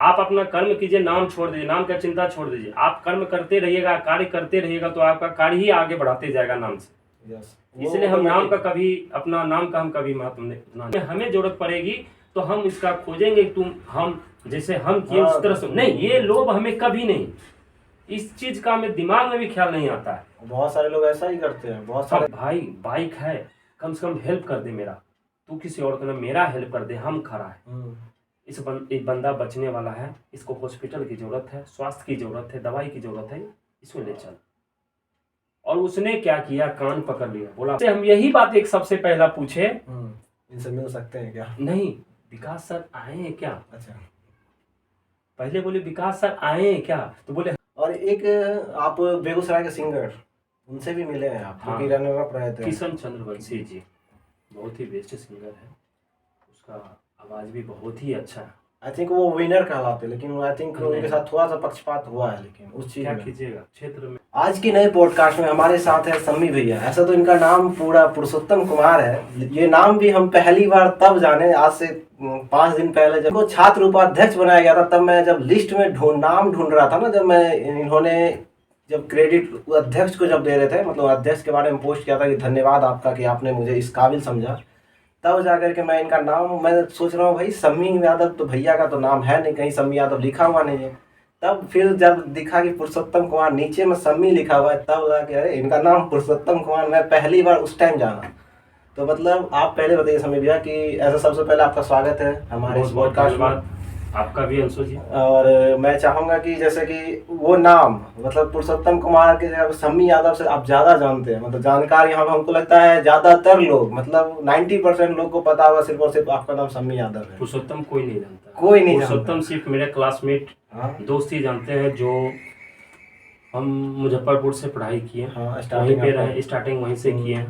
आप अपना कर्म कीजिए, नाम छोड़ दीजिए, नाम का चिंता छोड़ दीजिए। आप कर्म करते रहिएगा, कार्य करते रहिएगा, तो आपका कार्य ही आगे बढ़ाते जाएगा नाम से। इसलिए हम नाम का कभी, अपना नाम का हम कभी महत्व नहीं, हमें जरूरत पड़ेगी तो हम इसका खोजेंगे। तुम हम जैसे हम किए उस तरह से नहीं, ये लोभ हमें कभी नहीं, इस चीज का हमें दिमाग में भी ख्याल नहीं आता है। बहुत सारे लोग ऐसा ही करते हैं, बहुत सारे। भाई बाइक है, कम से कम हेल्प कर दे मेरा, तू किसी और को ना, मेरा हेल्प कर दे, हम खड़ा है। एक बंदा बचने वाला है, इसको हॉस्पिटल की जरूरत है, स्वास्थ्य की जरूरत है, दवाई की जरूरत है, इसको ले चल। और उसने क्या किया, कान पकड़ लिया, बोला हम यही बात एक सबसे पहला पूछे, इनसे मिल सकते हैं क्या? नहीं, विकास सर आए हैं क्या? अच्छा, पहले बोले विकास सर आए हैं क्या, तो बोले। और एक आप बेगूसराय के सिंगर, उनसे भी मिले हैं आप? हाँ, रनर अप रहे थे, किशन चंद्र बंसी जी, बहुत ही बेस्ट सिंगर है, उसका आवाज भी बहुत ही अच्छा है। आई थिंक वो विनर कहलाते, लेकिन आई थिंक उनके साथ थोड़ा सा पक्षपात हुआ है, लेकिन उस चीज क्या में कीजिएगा क्षेत्र में। आज की नए पॉडकास्ट में हमारे साथ है सम्मी भैया। ऐसा तो इनका नाम पूरा पुरुषोत्तम कुमार है, ये नाम भी हम पहली बार तब जाने, आज से 5 दिन पहले जब छात्र उपाध्यक्ष बनाया गया था, तब मैं जब लिस्ट में नाम ढूंढ रहा था ना, जब मैं इन्होंने जब क्रेडिट अध्यक्ष को जब दे रहे थे, मतलब अध्यक्ष के बारे में पोस्ट किया था कि धन्यवाद आपका कि आपने मुझे इस काबिल समझा, तब जाकर के मैं इनका नाम, मैं सोच रहा हूँ भाई सम्मी यादव तो भैया का तो नाम है नहीं, कहीं सम्मी यादव लिखा हुआ नहीं है। तब फिर जब दिखा कि पुरुषोत्तम कुमार, नीचे में सम्मी लिखा हुआ है, तब लगा कि अरे इनका नाम पुरुषोत्तम कुमार, मैं पहली बार उस टाइम जाना। तो मतलब आप पहले बताइए सम्मी भैया कि ऐसा, सबसे पहले आपका स्वागत है हमारे इस पॉडकास्ट में। आपका भी अंशु जी। और मैं चाहूँगा कि जैसे कि वो नाम, मतलब पुरुषोत्तम कुमार के जगह सम्मी यादव से आप ज़्यादा जानते हैं, मतलब जानकारी यहाँ हमको लगता है ज़्यादातर लोग, मतलब 90% लोग को पता होगा सिर्फ और सिर्फ आपका नाम सम्मी यादव है। पुरुषोत्तम कोई नहीं जानता, कोई नहीं जानता। पुरुषोत्तम सिर्फ मेरे क्लासमेट दोस्त ही जानते हैं, जो हम मुजफ्फरपुर से पढ़ाई किए, वहीं पे रहे, स्टार्टिंग वहीं से किए।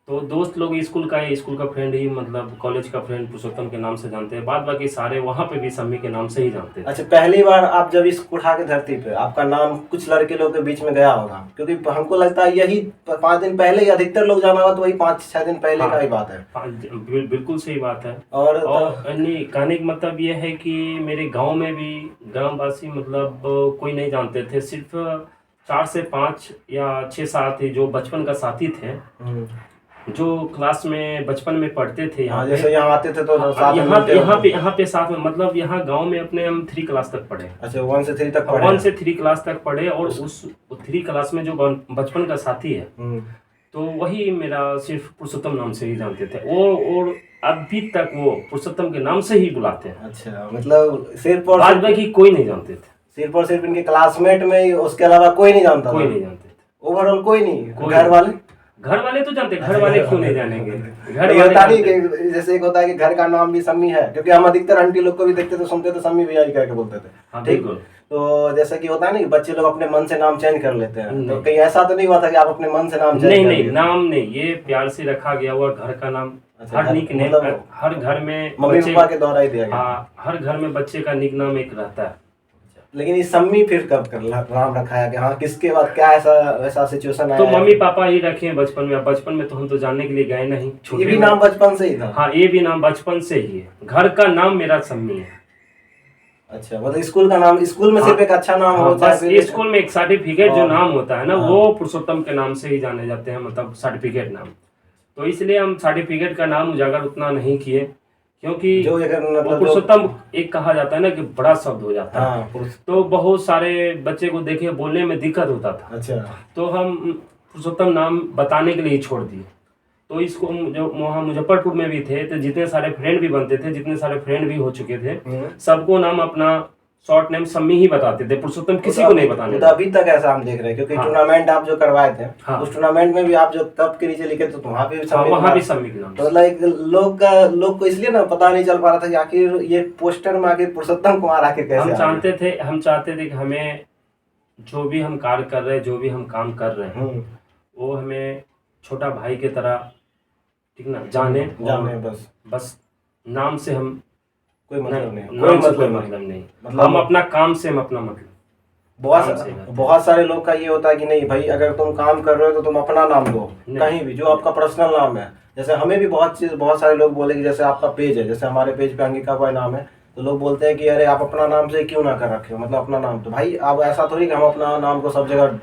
तो दोस्त लोग स्कूल का फ्रेंड ही, मतलब कॉलेज का फ्रेंड पुरुषोत्तम के नाम से जानते हैं, बाद बाकी सारे वहाँ पे भी सम्मी के नाम से ही जानते हैं। अच्छा, पहली बार आप जब इस कुठा के धरती पे आपका नाम कुछ लड़के लोग के बीच में गया होगा, क्योंकि हमको लगता है यही 5 दिन पहले ही अधिकतर लोग जाना होगा, तो वही 5-6 दिन पहले का ही बात है। बिल्कुल सही बात है। और कहने का मतलब ये है कि मेरे गाँव में भी ग्रामवासी मतलब कोई नहीं जानते थे, सिर्फ 4 से 5 या 6-7 ही जो बचपन का साथी थे, जो क्लास में बचपन में पढ़ते थे, यहाँ जैसे यहाँ आते थे तो यहाँ पे साथ में, मतलब यहाँ गांव में अपने हम 3 क्लास तक पढ़े। अच्छा, 1 से 3 तक पढ़े। 1 से 3 क्लास तक पढ़े, और उस 3 क्लास में जो बचपन का साथी है, तो वही मेरा सिर्फ पुरुषोत्तम नाम से ही जानते थे वो, और अभी तक वो पुरुषोत्तम के नाम से ही बुलाते हैं। अच्छा, मतलब सिर्फ और बाद बाकी कोई नहीं जानते थे, सिर्फ और सिर्फ इनके क्लासमेट में, उसके अलावा कोई नहीं जानता, कोई नहीं जानते थे, ओवरऑल कोई नहीं। घर वाले तो जानते, घर वाले क्यों नहीं जानेंगे, घर वाले जैसे एक होता है कि घर का नाम भी सम्मी है, क्योंकि हम अधिकतर आंटी लोग को भी देखते थे, सुनते थे सम्मी भैया कह के बोलते थे। ठीक, तो जैसे कि होता है ना कि बच्चे लोग अपने मन से नाम चेंज कर लेते हैं, तो कहीं ऐसा तो नहीं हुआ था कि आप अपने मन से नाम चेंज? नहीं, नाम नहीं, ये प्यार से रखा गया हुआ घर का नाम। हर निक नेम, हर घर में मम्मी पापा के द्वारा ही दिया गया। हर घर में बच्चे का निक नाम एक रहता है। लेकिन ये सम्मी फिर कब कर नाम रखा है कि हाँ, किसके बाद क्या ऐसा सिचुएशन आया? तो मम्मी पापा ही रखे हैं बचपन में। बचपन में तो हम तो जानने के लिए गए नहीं। ये भी नाम बचपन से ही था? हाँ, ये भी नाम बचपन से ही है, घर का नाम मेरा सम्मी है। अच्छा, मतलब स्कूल का नाम, स्कूल में सिर्फ एक अच्छा नाम होता है, स्कूल में एक सर्टिफिकेट जो नाम होता है ना, वो पुरुषोत्तम के नाम से ही जाने जाते हैं, मतलब सर्टिफिकेट नाम। तो इसलिए हम सर्टिफिकेट का नाम उजागर उतना नहीं किए, क्योंकि पुरुषोत्तम एक कहा जाता है ना कि बड़ा शब्द हो जाता है, तो बहुत सारे बच्चे को देखे बोलने में दिक्कत होता था। अच्छा, तो हम पुरुषोत्तम नाम बताने के लिए छोड़ दिए। तो इसको जो वहाँ मुजफ्फरपुर में भी थे, तो जितने सारे फ्रेंड भी बनते थे, जितने सारे फ्रेंड भी हो चुके थे, सबको नाम अपना शॉर्ट नेम सम्मी ही बताते थे, पुरुषोत्तम किसी को नहीं बताने। तो अभी तक ऐसा हम देख रहे हैं, क्योंकि टूर्नामेंट आप जो करवाए थे, उस टूर्नामेंट में भी आप जो कप के नीचे लिखे थे, तो वहाँ पे भी सम्मी के नाम। तो लाइक लोग को इसलिए ना पता नहीं चल पा रहा था कि आखिर ये पोस्टर में आखिर पुरुषोत्तम कुमार आखिर कैसे। हम चाहते थे कि हमें जो भी हम कार्य कर रहे हैं, जो भी हम काम कर रहे हैं, वो हमें छोटा भाई की तरह, ठीक ना, जाने बस नाम से हम कोई मतलब नहीं, मतलब हम अपना काम से हम अपना मतलब। बहुत सारे लोग का ये होता है कि नहीं भाई, अगर तुम काम कर रहे हो तो तुम अपना नाम दो, कहीं भी जो आपका पर्सनल नाम है। जैसे हमें भी बहुत सारे लोग बोले कि जैसे आपका पेज है, जैसे हमारे पेज पे अंगिका बॉय नाम है, तो लोग बोलते हैं कि अरे आप अपना नाम से क्यों ना कर रखे हो, मतलब अपना नाम। तो भाई अब ऐसा थोड़ी कि हम अपना नाम को सब जगह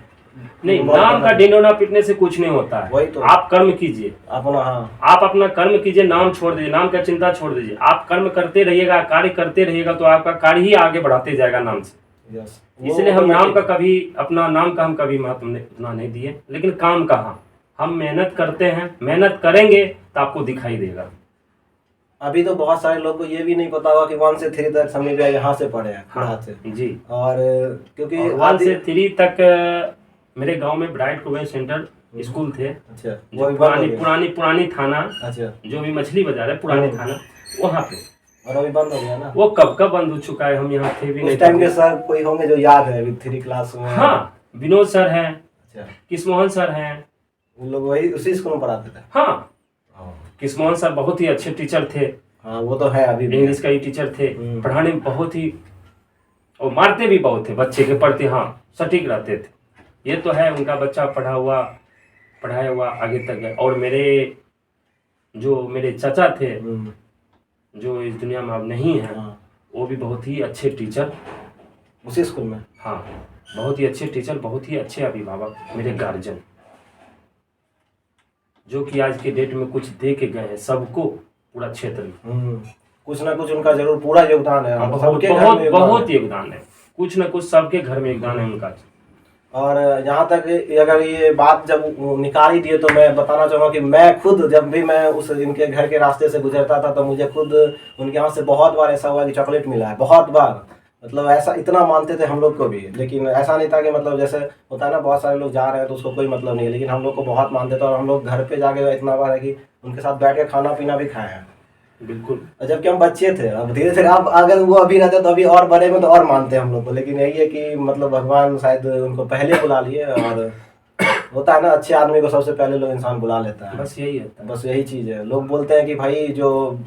नहीं, involve नाम करना का ढिंढोरा पीटने से कुछ नहीं होता है। वही तो। आप कर्म कीजिए, अपना, हाँ आप अपना कर्म कीजिए, नाम छोड़ दीजिए, नाम का चिंता छोड़ दीजिए। आप कर्म करते रहिएगा, कार्य करते रहिएगा तो आपका कार्य ही आगे बढ़ाते जाएगा नाम से। यस, इसलिए हम नाम का कभी, अपना नाम का हम कभी महत्व उतना नहीं दिए। लेकिन काम का हाँ, हम मेहनत करते हैं, मेहनत करेंगे तो आपको दिखाई देगा। अभी तो बहुत सारे लोग को ये भी नहीं पता होगा कि 1 से 3 तक समी भैया यहाँ से पढ़े हैं, हाँ से। जी। और क्योंकि 1 से 3 तक मेरे गांव में ब्राइट कोविंग सेंटर स्कूल थे। अच्छा, जो वो भी बंद हो पुरानी थाना, अच्छा, जो भी मछली बाजार है पुरानी थाना, वहाँ पे। और अभी बंद हो गया ना? वो कब का बंद हो चुका है, हम यहाँ थे भी नहीं। उस टाइम के सर कोई होंगे जो याद है अभी 3 क्लास में? हाँ, विनोद सर हैं, अच्छा, किसमोहन सर हैं। उन लोग वही उसी स्कूल में पढ़ाते थे? हाँ, किसमोहन सर बहुत ही अच्छे टीचर थे। हाँ वो तो है, अभी इंग्लिश का ही टीचर थे, पढ़ाने में बहुत ही, और मारते भी बहुत थे बच्चे के प्रति। हाँ, सटीक रहते थे। ये तो है, उनका बच्चा पढ़ाया हुआ आगे तक है। और मेरे चाचा थे, जो इस दुनिया में अब नहीं है, वो भी बहुत ही अच्छे टीचर उसी स्कूल में। हाँ, बहुत ही अच्छे टीचर, बहुत ही अच्छे अभिभावक, मेरे गार्जियन, जो कि आज के डेट में कुछ दे के गए हैं सबको, पूरा क्षेत्र में। कुछ ना कुछ उनका जरूर पूरा योगदान है। बहुत योगदान है, कुछ ना कुछ सबके घर में योगदान है उनका। और यहाँ तक अगर ये बात जब निकाल ही दिए तो मैं बताना चाहूँगा कि मैं खुद जब भी मैं उस इनके घर के रास्ते से गुजरता था तो मुझे खुद उनके यहाँ से बहुत बार ऐसा हुआ कि चॉकलेट मिला है, बहुत बार। मतलब ऐसा इतना मानते थे हम लोग को भी, लेकिन ऐसा नहीं था कि मतलब जैसे होता है ना बहुत सारे लोग जा रहे हैं तो उसको कोई मतलब नहीं है, लेकिन हम लोग को बहुत मानते थे। और हम लोग घर पे जाके इतना बार है कि उनके साथ बैठ के खाना पीना भी खाए हैं। बिल्कुल, जबकि हम बच्चे थे। अब धीरे धीरे अब अगर वो अभी रहते तो अभी और बड़े में तो और मानते हैं हम लोग को। लेकिन यही है कि मतलब भगवान शायद उनको पहले बुला लिए, और होता है ना अच्छे आदमी को सबसे पहले लोग इंसान बुला लेता है। बस यही है, बस यही चीज़ है। लोग बोलते हैं कि भाई जो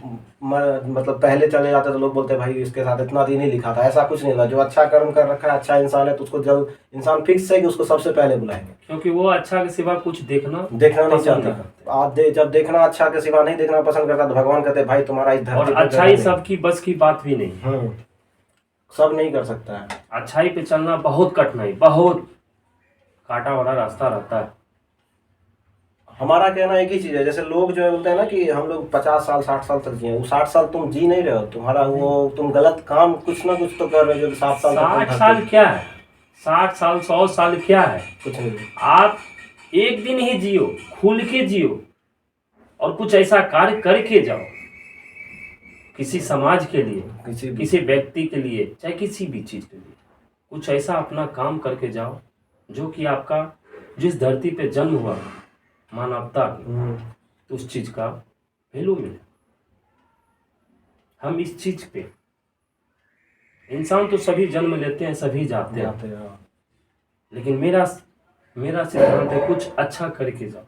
मतलब पहले चले जाते तो लोग बोलते हैं भाई इसके साथ इतना दिन ही लिखा था। ऐसा कुछ नहीं था। जो अच्छा कर्म कर रखा है, अच्छा इंसान है, तो उसको जब इंसान फिक्स है कि उसको सबसे पहले बुलाएंगे, क्योंकि वो अच्छा के सिवा कुछ देखना नहीं चाहता। आप जब देखना अच्छा के सिवा नहीं देखना पसंद करता तो भगवान कहते हैं भाई तुम्हारा इस धरती और अच्छाई सबकी बस की बात भी नहीं। सब नहीं कर सकता है। अच्छाई पे चलना बहुत कठिनाई, बहुत कांटा वाला रास्ता रहता है। हमारा कहना एक ही चीज है, जैसे लोग जो है बोलते हैं ना कि हम लोग 50 साल 60 साल तक जिए, वो 60 साल तुम जी नहीं रहे हो। तुम्हारा वो तुम गलत काम कुछ ना कुछ तो कर रहे हो जो 60 साल 60 साल क्या है, 60 साल 100 साल क्या है, कुछ नहीं। आप एक दिन ही जियो, खुल के जियो, और कुछ ऐसा कार्य करके जाओ, किसी समाज के लिए, किसी व्यक्ति के लिए, चाहे किसी भी चीज के लिए, कुछ ऐसा अपना काम करके जाओ जो कि आपका जिस धरती पे जन्म हुआ मानवता, तो उस चीज का वैल्यू मिले। हम इस चीज पे, इंसान तो सभी जन्म लेते हैं, सभी जाते हैं, लेकिन मेरा सिद्धांत है कुछ अच्छा करके जाओ।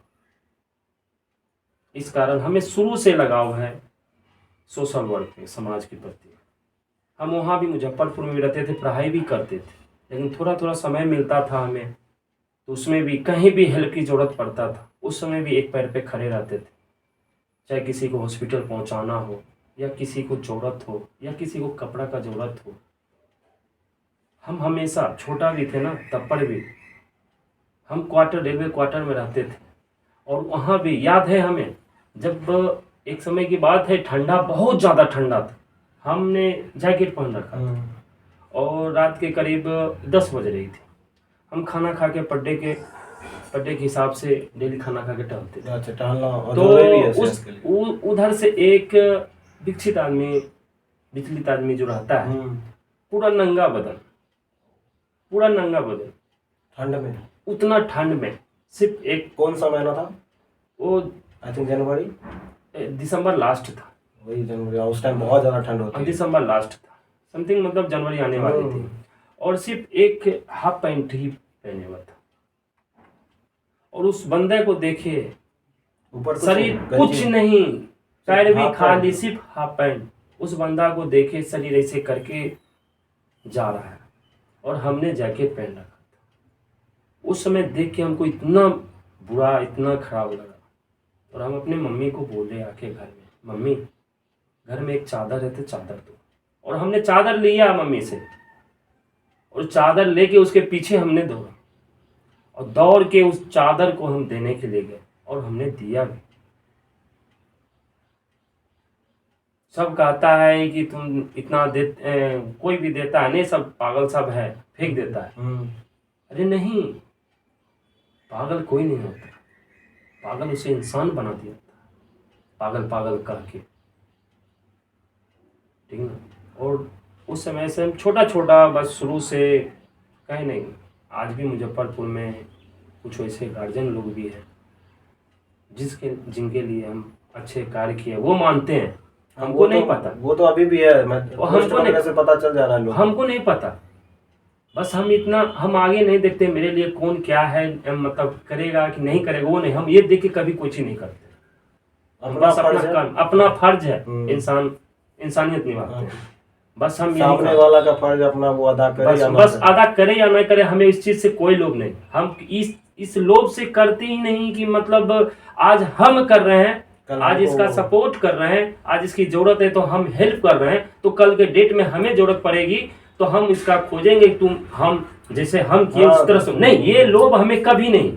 इस कारण हमें शुरू से लगाव है सोशल वर्क में, समाज के प्रति। हम वहाँ भी मुजफ्फरपुर में रहते थे, पढ़ाई भी करते थे, लेकिन थोड़ा थोड़ा समय मिलता था हमें, तो उसमें भी कहीं भी हेल्प की ज़रूरत पड़ता था, उस समय भी एक पैर पे खड़े रहते थे। चाहे किसी को हॉस्पिटल पहुंचाना हो, या किसी को ज़रूरत हो, या किसी को कपड़ा का ज़रूरत हो। हम हमेशा, छोटा भी थे ना तब पर भी, हम रेलवे क्वार्टर में रहते थे, और वहाँ भी याद है हमें, जब एक समय की बात है, ठंडा, बहुत ज़्यादा ठंडा था, हमने जैकेट पहन रखा था, और रात के करीब 10 बज रही थी। हम खाना खा के पड्डे के हिसाब से डेली खाना खा के टहलते थे। अच्छा, टहलना तो उधर से एक विकसित आदमी, विचलित आदमी जो रहता है, पूरा नंगा बदन, ठंड में, उतना ठंड में, सिर्फ एक, कौन सा महीना था वो? I think January, December last था। वही जनवरी, उस टाइम बहुत ज़्यादा ठंड होती है। दिसंबर लास्ट था, समथिंग, मतलब जनवरी आने वाली थी, और सिर्फ एक हाफ पैंट ही पहने हुआ था। और उस बंदे को देखे, ऊपर शरीर कुछ नहीं, पैर भी खाली, सिर्फ हाफ पैंट। उस बंदा को देखे शरीर ऐसे करके जा रहा है, और हमने जैकेट पहन रखा था। उस समय देख के हमको इतना बुरा, इतना खराब लगा, और हम अपने मम्मी को बोले आके घर में, मम्मी घर में एक चादर है तो चादर दो। और हमने चादर लिया मम्मी से, और चादर लेके उसके पीछे हमने दौड़ा, और दौड़ के उस चादर को हम देने के लिए गए, और हमने दिया भी। सब कहता है कि तुम इतना कोई भी देता है नहीं, सब पागल सब है, फेंक देता है। अरे नहीं, पागल कोई नहीं होता, पागल उसे इंसान बना दिया था, पागल पागल कह के, ठीक ना। और उस समय से हम छोटा छोटा बस शुरू से कहीं नहीं, आज भी मुजफ्फरपुर में कुछ वैसे गार्जियन लोग भी हैं जिनके लिए हम अच्छे कार्य किए, वो मानते हैं, हमको नहीं पता। वो तो अभी भी है, हमको नहीं से पता चल जा रहा है लोग, हमको नहीं पता। बस हम आगे नहीं देखते मेरे लिए कौन क्या है, मतलब करेगा कि नहीं करेगा, वो नहीं, हम ये देख के कभी कुछ ही नहीं करते। अपना फर्ज है, इंसानियत निभाते हैं। बस हम सामने वाला का फर्ज अपना वो अदा करे, बस अदा करे या नहीं करे, हमें इस चीज से कोई लोभ नहीं। हम इस लोभ से करते ही नहीं कि मतलब आज हम कर रहे हैं, आज इसका सपोर्ट कर रहे हैं, आज इसकी जरूरत है तो हम हेल्प कर रहे हैं, तो कल के डेट में हमें जरूरत पड़ेगी तो हम इसका खोजेंगे, हम जैसे हम किए उस तरह से नहीं। ये लोभ हमें कभी नहीं,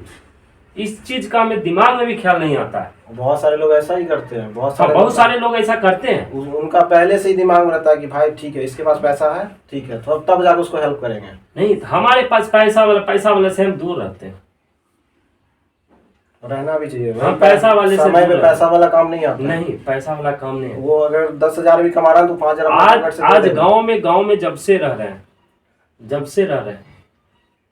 इस चीज का हमें दिमाग में भी ख्याल नहीं आता है। बहुत सारे लोग ऐसा ही करते हैं, बहुत सारे लोग ऐसा करते हैं। उनका पहले से ही दिमाग में रहता है कि भाई ठीक है, इसके पास पैसा है, ठीक है, तो तब जाकर उसको हेल्प करेंगे। नहीं, हमारे पास पैसा वाले से हम दूर रहते हैं, रहना भी चाहिए। हम पैसा वाले से समय में पैसा वाला काम नहीं आता। नहीं, पैसा वाला काम नहीं है। वो अगर 10,000 भी कमा रहा है तो 5,000 आज गांव में जब से रह रहे हैं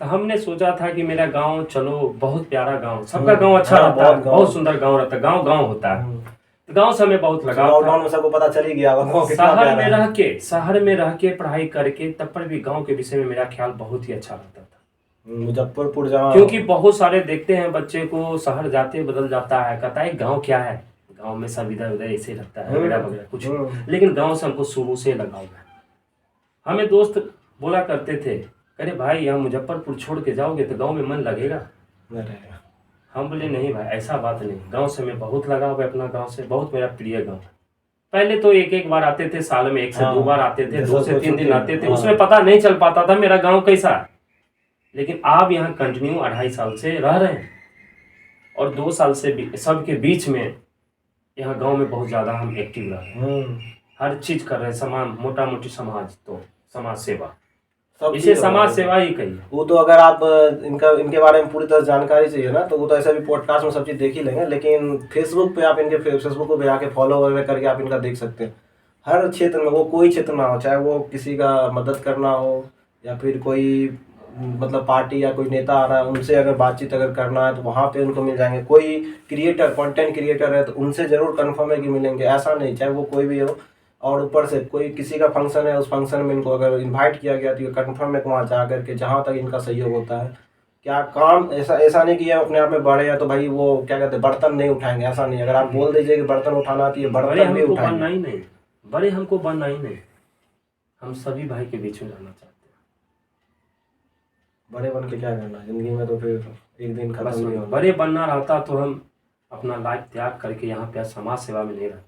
तो हमने सोचा था कि मेरा गांव चलो बहुत प्यारा गांव, सबका गांव अच्छा रहता है, बहुत सुंदर गांव रहता है, गांव होता है, तो गांव से हमें बहुत लगाव था। लॉकडाउन में सबको पता चल ही गया, शहर में रह के पढ़ाई करके तब पर भी गांव के विषय में मेरा ख्याल बहुत ही अच्छा रहता था। मुजफ्फरपुर जहाँ, क्योंकि बहुत सारे देखते हैं बच्चे को शहर जाते बदल जाता है, कहता है गाँव क्या है, गाँव में सब इधर उधर ऐसे लगता है वगैरह कुछ, लेकिन गाँव से हमको शुरू से लगाव है। हमें दोस्त बोला करते थे, अरे भाई यहाँ मुजफ्फरपुर छोड़ के जाओगे तो गांव में मन लगेगा। हम बोले नहीं भाई, ऐसा बात नहीं, गांव से मैं बहुत लगाव है, अपना गांव से बहुत मेरा प्रिय गांव है। पहले तो एक बार आते थे, साल में 1 से 2 बार आते थे, 2 से 3 दिन आते थे, उसमें पता नहीं चल पाता था मेरा गाँव कैसा है। लेकिन आप यहाँ कंटिन्यू 2.5 साल से रह रहे हैं, और 2 साल से सबके बीच में यहाँ गाँव में बहुत ज्यादा हम एक्टिव रह रहे हैं, हर चीज कर रहे हैं, मोटा मोटी समाज सेवा, इसे समाज सेवा ही कहिए। वो तो अगर आप इनके बारे में पूरी तरह जानकारी चाहिए ना, तो वो तो ऐसा भी पॉडकास्ट में सब चीज़ देख ही लेंगे, लेकिन फेसबुक पे आप इनके फेसबुक पे आके फॉलो वगैरह करके आप इनका देख सकते हैं। हर क्षेत्र में, वो कोई क्षेत्र ना हो, चाहे वो किसी का मदद करना हो या फिर कोई मतलब पार्टी या कोई नेता आ रहा है उनसे अगर बातचीत अगर करना है तो वहाँ पे उनको मिल जाएंगे। कोई कंटेंट क्रिएटर है तो उनसे ज़रूर कन्फर्म है कि मिलेंगे, ऐसा नहीं, चाहे वो कोई भी हो। और ऊपर से कोई किसी का फंक्शन है, उस फंक्शन में इनको अगर इनवाइट किया गया तो ये कन्फर्म है कि वहाँ जा करके जहाँ तक इनका सहयोग होता है, क्या काम ऐसा नहीं कि ये अपने आप में बड़े हैं तो भाई वो क्या कहते हैं बर्तन नहीं उठाएंगे, ऐसा नहीं। अगर आप बोल दीजिए कि बर्तन उठाना तो ये बर्तन भी उठाएंगे। बड़े हमको बनना ही नहीं, हम सभी भाई के बीच में रहना चाहते हैं। बड़े बन के क्या करना जिंदगी में, तो फिर एक दिन खत्म नहीं होगा। बड़े बनना रहता तो हम अपना लाइफ त्याग करके यहाँ पे समाज सेवा में नहीं रहते।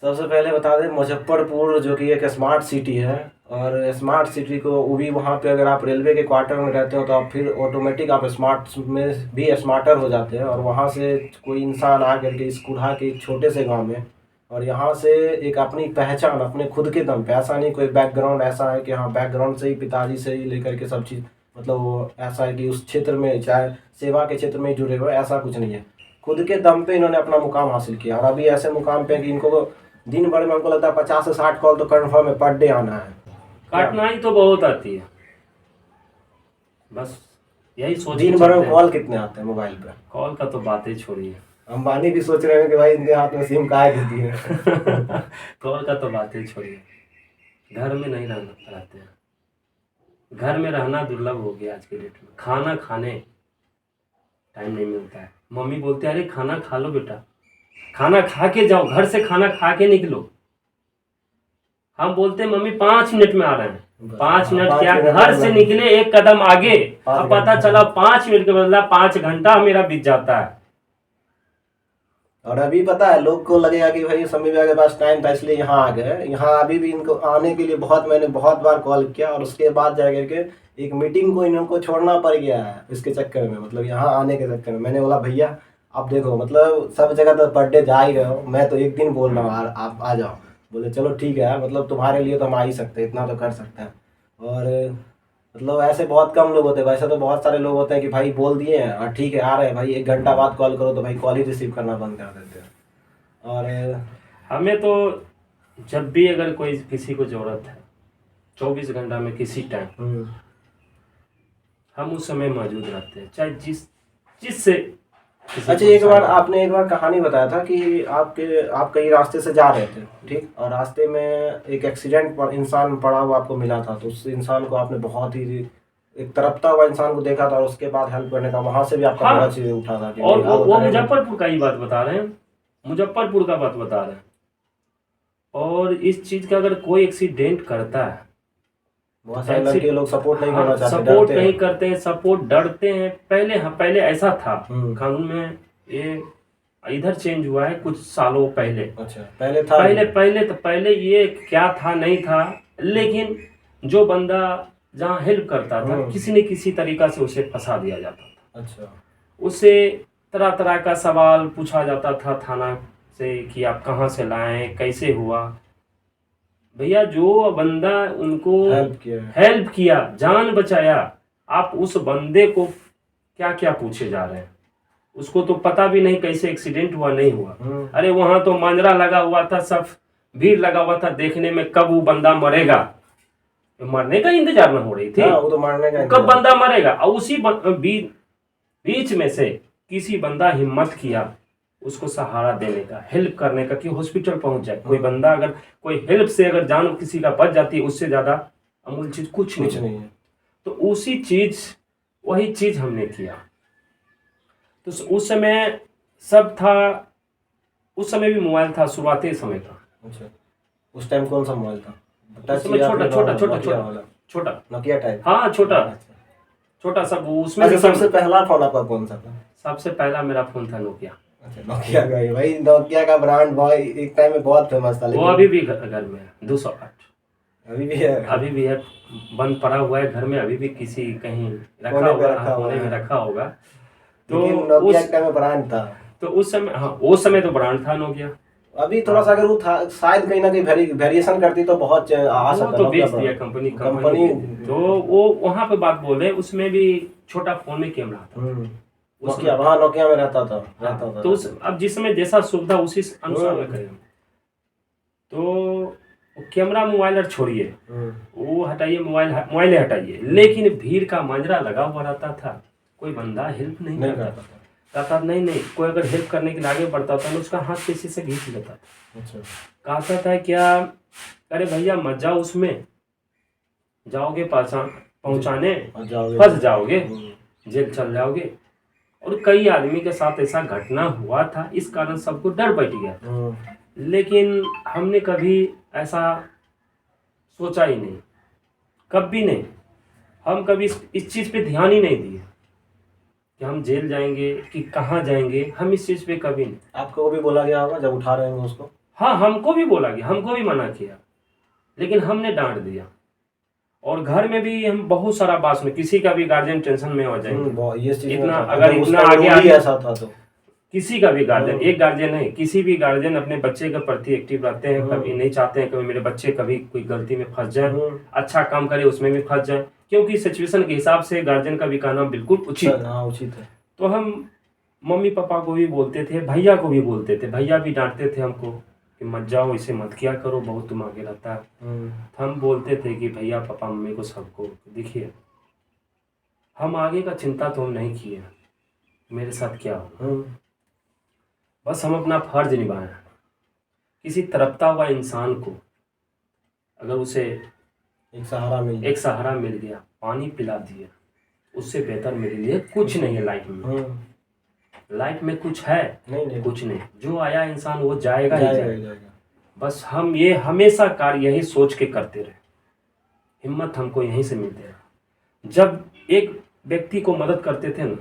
सबसे पहले बता दें, मुजफ्फरपुर जो कि एक स्मार्ट सिटी है, और स्मार्ट सिटी को वो भी वहाँ पे अगर आप रेलवे के क्वार्टर में रहते हो तो आप फिर ऑटोमेटिक आप स्मार्ट में भी स्मार्टर हो जाते हैं। और वहाँ से कोई इंसान आ करके इस कुल्हा के छोटे से गांव में, और यहाँ से एक अपनी पहचान अपने खुद के दम पे, ऐसा नहीं कोई बैकग्राउंड ऐसा है कि हाँ बैकग्राउंड से ही पिताजी से ही लेकर के सब चीज़, मतलब वो ऐसा है कि उस क्षेत्र में चाहे सेवा के क्षेत्र में जुड़े हुए, ऐसा कुछ नहीं है। खुद के दम पे इन्होंने अपना मुकाम हासिल किया, और अभी ऐसे मुकाम पे कि इनको दिन भर में हमको लगता है 50 से 60 कॉल तो कन्फर्म है पर डे आना है। काटना ही तो बहुत आती है, बस यही सोच। दिन भर में कॉल कितने आते हैं मोबाइल पे? कॉल का तो बात ही छोड़िए, अंबानी भी सोच रहे हैं कि भाई इनके हाथ में सिम काहे देती है। कॉल का तो बात ही छोड़िए, घर में नहीं रहते हैं, घर में रहना दुर्लभ हो गया आज के डेट में। खाना खाने टाइम नहीं मिलता है, मम्मी बोलते हैं अरे खाना खा लो बेटा, खाना खा के जाओ, घर से खाना खा के निकलो। हम बोलते हैं मम्मी 5 मिनट में आ रहे हैं, 5 मिनट क्या, घर से निकले 1 कदम आगे, अब पता चला 5 मिनट के बदला 5 घंटा मेरा बीत जाता है। और अभी पता है लोग को लगेगा कि भाई समी भैया के पास टाइम था इसलिए यहाँ आ गए। यहाँ अभी भी इनको आने के लिए मैंने बहुत बार कॉल किया और उसके बाद जा करके एक मीटिंग को इनको छोड़ना पड़ गया है इसके चक्कर में, मतलब यहाँ आने के चक्कर में। मैंने बोला भैया आप देखो मतलब सब जगह तो पर डे जा ही रहे हो, मैं तो एक दिन बोल रहा हूँ आप आ जाओ। बोले चलो ठीक है, मतलब तुम्हारे लिए तो हम आ ही सकते हैं, इतना तो कर सकते हैं। और मतलब ऐसे बहुत कम लोग होते हैं, वैसे तो बहुत सारे लोग होते हैं कि भाई बोल दिए हैं और ठीक है आ रहे हैं भाई, 1 घंटा बाद कॉल करो तो भाई कॉल ही रिसीव करना बंद कर देते हैं। और हमें तो जब भी अगर कोई किसी को जरूरत है 24 घंटा में किसी टाइम हम उस समय मौजूद रहते हैं, चाहे जिससे अच्छा एक बार आपने एक बार कहानी बताया था कि आप कहीं रास्ते से जा रहे थे, ठीक, और रास्ते में एक एक्सीडेंट पर इंसान पड़ा हुआ आपको मिला था, तो उस इंसान को आपने बहुत ही एक तड़पता हुआ इंसान को देखा था और उसके बाद हेल्प करने का वहां से भी आपका हाँ, बहुत चीजें उठा था कि और वो बताएं। मुजफ्फरपुर का ही बात बता रहे हैं, मुजफ्फरपुर का बात बता रहे हैं। और इस चीज का अगर कोई एक्सीडेंट करता है बहुत सारे लड़के लोग सपोर्ट नहीं करना चाहते, सपोर्ट डरते नहीं हैं। करते हैं, सपोर्ट डरते हैं। पहले ऐसा था कानून में, ये इधर चेंज हुआ है कुछ सालों पहले। अच्छा पहले था, पहले ये क्या था नहीं था, लेकिन जो बंदा जहाँ हेल्प करता था किसी न किसी तरीका से उसे फंसा दिया जाता था। अच्छा उससे तरह तरह का सवाल पूछा जाता था थाना से कि आप कहाँ से लाए, कैसे हुआ। भैया जो बंदा उनको हेल्प किया, जान बचाया, आप उस बंदे को क्या क्या पूछे जा रहे हैं। उसको तो पता भी नहीं कैसे एक्सीडेंट हुआ नहीं हुआ। अरे वहां तो मांजरा लगा हुआ था, सब भीड़ लगा हुआ था देखने में कब वो बंदा मरेगा, मरने का इंतजार न हो रही थी। वो तो मरने का कब बंदा मरेगा। और उसी बीच में से किसी बंदा हिम्मत किया उसको सहारा देने का, हेल्प करने का कि हॉस्पिटल पहुंच जाए। कोई बंदा अगर कोई हेल्प से अगर जान किसी का बच जाती है, उससे ज्यादा अमूल्य चीज कुछ नहीं है। तो वही चीज हमने किया। तो उस समय सब था, उस समय भी मोबाइल था, शुरुआती समय था। अच्छा उस टाइम कौन सा मोबाइल था? उस समय छोटा नोकिया टाइप। हाँ छोटा सब उसमें। अच्छा सबसे पहला फोन आपका कौन सा था? सबसे पहला मेरा फोन था नोकिया। अच्छा नोकिया का ही भाई, नोकिया का ब्रांड भाई एक टाइम में बहुत फेमस था। वो अभी भी घर में है 208 अभी भी है बंद पड़ा हुआ है घर में, अभी भी किसी कहीं रखा होगा। तो नोकिया का में ब्रांड था। तो उस समय, हाँ उस समय तो ब्रांड था नोकिया। अभी थोड़ा सा अगर वो था शायद कहीं ना कहीं वेरिएशन करती तो बहुत आ सकता। तो बेच दिया कंपनी। तो वो वहाँ पे बात बोल रहे, उसमें भी छोटा फोन में कैमरा था। नोकिया में रहता था। तो अब जिसमें जैसा सुविधा उसी अनुसार में करें। तो कैमरा मोबाइल छोड़िए, वो हटाइए, मोबाइल हटाइए, लेकिन भीड़ का मांजरा लगा हुआ रहता था। कोई बंदा हेल्प नहीं करता था। नहीं कोई अगर हेल्प करने के लिए आगे बढ़ता था तो उसका हाथ किसी से खींच लेता था। अच्छा कहता था क्या, अरे भैया मत जाओ, उसमें जाओगे पहुंचाने फंस जाओगे, जेल चल जाओगे। और कई आदमी के साथ ऐसा घटना हुआ था, इस कारण सबको डर बैठ गया था। लेकिन हमने कभी ऐसा सोचा ही नहीं, कभी नहीं। हम कभी इस चीज पे ध्यान ही नहीं दिए कि हम जेल जाएंगे कि कहाँ जाएंगे, हम इस चीज पे कभी नहीं। आपको भी बोला गया होगा जब उठा रहे हैं उसको? हाँ हमको भी बोला गया, हमको भी मना किया, लेकिन हमने डांट दिया। और घर में भी हम बहुत सारा बात सुने, किसी का भी गार्जियन टेंशन में हो जाएंगे। इतना आगे ऐसा था तो किसी का भी गार्जियन, एक गार्जियन नहीं, किसी भी गार्जियन अपने बच्चे के प्रति एक्टिव रहते हैं। कभी नहीं चाहते हैं कभी मेरे बच्चे कभी कोई गलती में फंस जाए, अच्छा काम करे उसमें भी फंस जाए, क्योंकि सिचुएशन के हिसाब से गार्जियन का भी कहना बिल्कुल उचित है। तो हम मम्मी पापा को भी बोलते थे, भैया को भी बोलते थे, भैया भी डांटते थे हमको कि मत जाओ, इसे मत किया करो, बहुत तुम आगे रहता है। तो हम बोलते थे कि भैया पापा मम्मी को सबको देखिए, हम आगे का चिंता तो हम नहीं किए, मेरे साथ क्या हो, बस हम अपना फर्ज निभाएं। किसी तड़पता हुआ इंसान को अगर उसे एक सहारा मिल गया, पानी पिला दिया, उससे बेहतर मेरे लिए कुछ नहीं है लाइफ में। लाइफ में कुछ है नहीं, कुछ नहीं। जो आया इंसान वो जाएगा ही जाएगा। बस हम ये हमेशा कार्य यही सोच के करते रहे, हिम्मत हमको यहीं से मिलते रहा। जब एक व्यक्ति को मदद करते थे ना,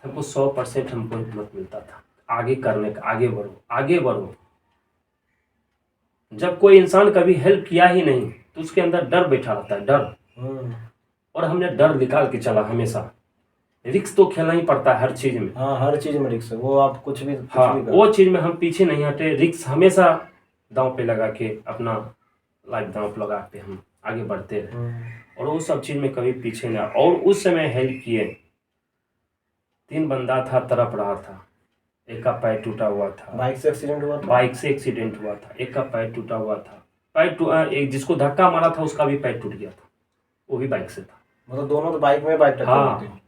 हमको 100% हमको हिम्मत मिलता था। आगे करने का, आगे बढ़ो, आगे बढ़ो। जब कोई इंसान कभी हेल्प किया ही नहीं तो उसके अंदर डर बैठा रहता है, डर। और हमने डर निकाल के चला हमेशा। रिस्क तो खेलना ही पड़ता है हर चीज में। हाँ, हर चीज में रिस्क है, वो आप कुछ भी हाँ, करो। वो चीज में हम पीछे नहीं हटे। रिस्क हमेशा दांव पे लगा के, अपना लाइफ दांव पे लगा के हम आगे बढ़ते रहे। और वो सब चीज में कभी पीछे नहीं। और उस समय हेल्प किए। 3 बंदा था, तड़प रहा था। एक का पैर टूटा हुआ था, बाइक से एक्सीडेंट हुआ था। बाइक से एक्सीडेंट हुआ था। एक का पैर टूटा हुआ था, एक जिसको धक्का मारा था उसका भी पैर टूट गया था, वो भी बाइक से था। मतलब दोनों तो बाइक में बाइक टक्कर हाँ। हुई थी।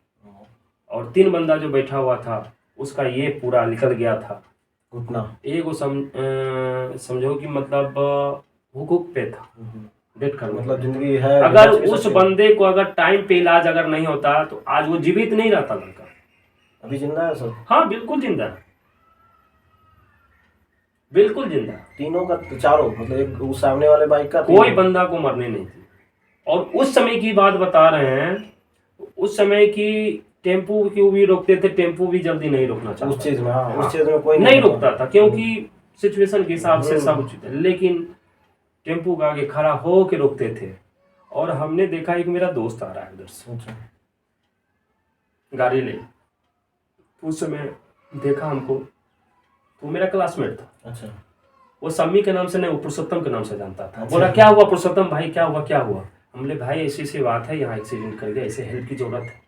और 3 बंदा जो बैठा हुआ था उसका ये पूरा निकल गया था घुटना। एक समझो कि मतलब हुकूक पे था, डेट करने। मतलब जिंदगी है, अगर बच भी उस सकती है। बंदे को अगर टाइम पे इलाज अगर नहीं होता तो आज वो जीवित नहीं रहता लड़का। अभी जिंदा है सर? हाँ, बिल्कुल जिंदा है, बिल्कुल जिंदा। तीनों का, चारों, मतलब एक उस सामने वाले बाइक का कोई बंदा को मरने नहीं थी। और उस समय की बात बता रहे हैं, उस समय की टेम्पू क्यों भी रोकते थे, टेम्पू भी जल्दी नहीं रोकना चाहता उस चीज में। हाँ, हाँ, उस चीज में कोई नहीं रुकता था क्योंकि सिचुएशन के हिसाब से सब चीज। लेकिन टेम्पू का आगे खड़ा हो के रोकते थे। और हमने देखा एक मेरा दोस्त आ रहा है उधर से अच्छा। गाड़ी ले, उस समय देखा हमको, तो मेरा क्लासमेट था। अच्छा। वो सम्मी के नाम से नहीं, वो पुरुषोत्तम के नाम से जानता था। अच्छा। बोला क्या हुआ पुरुषोत्तम भाई, क्या हुआ क्या हुआ? हमने भाई ऐसी ऐसी बात है, यहाँ एक्सीडेंट कर गया, ऐसे हेल्प की जरूरत है,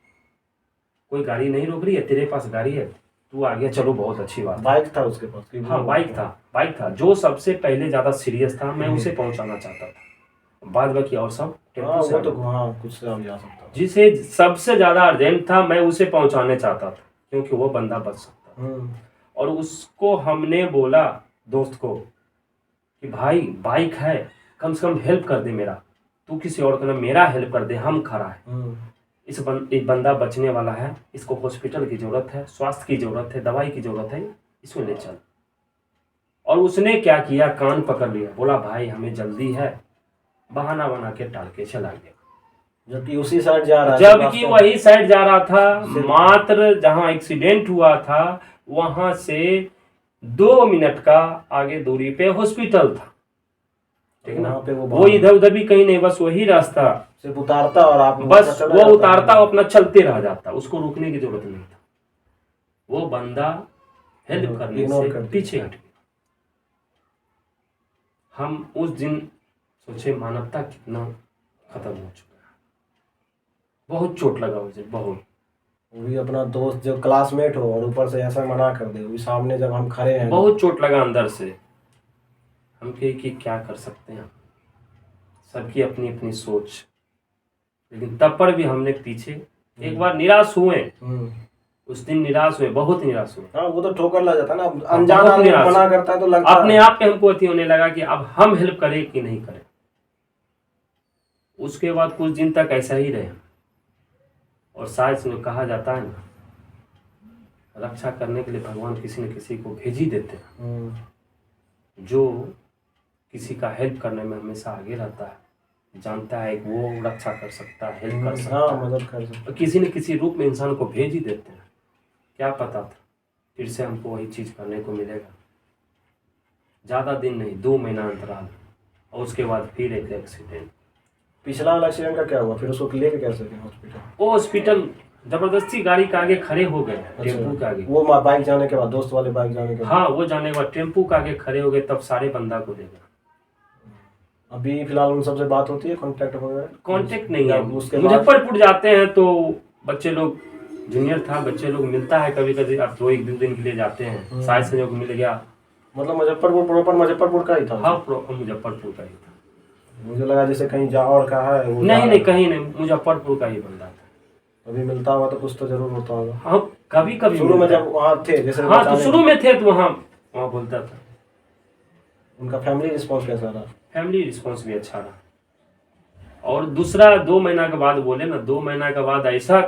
कोई गाड़ी नहीं रोक रही है, तेरे पास गाड़ी है, तू आ गया, चलो बहुत अच्छी बात है। बाइक था उसके पास कि हाँ, बाइक था। जो सबसे पहले ज्यादा सीरियस था, मैं उसे पहुंचाना चाहता था। बाद बाकी और सब हाँ, टेम्पो से वो तो आगे। हाँ, कुछ से भी आ सकता था। जिसे सबसे ज्यादा अर्जेंट था मैं उसे पहुंचाने चाहता था, क्योंकि वो बंदा बच सकता था। और उसको हमने बोला दोस्त को कि भाई बाइक है, कम से कम हेल्प कर दे मेरा, तू किसी और का ना, मेरा हेल्प कर दे, हम खड़ा है। एक बंदा बचने वाला है, इसको हॉस्पिटल की जरूरत है, स्वास्थ्य की जरूरत है, दवाई की जरूरत है, इसमें ले चल। और उसने क्या किया, कान पकड़ लिया, बोला भाई हमें जल्दी है, बहाना बना के टाल के चला गया। जबकि उसी साइड जा रहा है, जबकि वही साइड जा रहा था। मात्र जहां एक्सीडेंट हुआ था वहां से 2 मिनट का आगे दूरी पे हॉस्पिटल था, ठीक ना। वो इधर उधर भी कहीं नहीं, बस वही रास्ता सिर्फ उतारता और आप बस वो उतारता, वो अपना चलते रह जाता, उसको रुकने की जरूरत नहीं था। वो बंदा हेल्प करने से पीछे हट गया। हम उस दिन सोचे मानवता कितना खत्म हो चुका है। बहुत चोट लगा उसे, बहुत। वो भी अपना दोस्त जो क्लासमेट हो और ऊपर से ऐसा मना कर दे, वो भी सामने जब हम खड़े हैं। बहुत चोट लगा अंदर से। हम कहे कि क्या कर सकते हैं, सबकी अपनी अपनी सोच। लेकिन तब पर भी हमने पीछे एक बार निराश हुए। उस दिन निराश हुए, बहुत निराश हुए। हाँ, वो तो ठोकर लग जाता है ना, अनजान आदमी मना करता है तो लगता है अपने आप पे हमको अति होने लगा कि अब हम हेल्प करें कि नहीं करें। उसके बाद कुछ दिन तक ऐसा ही रहे। और शायद से कहा जाता है ना, रक्षा करने के लिए भगवान किसी न किसी को भेज ही देते हैं, जो किसी का हेल्प करने में हमेशा आगे रहता है, जानता है कि वो रक्षा कर सकता है, हेल्प कर सकता है, मदद कर सकता है। तो किसी न किसी रूप में इंसान को भेज ही देते हैं। क्या पता था फिर से हमको वही चीज़ करने को मिलेगा। ज़्यादा दिन नहीं, 2 महीना अंतराल, और उसके बाद फिर एक एक्सीडेंट। पिछला वाला एक्सीडेंट का क्या हुआ फिर, उसको लेके कैसे गए हॉस्पिटल? वो हॉस्पिटल जबरदस्ती गाड़ी के आगे खड़े हो गए, टेम्पू के आगे। वो बाइक जाने के बाद, दोस्त वाले बाइक जाने के बाद? हाँ, वो जाने के बाद टेम्पू के आगे खड़े हो गए, तब सारे बंदा को ले गए। अभी फिलहाल उन सबसे बात होती है, कांटेक्ट वगैरह? कांटेक्ट नहीं है। उसके मुजफ्फरपुर जाते हैं तो बच्चे लोग, जूनियर था, बच्चे लोग मिलता है कभी कभी, अब 2-1 दिन के लिए जाते हैं, शायद संयोग मिल गया। मतलब मुजफ्फरपुर प्रॉपर मुजफ्फरपुर का ही था? हाँ, प्रॉपर मुजफ्फरपुर का ही था। मुझे लगा जैसे कहीं जा और कहा है वो। नहीं, कहीं नहीं, मुजफ्फरपुर का ही बंदा था। अभी मिलता हुआ तो कुछ तो जरूर होता होगा। हाँ, कभी कभी शुरू में जब वहाँ थे जैसे। हाँ, तो शुरू में थे तो वहाँ बोलता था। उनका फैमिली रिस्पॉन्स कैसा रहा? फैमिली रिस्पॉन्स भी अच्छा रहा। और दूसरा 2 महीना के बाद बोले ना, 2 महीना के बाद ऐसा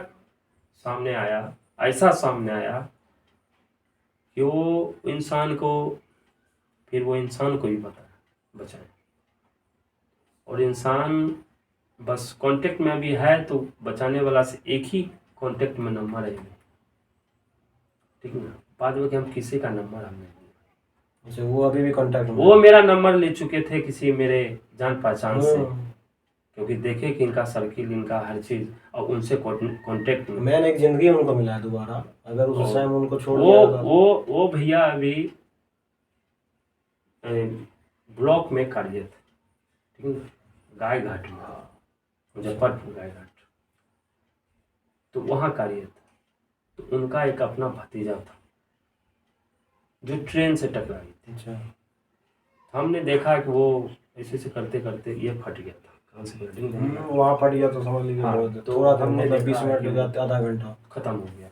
सामने आया कि वो इंसान को भी बचाए। और इंसान बस कांटेक्ट में भी है तो बचाने वाला से एक ही कांटेक्ट में नंबर है, ठीक ना। बाद में कि हम किसी का नंबर हमने लिया। अच्छा, वो अभी भी कांटेक्ट में? वो मेरा नंबर ले चुके थे किसी मेरे जान पहचान से, क्योंकि देखे कि इनका सर्किल, इनका हर चीज, और उनसे कांटेक्ट में। मैंने एक जिंदगी उनको मिला है दोबारा, अगर उस टाइम उनको छोड़ वो दिया था। वो भैया अभी ब्लॉक में कार्यरत, ठीक है, गाय घाट में, मुजफ्फरपुर गाय घाट, तो वहाँ कार्यरत। तो उनका एक अपना भतीजा था जो ट्रेन से टकरा गई थी। अच्छा, हमने देखा कि वो ऐसे से करते करते ये फट गया था, कहाँ से बिल्डिंग वहाँ फट गया तो समझ लीजिए हाँ, बहुत, तो थोड़ा हमने मतलब देखा 20 मिनट कि लग जाते, आधा घंटा खत्म हो गया,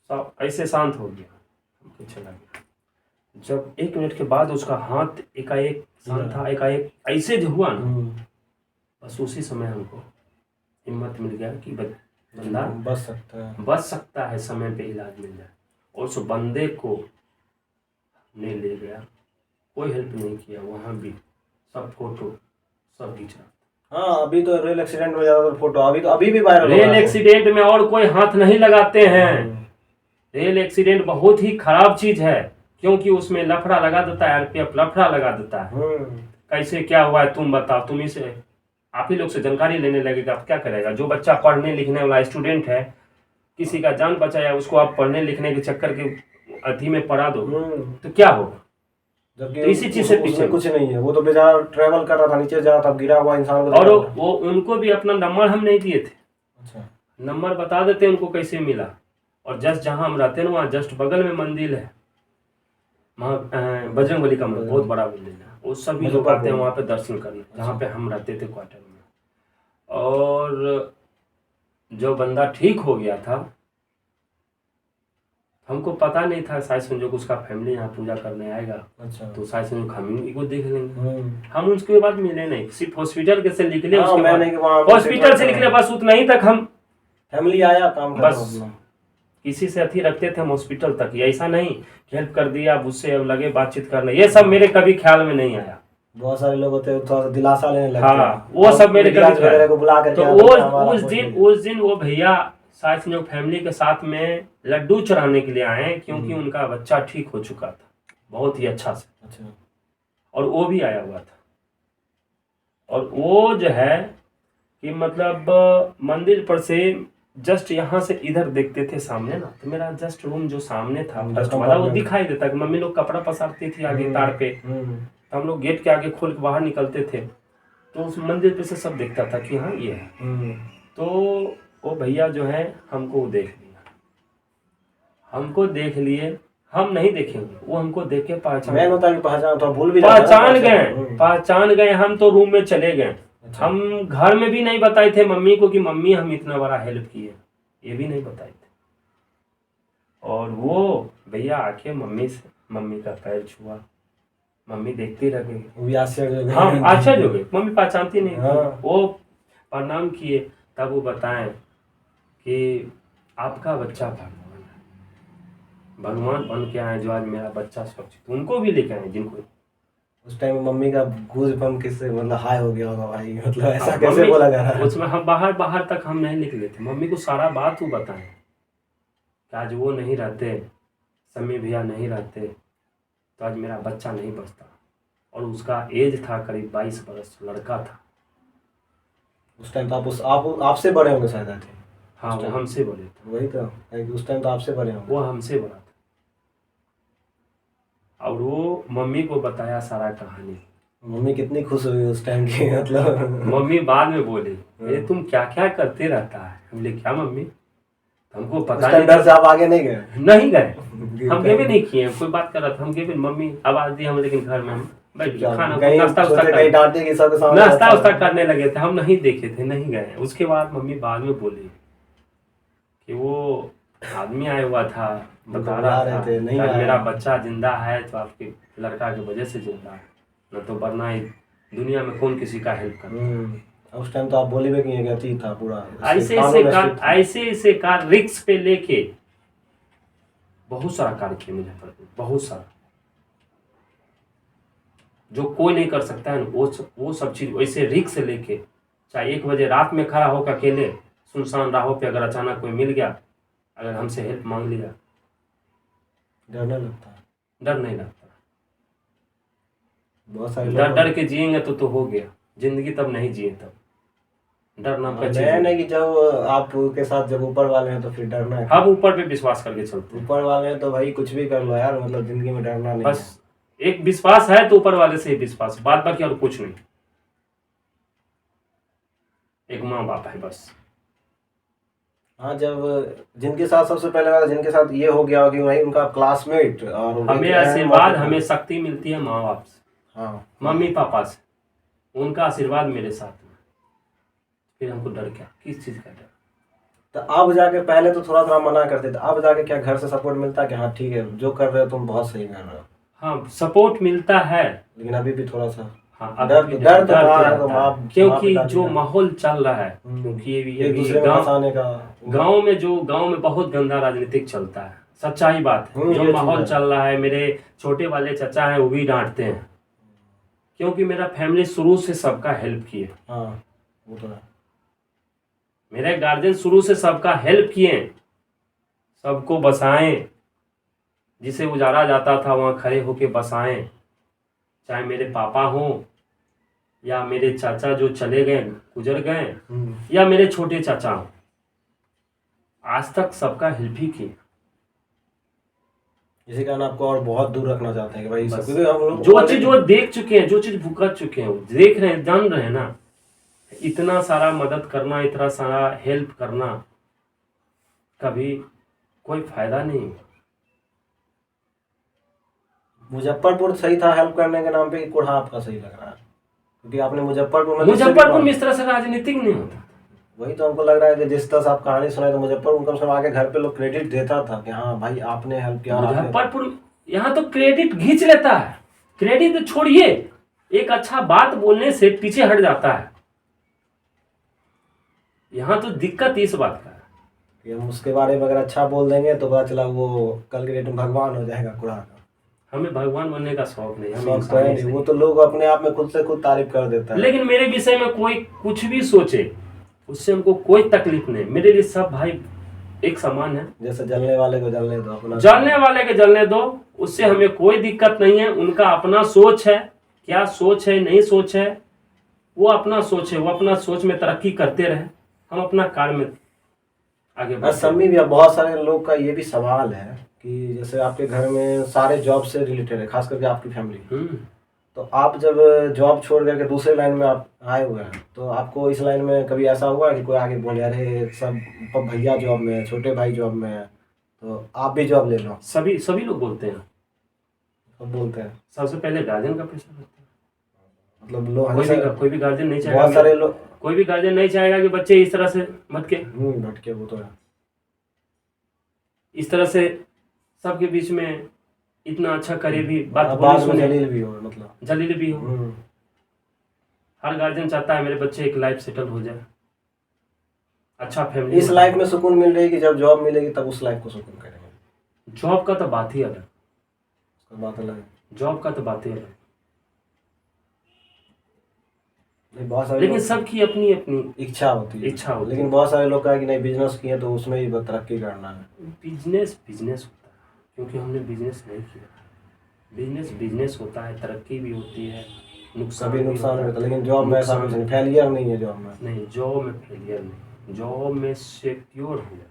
सब ऐसे शांत हो गया, हमको चला गया। जब 1 मिनट के बाद उसका हाथ एकाएक शांत था, एकाएक ऐसे जो हुआ ना, बस उसी समय हमको हिम्मत मिल गया कि बंदा बच सकता है, समय पे इलाज मिल जाए। और उस बंदे को ने ले गया, कोई हेल्प नहीं किया, वहाँ भी सब फोटो सब खींचा। हाँ, अभी तो रेल एक्सीडेंट में ज्यादातर फोटो अभी भी वायरल हो रहा रेल है। एक्सीडेंट में और कोई हाथ नहीं लगाते हैं। रेल एक्सीडेंट बहुत ही खराब चीज है, क्योंकि उसमें लफड़ा लगा देता है, आरपीएफ लफड़ा लगा देता है। कैसे क्या हुआ है तुम बताओ, तुम इसे आप ही लोग से जानकारी लेने लगेगा, आप क्या करेगा? जो बच्चा पढ़ने लिखने वाला स्टूडेंट है, किसी का जान बचाया, उसको आप पढ़ने लिखने के चक्कर के अथी में पढ़ा दो तो क्या होगा? जबकि तो इसी चीज से पीछे कुछ नहीं है, वो तो बेचारा ट्रेवल कर रहा था, नीचे जा रहा था, गिरा हुआ इंसान को। और वो उनको भी अपना नंबर हम नहीं दिए थे। अच्छा, नंबर बता देते उनको कैसे मिला। और जस्ट जहाँ हम रहते हैं ना, वहाँ जस्ट बगल में मंदिर है, बजरंगबली का मंदिर, बहुत बड़ा मंदिर है। वो सभी लोग आते हैं वहाँ पे दर्शन करने, जहाँ पे हम रहते थे क्वार्टर में। और जो बंदा ठीक हो गया था, हमको पता नहीं था शायद संजोग उसका फैमिली यहाँ पूजा करने आएगा। अच्छा, तो शायद संजोग हम ही को देख लेंगे। हम उसके बाद मिले नहीं, सिर्फ हॉस्पिटल के से निकले, उसके बाद हॉस्पिटल से निकले, बस उतना ही तक हम फैमिली आया काम करने, बस किसी से अथी रखते थे हम हॉस्पिटल तक ही, ऐसा नहीं हेल्प कर दिया, अब उससे अब लगे बातचीत करने, ये सब मेरे कभी ख्याल में नहीं आया। बहुत सारे लोग होते हैं थोड़ा सा दिलासा लेने लगते हाँ, हैं, वो सब मेरे वगैरह को बुला करके। तो उस दिन वो भैया शायद संजोग फैमिली के साथ में लड्डू चढ़ाने के लिए आए, क्योंकि उनका बच्चा ठीक हो चुका था बहुत ही अच्छा से। अच्छा, और वो भी आया हुआ था। और वो जो है कि मतलब मंदिर पर से जस्ट यहाँ से इधर देखते थे सामने ना, तो मेरा जस्ट रूम जो सामने था फर्स्ट वाला, वो दिखाई देता कि मम्मी लोग कपड़ा पसारती थी आगे तार पे, तो हम लोग गेट के आगे खोल के बाहर निकलते थे, तो उस मंदिर पे से सब दिखता था कि हाँ ये है। तो वो भैया जो है हमको देख लिया, हमको देख लिए, हम नहीं देखेंगे, वो हमको देख के पहचान गए। हम तो रूम में चले गए। अच्छा। हम घर में भी नहीं बताए थे मम्मी को कि मम्मी हम इतना बड़ा हेल्प किए, ये भी नहीं बताए थे। और वो भैया आके मम्मी का पैर छुआ, मम्मी देखती रह गई, आश्चर्य हो गई, मम्मी पहचानती नहीं। हाँ। वो प्रणाम किए, तब वो बताएं कि आपका बच्चा भगवान बन के आए, जो आज मेरा बच्चा सुरक्षित, उनको भी लेके आए जिनको। उस टाइम मम्मी का गूज़बम्प किससे मतलब हाई हो गया होगा भाई, मतलब ऐसा कैसे बोला जा रहा है? उसमें हम बाहर तक हम नहीं निकले थे, मम्मी को सारा बात वो बताएं कि आज वो नहीं रहते, समी भैया नहीं रहते, तो आज मेरा बच्चा नहीं बचता। और उसका एज था करीब 22 बरस, लड़का था उस टाइम। तो आपसे बड़े होंगे शायद? हाँ, वो हमसे बड़े थे। वही तो, उस टाइम तो आपसे बड़े होंगे। वो हमसे बड़ा था। और वो मम्मी को बताया सारा कहानी। मम्मी कितनी खुश हुई उस टाइम की, मतलब मम्मी बाद में बोली, अरे तुम क्या क्या करते रहता है? हम बोले क्या मम्मी, हमको पता नहीं। डर से आप आगे नहीं गए? नहीं गए, हम गेबे नहीं किए। कोई बात कर रहा था, हम गेबे, मम्मी आवाज दी हम, लेकिन घर में हम बैठ खाना नाश्ता उस्ता करने लगे थे, हम नहीं देखे थे, नहीं गए। उसके बाद मम्मी बाद में बोली कि वो आदमी आया हुआ था, बता रहा था कि मेरा बच्चा जिंदा है तो आपके लड़का की वजह से जिंदा है, न तो वरना दुनिया में कौन किसी का हेल्प करता। उस टाइम तो आप बोली भी कि गलती था पूरा, ऐसे कार रिक्स पे लेके बहुत सारा कार्य किया मुजफ्फरपुर, बहुत सारा, जो कोई नहीं कर सकता है ना, वो सब चीज वैसे रिक्स लेके, चाहे 1 बजे रात में खड़ा होकर अकेले सुनसान राहों पे अगर अचानक कोई मिल गया, अगर हमसे हेल्प मांग लिया, डर नहीं लगता है। डर नहीं लगता। बहुत सारे डर लोग डर के जिएंगे तो हो गया, जिंदगी तब नहीं जिए तब। डर नाम का चीज नहीं नहीं। नहीं कि जब आपके साथ जब ऊपर वाले हैं तो फिर डरना है। हम ऊपर पे विश्वास करके चलते हैं। ऊपर वाले हैं तो भाई कुछ भी कर लो यार, मतलब जिंदगी में डरना नहीं है। बस एक विश्वास है तो ऊपर वाले से ही विश्वास, बात बाकी और कुछ नहीं। एक माँ बाप है बस। हाँ, जब जिनके साथ सबसे पहले बात जिनके साथ ये हो गया हो कि भाई उनका क्लासमेट और हमें आशीर्वाद, हमें शक्ति मिलती है माँ बाप से, हाँ मम्मी पापा से। उनका आशीर्वाद मेरे साथ में, फिर हमको डर क्या, किस चीज का डर। तो अब जाके, पहले तो थोड़ा थोड़ा मना करते थे, अब जाके क्या घर से सपोर्ट मिलता है कि हाँ ठीक है जो कर रहे हो तुम बहुत सही कर रहे हो? हाँ सपोर्ट मिलता है, लेकिन अभी भी थोड़ा सा हाँ अभी डर भी डर तो रहा है, तो रहता है। माँ क्योंकि पिता जो जी का। माहौल चल रहा है, क्योंकि ये एक दूसरे में फंसाने का। गांव में बहुत गंदा राजनीतिक चलता है, सच्चाई बात है। जो ये माहौल चीज़ है। चल रहा है, मेरे छोटे वाले चचा हैं वो भी डांटते हैं, क्योंकि मेरा फैमिली शुरू से सबका हेल्प किए। हाँ वो तो है। मेरे गार्जियन शुरू से सबका हेल्प किए, सबको बसाएं, जिसे उजाड़ा जाता था वहां खड़े होके बसाएं। चाहे मेरे पापा हों या मेरे चाचा जो चले गए गुजर गए, या मेरे छोटे चाचा हों, आज तक सबका हेल्प ही किए। इसी कारण आपको और बहुत दूर रखना चाहते हैं कि भाई बस क्योंकि हम लोग जो चीज वो देख चुके हैं, जो चीज भुगत चुके हैं, वो देख रहे हैं, जान रहे हैं ना। इतना सारा मदद करना, इतना सारा हेल्प करना, कभी कोई फायदा नहीं। मुजफ्फरपुर सही था हेल्प करने के नाम पे कि कोढ़ा आपका सही लग रहा है? क्योंकि आपने मुजफ्फरपुर में इस तरह से राजनीतिक नहीं होता। वही तो हमको लग रहा है कि जिस तरह से आप कहानी सुनाए तो मुजफ्फरपुर कम से कम आके घर पे लोग क्रेडिट देता था कि हाँ भाई आपने हेल्प किया। मुजफ्फरपुर यहाँ तो क्रेडिट घींच लेता है, क्रेडिट तो छोड़िए, एक अच्छा बात बोलने से पीछे हट जाता है। यहाँ तो दिक्कत इस बात का है कि हम उसके बारे में अगर अच्छा बोल देंगे तो पता चला वो कल के डेट में भगवान हो जाएगा कुड़ा का। हमें भगवान बनने का शौक नहीं, हम शौक तो है नहीं, वो तो लोग अपने आप में खुद से खुद तारीफ कर देता है। लेकिन मेरे विषय में कोई कुछ भी सोचे उससे हमको कोई तकलीफ नहीं। मेरे लिए सब भाई एक समान है। जैसे जलने वाले को जलने दो, अपना जलने वाले के जलने दो, उससे हमें कोई दिक्कत नहीं है। उनका अपना सोच है, क्या सोच है नहीं सोच है वो अपना सोच है, वो अपना सोच में तरक्की करते रहे, हम अपना कार्य में आगे बढ़ते। सम्मी भी बहुत सारे लोग का ये भी सवाल है कि जैसे आपके घर में सारे जॉब से रिलेटेड है, खास करके आपकी फैमिली, तो आप जब जॉब छोड़ करके दूसरे लाइन में आप आए हुए हैं, तो आपको इस लाइन में कभी ऐसा हुआ कि कोई आगे बोले अरे सब भैया जॉब में है, छोटे भाई जॉब में है, तो आप भी जॉब ले लो? सभी लोग बोलते हैं, सब बोलते हैं। सबसे पहले गार्जियन का प्रेशर होता है। मतलब लोग कोई भी गार्जियन नहीं चाहेगा, बहुत सारे लोग, कोई भी गार्जियन नहीं चाहेगा कि बच्चे इस तरह से भटके। भटके, वो तो है। इस तरह से सबके बीच में इतना अच्छा करे भी बाद में जलील भी हो, मतलब जलील भी हो। हर गार्जियन चाहता है मेरे बच्चे एक लाइफ सेटल हो जाए, अच्छा फैमिली। इस लाइफ में सुकून मिल रही है कि जब जॉब मिलेगी तब उस लाइफ को सुकून करेंगे। जॉब का तो बात ही अलग, बात अलग है। जॉब का तो बात ही अलग। बहुत सारे लेकिन सबकी अपनी अपनी इच्छा होती है। लेकिन है। बहुत सारे लोग कहा कि नहीं बिजनेस किए तो उसमें ही तरक्की करना है। बिजनेस होता है, क्योंकि हमने बिजनेस नहीं किया। बिजनेस होता है, तरक्की भी होती है, नुकसान भी होता है। लेकिन जॉब में ऐसा कुछ नहीं, फेलियर नहीं है जॉब में। नहीं, जॉब में फेलियर नहीं, जॉब में सिक्योर हो जाता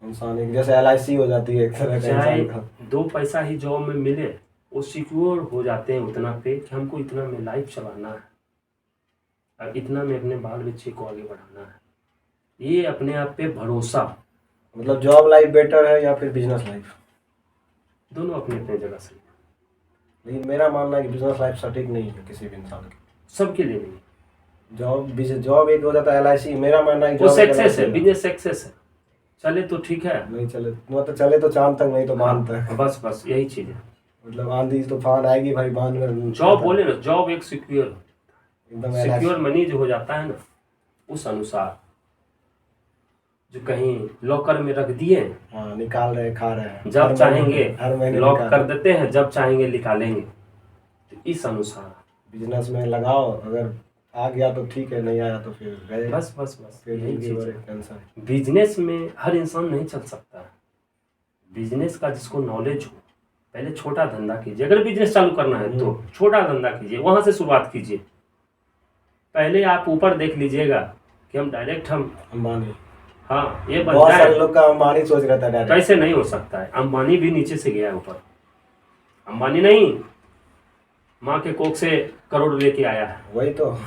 है इंसान, एक जैसे LIC हो जाती है एक तरह का। चाहे 2 पैसा ही जॉब में मिले, वो सिक्योर हो जाते हैं उतना पे कि हमको इतना में लाइफ चलाना है और इतना में अपने बाल बच्चे को आगे बढ़ाना है। ये अपने आप पे भरोसा। मतलब जॉब लाइफ बेटर है या फिर बिजनेस लाइफ? दोनों अपनी अपनी जगह सही है। लेकिन मेरा मानना है कि बिजनेस लाइफ सटीक नहीं है किसी भी इंसान की। सबके लिए नहीं। जॉब एक हो जाता है LIC, मेरा मानना है वो सक्सेस है, बिजनेस सक्सेस है। चले तो ठीक है, नहीं चले मतलब चले तो चांद तक, नहीं तो बांध तक। बस यही चीज है। मतलब आंधी तूफान आएगी भाई, बांध में जॉब बोले ना, जॉब एक सिक्योर, एकदम सिक्योर मनी जो हो जाता है ना, उस अनुसार जो कहीं लॉकर में रख दिए, हाँ निकाल रहे, खा रहे हैं, जब चाहेंगे हर महीने लॉक कर देते हैं, जब चाहेंगे निकालेंगे। तो इस अनुसार बिजनेस में लगाओ, अगर आ गया तो ठीक है, नहीं आया तो फिर गए। बस फिर यही चीज है। टेंशन। बिजनेस में हर इंसान नहीं चल सकता है। बिजनेस का जिसको नॉलेज हो, पहले छोटा धंधा कीजिए, अगर बिजनेस चालू करना है तो छोटा धंधा कीजिए, वहां से शुरुआत कीजिए। पहले आप ऊपर देख लीजिएगा कि हम डायरेक्ट हम अंबानी, हाँ ये बन बहुत सारे जाए। लोग का अंबानी सोच रहा था डायरेक्ट। कैसे नहीं हो सकता है, अंबानी भी नीचे से गया ऊपर। अंबानी नहीं, माँ के कोख से करोड़ लेके आया है। वही तो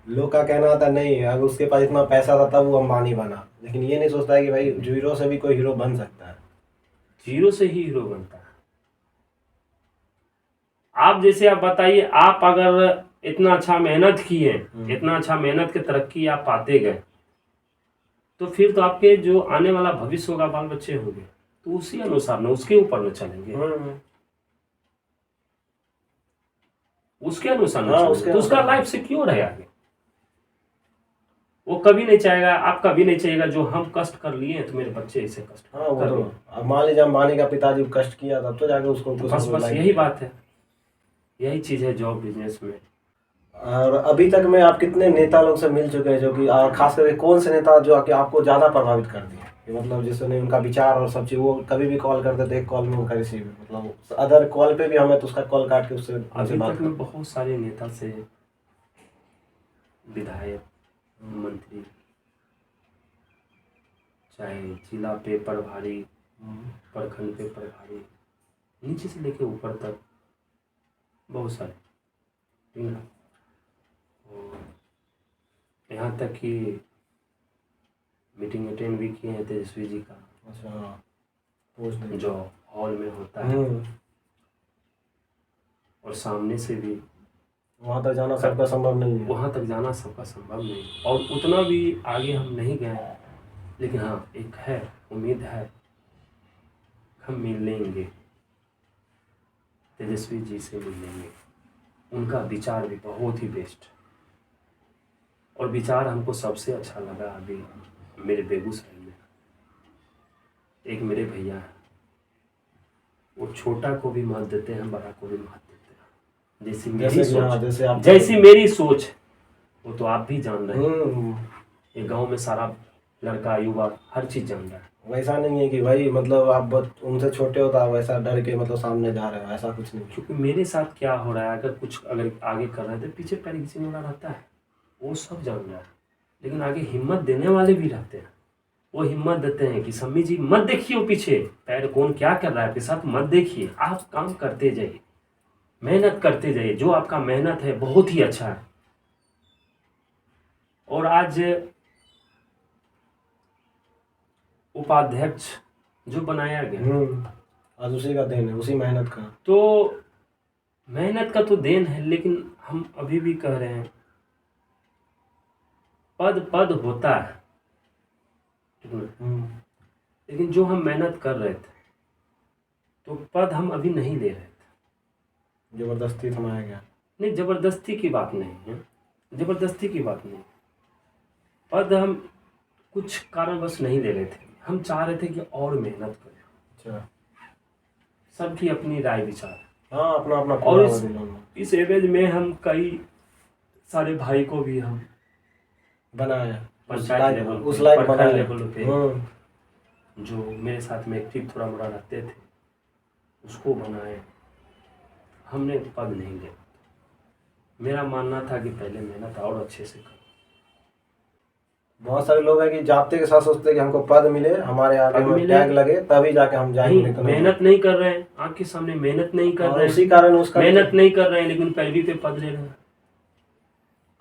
लोग का कहना था, नहीं अगर उसके पास इतना पैसा था तब वो अंबानी बना, लेकिन ये नहीं सोचता है कि भाई जीरो से भी कोई हीरो बन सकता है। जीरो से ही हीरो बनता है। आप जैसे आप बताइए, आप अगर इतना अच्छा मेहनत किए, इतना अच्छा मेहनत के तरक्की आप पाते गए, तो फिर तो आपके जो आने वाला भविष्य होगा, बाल बच्चे होंगे, तो उसी अनुसार न, उसके ऊपर न चलेंगे, उसके अनुसार न चलेंगे, तो उसका लाइफ सिक्योर है आगे। वो कभी नहीं चाहेगा, आप कभी नहीं चाहिएगा जो हम कष्ट कर लिए तो मेरे बच्चे इसे कष्ट हाँ वो तो अब मान लीजिए अंबानी का पिताजी कष्ट किया तब तो जाके उसको बस यही बात है, यही चीज है जॉब बिजनेस में। और अभी तक में आप कितने नेता लोग से मिल चुके हैं, जो कि खास करके कौन से नेता जो कि आपको ज्यादा प्रभावित कर दिए, कि मतलब जिसने उनका विचार और सब चीज, वो कभी भी कॉल करते थे एक कॉल में उनका रिसीव, मतलब अदर कॉल पे भी हमें तो उसका कॉल काट के उससे अभी तक में बहुत सारे नेता से, विधायक, मंत्री, चाहे जिला पे प्रभारी, प्रखंड पे प्रभारी, नीचे से लेके ऊपर तक बहुत सारे, ठीक है। और यहाँ तक कि मीटिंग अटेंड भी किए हैं तेजस्वी जी का। अच्छा, जो हॉल में होता है, और सामने से भी वहाँ तक जाना सबका संभव नहीं है, वहाँ तक जाना सबका संभव नहीं, और उतना भी आगे हम नहीं गए, लेकिन हाँ एक है, उम्मीद है हम मिल लेंगे, तेजस्वी जी से मिल लेंगे। उनका विचार भी बहुत ही बेस्ट, और विचार हमको सबसे अच्छा लगा अभी मेरे बेगूसराय में। एक मेरे भैया है, वो छोटा को भी महत्व देते हैं, बड़ा को भी महत्व देते हैं, जैसी मेरी सोच, जैसी मेरी सोच, वो तो आप भी जान रहे हैं, ये गांव में सारा लड़का युवा हर चीज जान रहा है। वैसा नहीं है कि भाई मतलब आप उनसे छोटे हो तो आप वैसा डर के मतलब सामने जा रहे हो, ऐसा कुछ नहीं। क्योंकि मेरे साथ क्या हो रहा है, अगर आगे कर रहे थे, पीछे पैर खींचने वाला रहता है, वो सब जान रहा है, लेकिन आगे हिम्मत देने वाले भी रहते हैं। वो हिम्मत देते हैं कि सम्मी जी मत देखिए, वो पीछे पैर कौन क्या कर रहा है आपके साथ, मत देखिए, आप काम करते जाइए, मेहनत करते जाइए, जो आपका मेहनत है बहुत ही अच्छा है। और आज उपाध्यक्ष जो बनाया गया, आज उसी का देन है, उसी मेहनत का। तो मेहनत का तो देन है, लेकिन हम अभी भी कह रहे हैं पद होता है, लेकिन जो हम मेहनत कर रहे थे तो पद हम अभी नहीं ले रहे थे, जबरदस्ती थमाया गया। नहीं, जबरदस्ती की बात नहीं है, जबरदस्ती की बात नहीं, पद हम कुछ कारणवश नहीं ले रहे थे, हम चाह रहे थे कि और मेहनत करें। अच्छा, सबकी अपनी राय विचार, हाँ अपना अपना। और इस एवज में हम कई सारे भाई को भी हम बनाया, पंचायत लेवल, उस लायक प्रखंड लेवल पे, जो मेरे साथ में एक्टिव थोड़ा मोड़ा रहते थे, उसको बनाए। हमने पद नहीं लिया, मेरा मानना था कि पहले मेहनत और अच्छे से करो। बहुत सारे लोग हैं कि जाते के साथ सोचते हैं कि हमको पद मिले, हमारे आगे में टैग लगे तभी जाके हम जाएंगे। मेहनत नहीं कर रहे हैं, आंख के सामने मेहनत नहीं कर रहे हैं, उसी कारण उसका मेहनत नहीं कर रहे हैं, लेकिन पैरवी पे पद ले रहे हैं।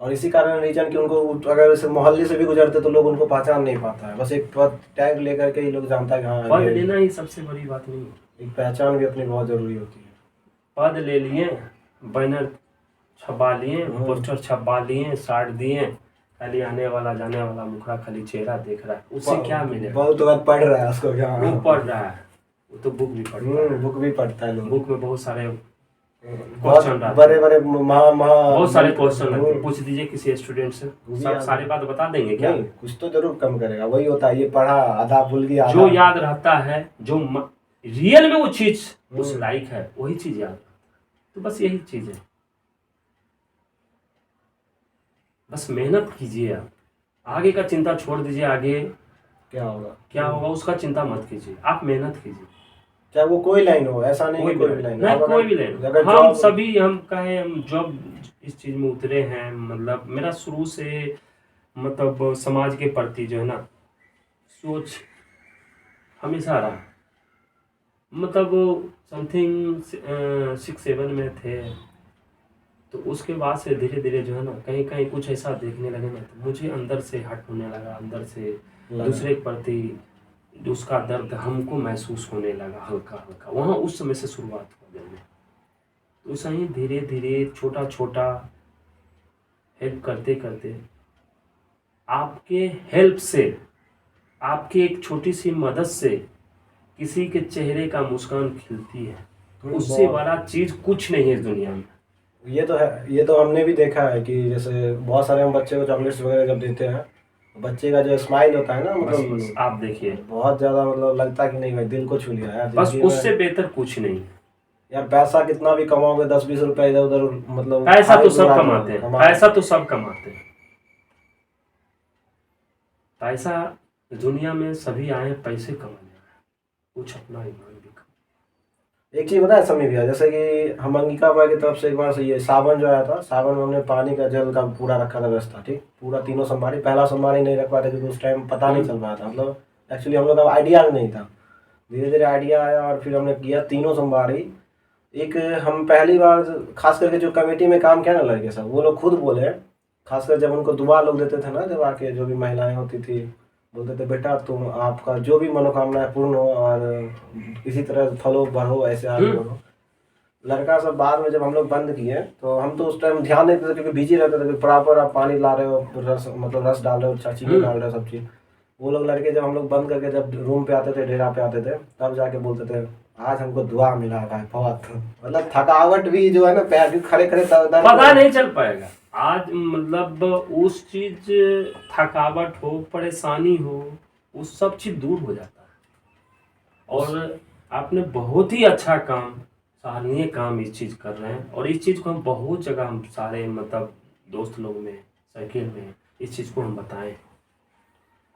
और इसी कारण रीजन कि उनको अगर इसे मोहल्ले से भी गुजरते तो लोग उनको पहचान नहीं पाता है, बस एक पद टैग लेकर के ही लोग जानता है कि हाँ पद लेना ही सबसे बड़ी बात नहीं है, एक पहचान भी अपनी बहुत जरूरी होती है। पद ले लिए, बैनर छपा लिए, पोस्टर छपा लिए, साट दिए, खाली आने वाला जाने वाला मुखड़ा खाली चेहरा देख रहा है, उससे क्या मिलेगा? बहुत बात पढ़ रहा है उसको, क्या वो पढ़ रहा है, वो तो बुक भी पढ़ता है, बुक भी पढ़ता है, बुक में बहुत सारे क्वेश्चन, बड़े बड़े बहुत सारे क्वेश्चन रहते हैं, पूछ दीजिए किसी स्टूडेंट से, सब सारी बात बता देंगे क्या? कुछ तो जरूर कम करेगा, वही होता है, ये पढ़ा आधा भूल गया। जो याद रहता है, जो रियल में वो चीज उस लायक है, वही चीज याद रहता है। तो बस यही चीज है, बस मेहनत कीजिए, आप आगे का चिंता छोड़ दीजिए, आगे क्या होगा उसका चिंता मत कीजिए, आप मेहनत कीजिए। चाहे वो कोई लाइन हो, ऐसा नहीं कोई कि भी कोई भी लाइन लाइन नहीं, कोई भी लाइन, अगर हम जॉब सभी हम कहे हम जॉब इस चीज में उतरे हैं। मतलब मेरा शुरू से मतलब समाज के प्रति जो है ना सोच हमेशा रहा। मतलब समथिंग 6-7 में थे, तो उसके बाद से धीरे धीरे जो है ना कहीं कहीं कुछ ऐसा देखने लगे ना, तो मुझे अंदर से हट होने लगा, अंदर से दूसरे के प्रति उसका दर्द हमको महसूस होने लगा हल्का हल्का। वहाँ उस समय से शुरुआत हो गई। तो सही धीरे धीरे छोटा छोटा हेल्प करते करते, आपके हेल्प से, आपकी एक छोटी सी मदद से किसी के चेहरे का मुस्कान खिलती है, उससे बड़ा चीज कुछ नहीं है इस दुनिया में। ये तो है, ये तो हमने भी देखा है कि जैसे बहुत सारे हम बच्चे को चॉकलेट्स वगैरह जब देते हैं, बच्चे का जो स्माइल होता है ना, बस मतलब आप देखिए, बहुत ज्यादा मतलब लगता है कि नहीं भाई दिल को छू लिया यार। बस जिंदगी उससे में बेहतर कुछ नहीं। यार पैसा कितना भी कमाओगे, 10-20 रुपए इधर उधर, मतलब पैसा तो खाए सब उड़ा दो, कमाते हैं, पैसा तो सब कमाते हैं। पैसा दुनिया में सभी आए हैं पैसे कमाने, कुछ अपना ईमान भी कमा। एक चीज पता है समी भैया, जैसे कि हम अंगिका भाई की तरफ से एक बार से ये सावन जो आया था, सावन में हमने पानी का जल का पूरा रखा था व्यवस्था, ठीक, पूरा तीनों सोमवारी। पहला सोमवारी नहीं रख पाए थे क्योंकि उस टाइम पता नहीं चल पाया था, मतलब एक्चुअली हम लोग का आइडिया भी नहीं था। धीरे धीरे आइडिया आया और फिर हमने किया तीनों सोमवारी। एक हम पहली बार खास करके जो कमेटी में काम किया ना लड़के सब, वो लोग खुद बोले, खासकर जब उनको दुआ लोग देते थे ना, जब आके जो भी महिलाएं होती थी बोलते थे बेटा तुम आपका जो भी मनोकामना पूर्ण हो और इसी तरह फलो बढ़ो, ऐसे आगे बढ़ो। लड़का सब बाद में जब हम लोग बंद किए तो हम तो उस टाइम ध्यान नहीं देते थे क्योंकि बिजी रहते थे कि प्रॉपर आप पानी ला रहे हो, रस मतलब रस डाल रहे हो, चीनी डाल रहे हो, सब चीज़। वो लोग लड़के जब हम लोग बंद करके जब रूम पे आते थे, डेरा पे आते थे, तब जाके बोलते थे आज हमको दुआ मिला है बहुत। मतलब थकावट भी जो है ना, पैर भी खड़े खड़े पता नहीं चल पाएगा आज। मतलब उस चीज थकावट हो, परेशानी हो, उस सब चीज दूर हो जाता है। और आपने बहुत ही अच्छा काम, सराहनीय काम इस चीज कर रहे हैं। और इस चीज को हम बहुत जगह, हम सारे मतलब दोस्त लोग में, सर्किल में इस चीज को हम बताएं।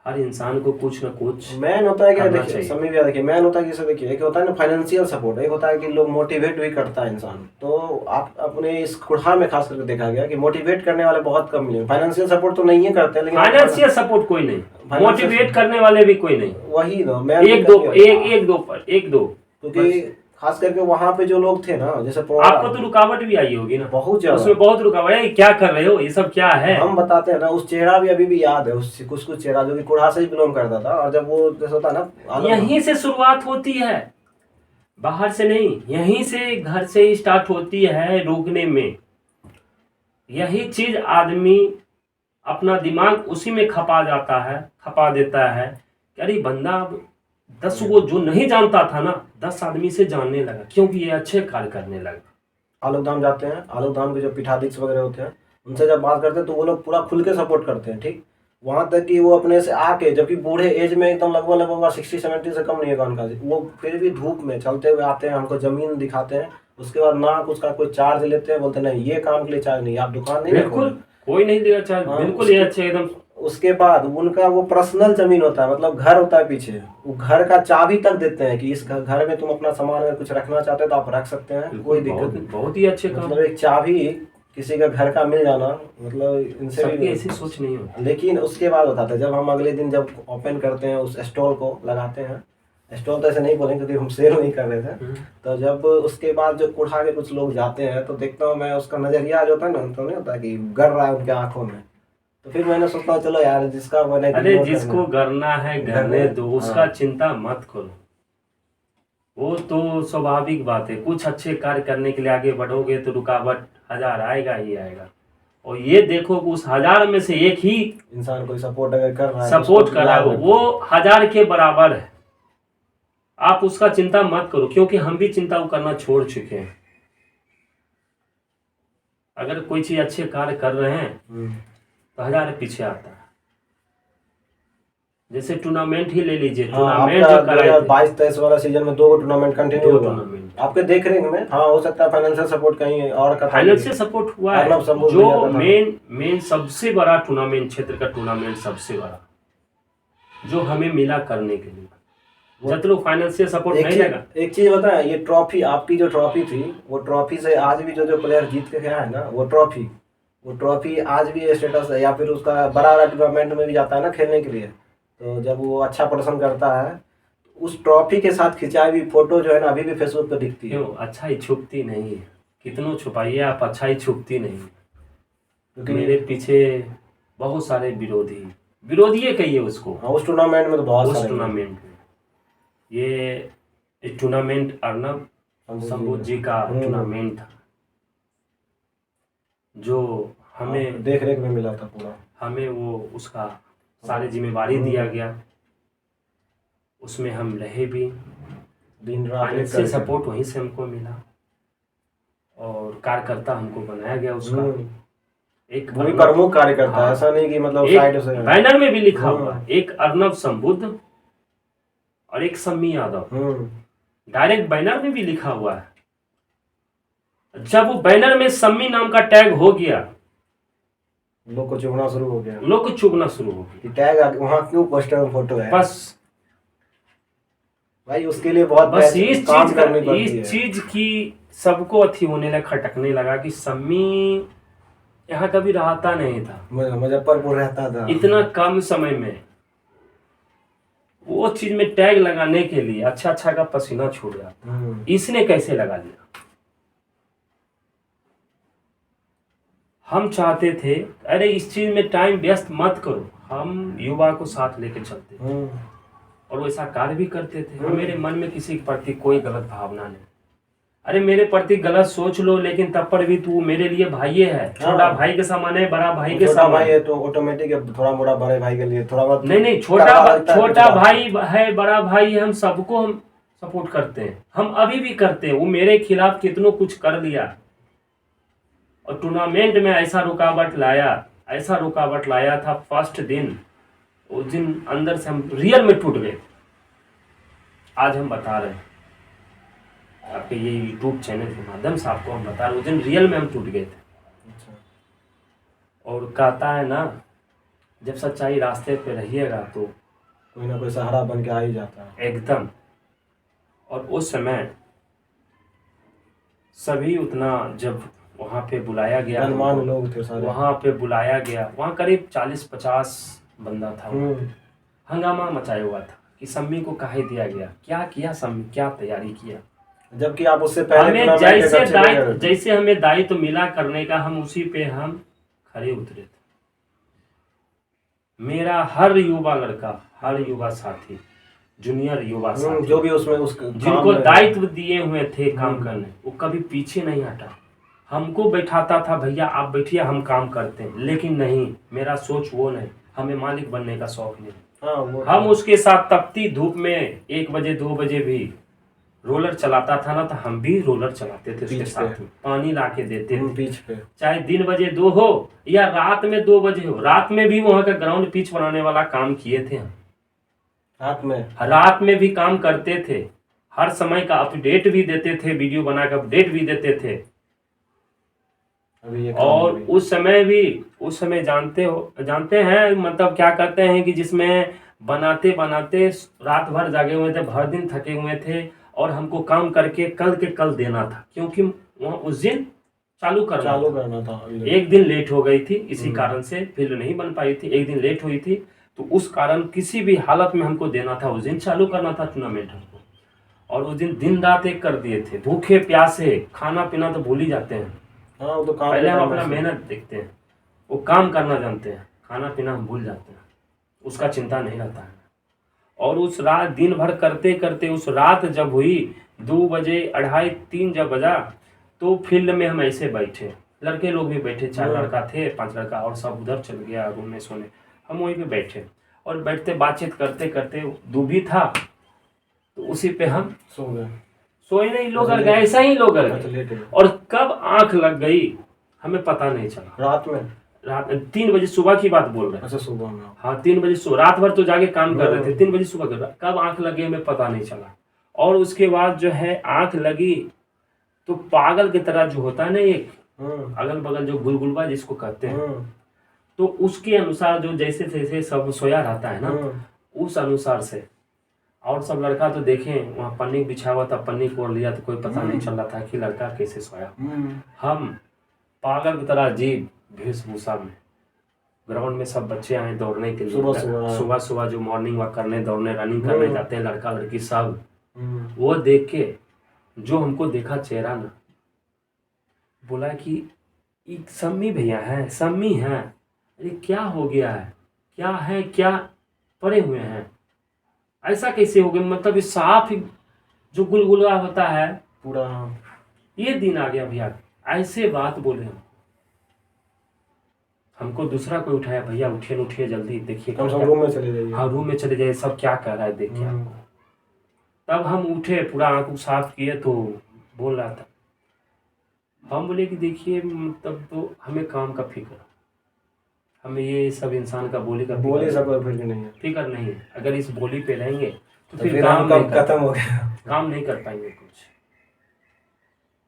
हर इंसान को कुछ ना कुछ मैन होता है कि करना देखिए चाहिए। समय भी देखिए, मैन होता है कि देखिए, एक होता है ना फाइनेंशियल सपोर्ट, एक होता है कि लोग मोटिवेट भी करता है इंसान। तो आप अपने इस कुढ़ा में खास करके देखा गया कि मोटिवेट करने वाले बहुत कम मिले। फाइनेंशियल सपोर्ट तो नहीं है करते, लेकिन फाइनेंशियल सपोर्ट कोई नहीं, मोटिवेट करने वाले भी कोई नहीं। वही ना, मैं एक दो क्योंकि खास करके वहां पे जो लोग थे ना, जैसे आपको तो रुकावट भी आई होगी ना, बहुत ज्यादा, उसमें बहुत रुकावट है। क्या कर रहे हो, ये सब क्या है? हम बताते हैं ना, उस चेहरा भी अभी भी याद है, उस कुछ कुछ चेहरा जो कि कुढ़ा से ही बिलोंग करता था। और जब वो जैसे होता है ना, यहीं से शुरुआत होती है, बाहर से नहीं, यहीं से घर से ही स्टार्ट होती है रोकने में। यही चीज आदमी अपना दिमाग उसी में खपा जाता है, खपा देता है कि अरे बंदा 10 वो जो नहीं जानता था ना, 10 आदमी से जानने लगा, क्योंकि ये अच्छे कार्य करने लगा। आलोक धाम जाते हैं, आलोक धाम के जो पीठाधीश वगैरह होते हैं, उनसे जब बात करते हैं तो वो लोग पूरा खुल के सपोर्ट करते हैं, ठीक। वहां तक कि वो अपने से आके, जबकि बूढ़े एज में एकदम लगभग 60-70 से कम नहीं है उनका, वो फिर भी धूप में चलते हुए आते हैं, हमको जमीन दिखाते हैं। उसके बाद ना उसका कोई चार्ज लेते हैं, बोलते नहीं ये काम के लिए चार्ज नहीं, आप दुकान नहीं, बिल्कुल कोई नहीं देगा चार्ज, बिल्कुल ये अच्छे एकदम। उसके बाद उनका वो पर्सनल जमीन होता है, मतलब घर होता है पीछे, वो घर का चाबी तक देते हैं कि इस घर में तुम अपना सामान अगर कुछ रखना चाहते हो तो आप रख सकते हैं, कोई दिक्कत नहीं। बहुत ही अच्छे काम। मतलब एक चाबी किसी का घर का मिल जाना, मतलब इनसे भी ऐसी सोच नहीं होती। लेकिन उसके बाद होता था जब हम अगले दिन जब ओपन करते हैं, उस स्टॉल को लगाते हैं, स्टॉल तो ऐसे नहीं बोलेंगे क्योंकि हम सेल नहीं कर रहे थे, तो जब उसके बाद जो कुढ़ा के कुछ लोग जाते हैं तो देखता हूँ मैं, उसका नजरिया जो होता है ना, तो नहीं होता कि गर रहा है उनके आंखों में। तो फिर मैंने सोचा चलो यार जिसका मैंने, अरे जिसको करना है करने दो, उसका चिंता मत करो। वो तो स्वाभाविक बात है, कुछ अच्छे कार्य करने के लिए आगे बढ़ोगे तो रुकावट 1000 आएगा ही आएगा। और ये देखो कि उस 1000 में से एक ही इंसान कोई सपोर्ट अगर कर रहा है, सपोर्ट कर रहा है, वो 1000 के बराबर है। आप उसका चिंता मत करो, क्योंकि हम भी चिंता करना छोड़ चुके हैं। अगर कोई चीज अच्छे कार्य कर रहे हैं तो 1000 पीछे आता है। जैसे टूर्नामेंट ही ले लीजिए, टूर्नामेंट जो कराए थे 22-23 वाला सीजन में 2 टूर्नामेंट कंटिन्यू हुआ टूर्नामेंट, आपके देख रहे हैं। हाँ हो सकता है फाइनेंशियल सपोर्ट कहीं और का, फाइनेंशियल सपोर्ट हुआ है। जो मेन सबसे बड़ा टूर्नामेंट, क्षेत्र का टूर्नामेंट सबसे बड़ा जो हमें मिला करने के लिए, जब लोग फाइनेंशियल सपोर्ट नहीं लगा। एक चीज बताएं, ये ट्रॉफी आपकी जो ट्रॉफी थी, वो ट्रॉफी से आज भी जो प्लेयर जीत के गया है ना, वो ट्रॉफी आज भी स्टेटस है, या फिर उसका बड़ा बड़ा टूर्नामेंट में भी जाता है ना खेलने के लिए, तो जब वो अच्छा प्रदर्शन करता है उस ट्रॉफी के साथ खिंचाई हुई फोटो जो है ना अभी भी फेसबुक पे दिखती है। क्यों? अच्छाई छुपती नहीं है, कितनों छुपाइए आप, अच्छाई छुपती नहीं। क्योंकि मेरे पीछे बहुत सारे विरोधी कहिए उसको। हाँ, उस टूर्नामेंट में तो बहुत उस सारे टूर्नामेंट में ये टूर्नामेंट अर्नब संबोध जी का टूर्नामेंट था, जो हमें देख रेख में मिला था पूरा। हमें वो उसका सारी जिम्मेवारी दिया गया, उसमें हम रहे भी, दिन रात फाइनेंशियल सपोर्ट वहीं से हमको मिला और कार्यकर्ता हमको बनाया गया उसका। एक वो भी प्रमुख कार्यकर्ता। हाँ, ऐसा नहीं कि मतलब साइड से। बैनर में भी लिखा हुआ एक अर्नब संबुद्ध और एक सम्मी यादव, डायरेक्ट बैनर में भी लिखा हुआ है। जब वो बैनर में सम्मी नाम का टैग हो गया, लोग को चुभना शुरू हो गया टैग वहाँ क्यों पोस्टर में फोटो है। बस भाई उसके लिए बहुत बस इस चीज की सबको अथी होने लगा, खटकने लगा कि सम्मी यहाँ कभी रहता नहीं था, मुजफ्फरपुर रहता था। इतना कम समय में वो चीज में टैग लगाने के लिए अच्छा का पसीना छूट जाता, इसने कैसे लगा लिया। हम चाहते थे अरे इस चीज में टाइम व्यस्त मत करो, हम युवा को साथ लेके चलते और वैसा कार्य भी करते थे। मेरे मन में किसी के प्रति कोई गलत भावना नहीं। अरे मेरे प्रति गलत सोच लो, लेकिन तब पर भी तू मेरे लिए भाई है। छोटा भाई के समान है, बड़ा भाई के समान भाई है, तो ऑटोमेटिक थोड़ा मोड़ा बड़े भाई के लिए थोड़ा बहुत नहीं छोटा भाई है, बड़ा भाई है, हम सबको हम सपोर्ट करते हैं, हम अभी भी करते हैं। वो मेरे खिलाफ कितनों कुछ कर लिया और टूर्नामेंट में ऐसा रुकावट लाया था। फर्स्ट दिन उस दिन अंदर से हम रियल में टूट गए। आज हम बता रहे हैं आपके ये यूट्यूब चैनल के माध्यम से, आपको हम बता रहे उस दिन रियल में हम टूट गए थे। और कहता है ना, जब सच्चाई रास्ते पे रहिएगा तो कोई ना कोई सहारा बन के आ ही जाता है एकदम। और उस समय सभी उतना जब वहाँ पे बुलाया गया, लोग थे सारे, वहाँ पे बुलाया गया, वहाँ करीब 40-50 बंदा था। हंगामा मचाया हुआ था कि सम्मी को काहे दिया गया, क्या किया सम्मी, क्या तैयारी किया। जबकि आप उससे पहले हमें जैसे हमें दायित्व मिला करने का, हम उसी पे हम खड़े उतरे थे। मेरा हर युवा लड़का, हर युवा साथी, जूनियर युवा साथी जो भी उसमें जिनको दायित्व दिए हुए थे काम करने, वो कभी पीछे नहीं हटा। हमको बैठाता था, भैया आप बैठिए हम काम करते हैं, लेकिन नहीं, मेरा सोच वो नहीं, हमें मालिक बनने का शौक नहीं। हम उसके साथ तपती धूप में 1 बजे 2 बजे भी रोलर चलाता था ना, तो हम भी रोलर चलाते थे उसके साथ में, पानी ला के देते थे पिच पे। चाहे दिन बजे 2 हो या रात में 2 बजे हो, रात में भी वहाँ का ग्राउंड पिच बनाने वाला काम किए थे हम। रात में भी काम करते थे, हर समय का अपडेट भी देते थे, वीडियो बना के अपडेट भी देते थे। और उस समय जानते हैं मतलब क्या करते हैं कि जिसमें बनाते रात भर जागे हुए थे, भर दिन थके हुए थे, और हमको काम करके कल के कल देना था, क्योंकि वहाँ उस दिन चालू करना था। एक दिन लेट हो गई थी, इसी कारण से फील्ड नहीं बन पाई थी, एक दिन लेट हुई थी, तो उस कारण किसी भी हालत में हमको देना था, उस दिन चालू करना था टूर्नामेंट हमको। और उस दिन रात एक कर दिए थे, भूखे प्यासे, खाना पीना तो भूल ही जाते हैं। तो पहले हम अपना मेहनत देखते हैं, वो काम करना जानते हैं, खाना पीना हम भूल जाते हैं, उसका चिंता नहीं रहता है। और उस रात दिन भर करते उस रात जब हुई 2 बजे 2:30-3 जब बजा, तो फील्ड में हम ऐसे बैठे, लड़के लोग भी बैठे, 4 लड़का थे, 5 लड़का, और सब उधर चल गया रूम में सोने, हम वहीं पे बैठे, और बैठते बातचीत करते दूबी था, तो उसी पे हम सो गए। सोए नहीं, लोग गए, ऐसा ही लोग गए। और कब आंख लग गई हमें पता नहीं चला। रात 3 बजे सुबह की बात बोल रहे हैं। अच्छा, सुबह में? हाँ, 3 बजे रात भर तो जाके काम कर रहे थे, 3 बजे सुबह कब आंख लग गई हमें पता नहीं चला। और उसके बाद जो है आंख लगी तो पागल की तरह जो होता है ना, एक अगल बगल जो गुलगुलवा जिसको कहते हैं, तो उसके अनुसार जो जैसे सब सोया रहता है ना, उस अनुसार से और सब लड़का तो देखें वहाँ पन्नी बिछा हुआ था, पन्नी कोड़ लिया तो कोई पता नहीं चल रहा था कि लड़का कैसे सोया। हम पागल की तरह अजीब वेशभूषा में ग्राउंड में सब बच्चे आए दौड़ने के लिए, सुबह सुबह जो मॉर्निंग वॉक करने दौड़ने रनिंग करने जाते हैं लड़का लड़की सब, वो देख के जो हमको देखा चेहरा ना, बोला कि सम्मी भैया है, सम्मी है, अरे क्या हो गया है, क्या है, क्या पड़े हुए हैं, ऐसा कैसे हो गया, मतलब ये साफ जो गुलगुला होता है पूरा, ये दिन आ गया भैया, ऐसे बात बोले हमको दूसरा कोई उठाया, भैया उठिए जल्दी देखिए, रूम में चले जाइए, हाँ रूम में चले जाइए, सब क्या कर रहा है देखिए आपको। तब हम उठे, पूरा आंखों साफ किए तो बोल रहा था, हम बोले कि देखिए मतलब तो हमें काम का फिक्र, हमें ये सब इंसान का बोली का फिक्र नहीं है, अगर इस बोली पे रहेंगे तो फिर काम खत्म हो गया, काम नहीं कर पाएंगे कुछ।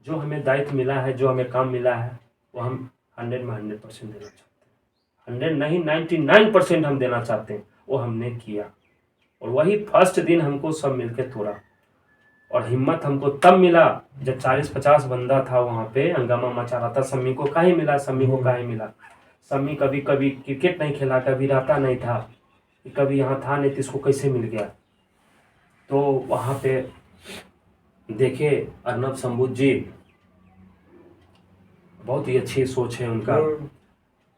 जो हमें दायित्व मिला है, जो हमें काम मिला है, वो हम 100 में 100% देना चाहते हैं, 100 नहीं 99% हम देना चाहते हैं, वो हमने किया। और वही फर्स्ट दिन हमको सब मिलके तोड़ा, और हिम्मत हमको तब मिला जब 40-50 बंदा था वहाँ पे, हंगामा मचा रहा था, सम्मी को काहे मिला, सम्मी को काहे मिला। सम्मी कभी कभी क्रिकेट नहीं खेला, कभी रहता नहीं था, कभी यहाँ था नहीं तो इसको कैसे मिल गया। तो वहाँ पे देखे अर्नब शंभू जी, बहुत ही अच्छी सोच है उनका,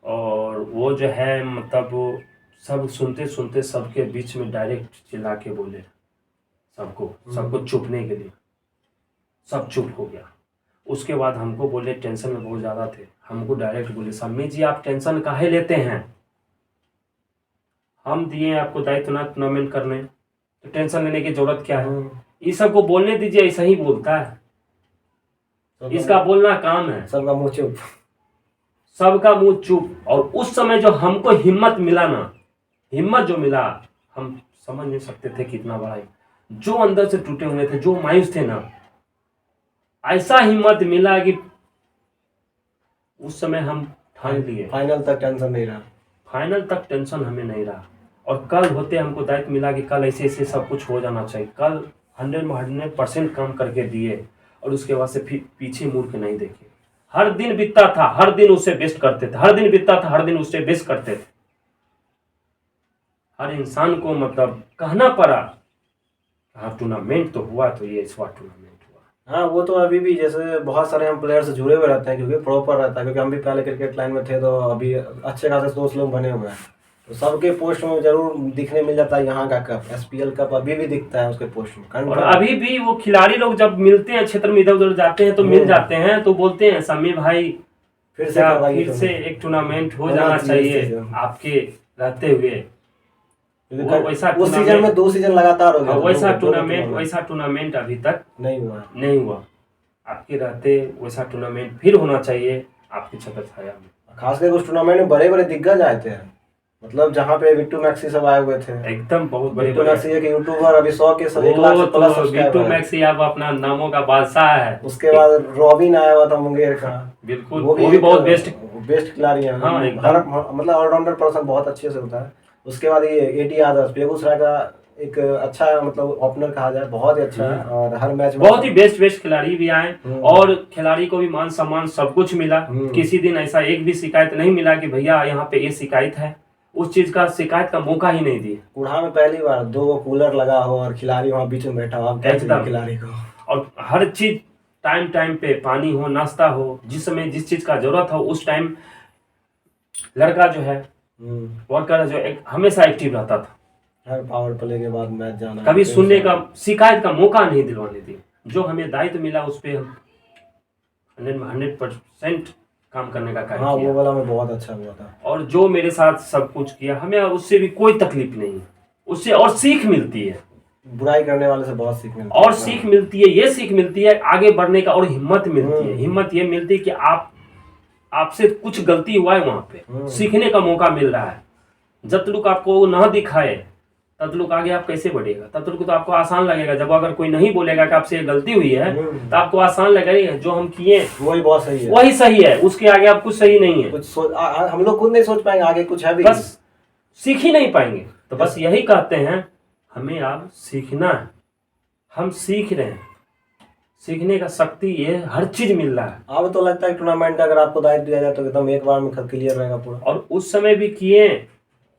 और वो जो है मतलब वो सब सुनते सुनते सबके बीच में डायरेक्ट चिल्ला के बोले सबको चुपने के लिए, सब चुप हो गया। उसके बाद हमको बोले, टेंशन में बहुत ज़्यादा थे, हमको डायरेक्ट बोले, सम्मी जी आप टेंशन काहे लेते हैं, हम दिए आपको दायित्व ना टूर्नामेंट करने, तो टेंशन लेने की जरूरत क्या है, इस सबको बोलने दीजिए, ऐसा ही बोलता है, इसका बोलना काम है, सबका मुंह चुप, सबका मुंह चुप। और उस समय जो हमको हिम्मत मिला ना, हिम्मत जो मिला, हम समझ नहीं सकते थे कितना बड़ा, जो अंदर से टूटे हुए थे, जो मायूस थे ना, ऐसा हिम्मत मिला कि उस समय हम ठान लिए फाइनल तक टेंशन नहीं रहा, फाइनल तक टेंशन हमें नहीं रहा। और कल होते हमको दायित्व मिला कि कल ऐसे ऐसे सब कुछ हो जाना चाहिए, कल 100 में 100% काम करके दिए, और उसके बाद से फिर पीछे मुड़ के नहीं देखे। हर दिन बीतता था, हर दिन उससे बेस्ट करते थे, हर दिन बीतता था, हर दिन उससे बेस्ट करते थे। हर इंसान को मतलब कहना पड़ा, हाँ टूर्नामेंट तो हुआ, तो ये इस बार टूर्नामेंट हुआ। हाँ वो तो अभी भी जैसे बहुत सारे हम प्लेयर्स जुड़े हुए रहते हैं, क्योंकि प्रॉपर रहता है, क्योंकि हम भी पहले क्रिकेट लाइन में थे, तो अभी अच्छे खासे दोस्त लोग बने हुए हैं, तो सबके पोस्ट में जरूर दिखने मिल जाता है यहाँ का कप, SPL कप अभी भी दिखता है उसके पोस्ट में। और अभी भी वो खिलाड़ी लोग जब मिलते हैं क्षेत्र में, इधर उधर जाते हैं तो मिल जाते हैं, तो बोलते हैं सम्मी भाई फिर से एक टूर्नामेंट हो जाना चाहिए आपके रहते हुए। वैसा उस सीजन में 2 सीजन लगातार हो गया, वैसा टूर्नामेंट अभी तक नहीं हुआ। आपके रहते वैसा टूर्नामेंट फिर होना चाहिए आपकी छत्र छाया में। खासकर उस टूर्नामेंट में बड़े बड़े दिग्गज आए थे, मतलब जहाँ पे बिट्टू मैक्सी सब आए हुए थे, एकदम बहुत बड़े बिट्टू मैक्सी एक यूट्यूबर, अभी 100 के 1 लाख से प्लस सब्सक्राइबर। बिट्टू मैक्सी अब अपना नामों का बादशाह है। उसके बाद रॉबिन आया हुआ था मुंगेर का, बिल्कुल वो भी बहुत बेस्ट खिलाड़ी है, मतलब ऑलराउंडर पर्सन, बहुत अच्छे से होता है। उसके बाद ये AD आदर्श बेगूसराय का एक अच्छा मतलब ओपनर कहा जाए, बहुत ही अच्छा है, और हर मैच में बहुत ही बेस्ट खिलाड़ी भी आए, और खिलाड़ी को भी मान सम्मान सब कुछ मिला। किसी दिन ऐसा एक भी शिकायत नहीं मिला कि भैया यहाँ पे ये शिकायत है, उस चीज का शिकायत का मौका ही नहीं दिया। कुढ़ा में पहली बार 2 कूलर लगा हो और खिलाड़ी वहाँ बीच में बैठा हो, खिलाड़ी को, और हर चीज टाइम पे, पानी हो, नाश्ता हो, जिस समय जिस चीज का जरूरत हो उस टाइम लड़का जो है वर्कर जो हमेशा एक्टिव रहता था। हर पावर प्ले के बाद मैच जाना, कभी सुनने का शिकायत का मौका नहीं दिलवाने दिए। जो हमें दायित्व मिला उस पे हम 100% काम करने का कार्य किया। वो वाला में बहुत अच्छा हुआ था, और जो मेरे साथ सब कुछ किया, हमें उससे भी कोई तकलीफ नहीं, उससे और सीख मिलती है। बुराई करने वाले से बहुत सीख मिलती है, और सीख मिलती है, ये सीख मिलती है आगे बढ़ने का, और हिम्मत मिलती है। हिम्मत ये मिलती है कि आपसे कुछ गलती हुआ है, वहां पे सीखने का मौका मिल रहा है। जब तक आपको ना दिखाए तब तक आगे आप कैसे बढ़ेगा, तब तक तो आपको आसान लगेगा। जब अगर कोई नहीं बोलेगा कि आपसे गलती हुई है तो आपको आसान लगेगा, जो हम किए वही बहुत सही है, वही सही है, उसके आगे आप कुछ सही नहीं है, कुछ हम लोग खुद नहीं सोच पाएंगे आगे कुछ है भी, बस सीख ही नहीं पाएंगे। तो बस यही कहते हैं, हमें अब सीखना है, हम सीख रहे हैं, सीखने का शक्ति ये हर चीज मिल रहा है। अब तो लगता है टूर्नामेंट का अगर आपको दायित्व दिया जाए तो एकदम एक बार में क्लियर रहेगा पूरा। और उस समय भी किए,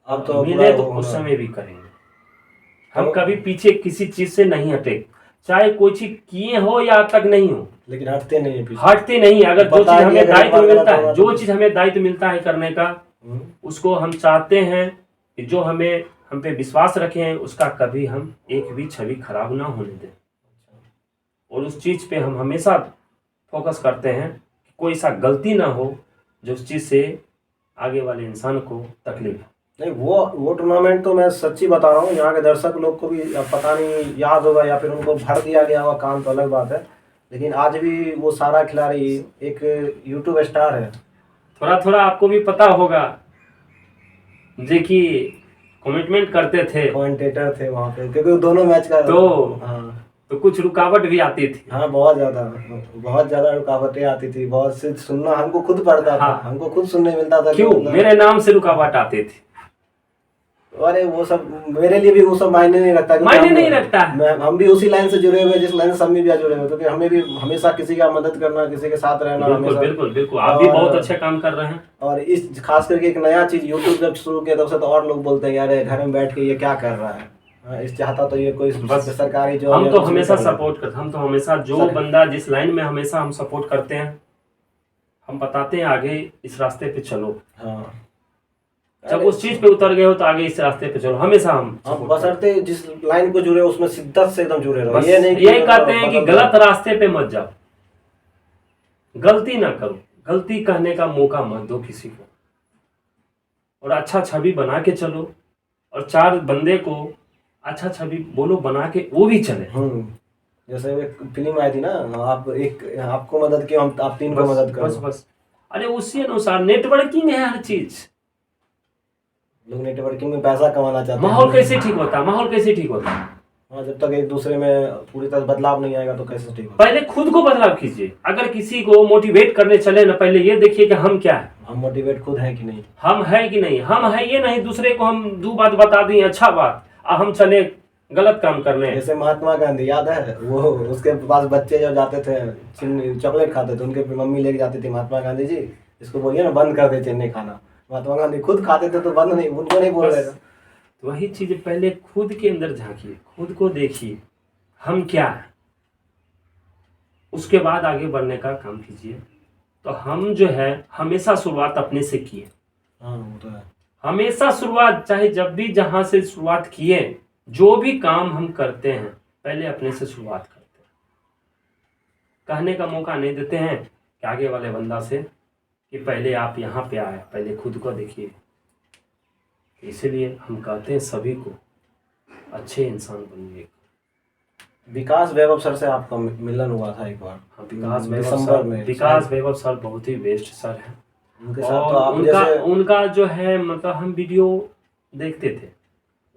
अब तो मिले तो पूरा उस होना। समय भी करेंगे। हम कभी पीछे किसी चीज से नहीं हटे, चाहे कोई चीज किए हो या तक नहीं हो, लेकिन हटते नहीं है पीछे। हटते नहीं। अगर जो चीज बता दिया हमें अगर दायित्व बात गलत मिलता होगा है, तो जो चीज हमें दायित्व मिलता है करने का, उसको हम चाहते हैं कि जो हम पे विश्वास रखे हैं उसका कभी हम एक भी छवि खराब ना होने दें। और उस चीज पे हम हमेशा फोकस करते हैं कि कोई सा गलती ना हो जो उस चीज से आगे वाले इंसान को तकलीफ हो। नहीं, वो टूर्नामेंट तो मैं सच्ची बता रहा हूँ, यहाँ के दर्शक लोग को भी अब पता नहीं याद होगा या फिर उनको भर दिया गया होगा काम, तो अलग बात है। लेकिन आज भी वो सारा खिलाड़ी एक यूट्यूब स्टार है। थोड़ा थोड़ा आपको भी पता होगा जो कि कमिटमेंट करते थे, कमेंटेटर थे वहाँ पे, क्योंकि वो दोनों मैच का हाँ तो कुछ रुकावट भी आती थी। हाँ, बहुत ज्यादा रुकावटें आती थी, बहुत से सुनना हमको खुद पड़ता था। हाँ। हमको खुद सुनने मिलता था कि क्यों मतलब- मेरे नाम से रुकावट आती थी। अरे वो सब मेरे लिए भी वो सब मायने नहीं रखता, क्योंकि मायने नहीं रखता है। हम भी उसी लाइन से जुड़े हुए जिस लाइन से सम्मी भी जुड़े हुए, क्योंकि हमें भी हमेशा किसी का मदद करना, किसी के साथ रहना बिल्कुल हमेशा। बिल्कुल बिल्कुल, आप भी बहुत अच्छे काम कर रहे हैं। और इस खास करके एक नया चीज यूट्यूब जब शुरू किया तब से तो और लोग बोलते हैं यार ये घर में बैठ के ये क्या कर रहा है। इस चाहता तो ये कोई बस सरकारी जो हम तो हमेशा सपोर्ट करते, हम तो हमेशा जो बंदा जिस लाइन में हमेशा हम सपोर्ट करते हैं, हम बताते हैं आगे इस रास्ते पे चलो। हाँ, जब उस चीज पे उतर गए हो तो आगे इस रास्ते पे चलो, हमेशा हम बशर्ते जिस लाइन को जुड़े उसमें शिद्दत से एकदम जुड़े रहो। बस ये नहीं यही कहते हैं कि गलत रास्ते पे मत जाओ, गलती ना करो, गलती कहने का मौका मत दो किसी को, और अच्छा छवि बना के चलो, और चार बंदे को अच्छा छवि बोलो बना के वो भी चले। जैसे एक फिल्म आई थी ना, आपको मदद की, हम आप तीन को मदद करो। बस बस, अरे उसी अनुसार नेटवर्किंग है हर चीज। लोग नेटवर्किंग में पैसा कमाना चाहते हैं। माहौल कैसे ठीक होता है, माहौल कैसे ठीक होता है? हाँ, जब तक एक दूसरे में पूरी तरह बदलाव नहीं आएगा तो कैसे ठीक होगा। पहले खुद को बदलाव कीजिए। अगर किसी को मोटिवेट करने चले ना, पहले ये देखिए कि हम क्या है, हम मोटिवेट खुद है कि नहीं, हम है कि नहीं। हम है ये नहीं दूसरे को हम दो बात बता दें अच्छा बात, और हम चले गलत काम करने। जैसे महात्मा गांधी याद है, वो उसके पास बच्चे जब जाते थे चॉकलेट खाते थे, उनके मम्मी लेके जाती थी, महात्मा गांधी जी इसको बोलिए ना बंद कर दे चीनी खाना। महात्मा गांधी खुद खाते थे तो बंद नहीं, उनको नहीं बोल रहे। तो वही चीज पहले खुद के अंदर झांकिए, खुद को देखिए हम क्या है, उसके बाद आगे बढ़ने का काम कीजिए। तो हम जो है हमेशा शुरुआत अपने से किए। हाँ, वो तो है। हमेशा शुरुआत, चाहे जब भी जहां से शुरुआत किए, जो भी काम हम करते हैं पहले अपने से शुरुआत करते हैं। कहने का मौका नहीं देते हैं कि आगे वाले बंदा से कि पहले आप यहाँ पे आए, पहले खुद को देखिए। इसलिए हम कहते हैं सभी को अच्छे इंसान बनिए। विकास वैभव सर से आपका मिलन हुआ था एक बार। हाँ, विकास वैभव दिसंबर सर, में। विकास वैभव सर बहुत ही बेस्ट सर हैं। उनके साथ तो और आप जैसे उनका जो है मतलब हम वीडियो देखते थे,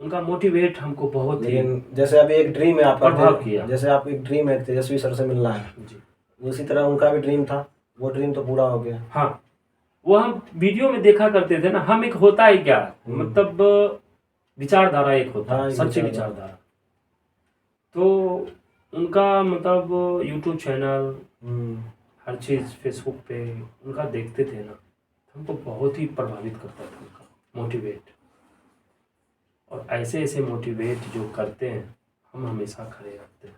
उनका मोटिवेट हमको बहुत ही जैसे अभी एक ड्रीम है आपका, प्रभाव किया। जैसे आप एक ड्रीम है तेजस्वी सर से मिलना है जी, उसी तरह उनका भी ड्रीम था, वो ड्रीम तो पूरा हो गया। हाँ, वो हम वीडियो में देखा करते थे ना। हम एक होता है क्या मतलब विचारधारा एक होता है, सच्ची विचारधारा। तो उनका मतलब यूट्यूब चैनल हर चीज़ फेसबुक पे उनका देखते थे ना, हमको बहुत ही प्रभावित करता था उनका मोटिवेट। और ऐसे ऐसे मोटिवेट जो करते हैं हम हमेशा खड़े रहते हैं।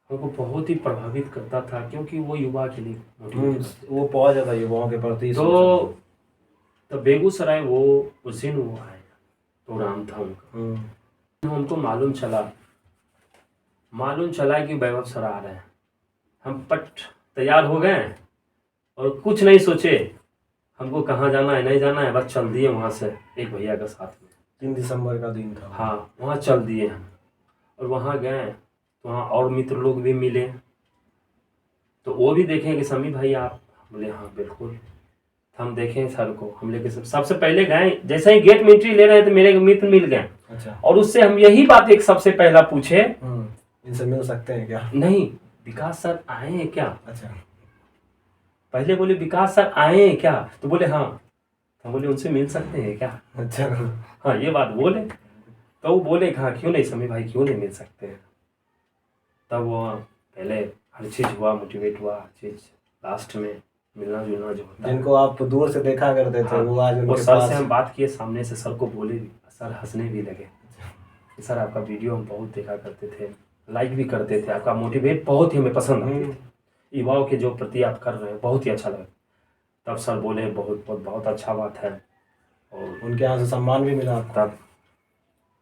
हमको बहुत ही प्रभावित करता था क्योंकि वो युवा के लिए मोटिवेट करते वो बहुत ज़्यादा युवाओं के प्रति। तो बेगूसराय वो उस दिन वो आए, प्रोग्राम था उनका। हमको मालूम चला कि वैभव सर आ रहे हैं। हम पट तैयार हो गए और कुछ नहीं सोचे हमको कहाँ जाना है नहीं जाना है, बस चल दिए वहाँ से एक भैया के साथ में। 3 दिसंबर का दिन था। हाँ, वहाँ चल दिए हम और वहाँ गए तो वहाँ और मित्र लोग भी मिले। तो वो भी देखें कि समी भाई आप, बोले हाँ बिल्कुल। हम देखें सर को, हम लेके सबसे पहले गए, जैसे ही गेट में एंट्री ले रहे थे मेरे मित्र मिल गए। अच्छा। और उससे हम यही बात एक सबसे पहला पूछे, इनसे मिल सकते हैं क्या? नहीं, विकास सर आए हैं क्या? अच्छा। पहले बोले विकास सर आए हैं क्या, तो बोले हाँ। हम बोले उनसे मिल सकते हैं क्या? अच्छा। हाँ, ये बात बोले। तो वो बोले हाँ क्यों नहीं समी भाई, क्यों नहीं मिल सकते हैं। तब वो पहले हर चीज़ हुआ, मोटिवेट हुआ हर चीज़, लास्ट में मिलना जुलना जो होता है। जिनको आप दूर से देखा करते थे, हाँ, वो आज वो उनके सर पास। से हम बात किए सामने से, सर को बोले भी, सर हंसने भी लगे कि सर आपका वीडियो हम बहुत देखा करते थे, लाइक भी करते थे, आपका मोटिवेट बहुत ही हमें पसंद आती थी, युवाओं के जो प्रति आप कर रहे हैं बहुत ही अच्छा लगा। तब सर बोले बहुत बहुत बहुत अच्छा बात है। और उनके यहाँ से सम्मान भी मिला आपको। तब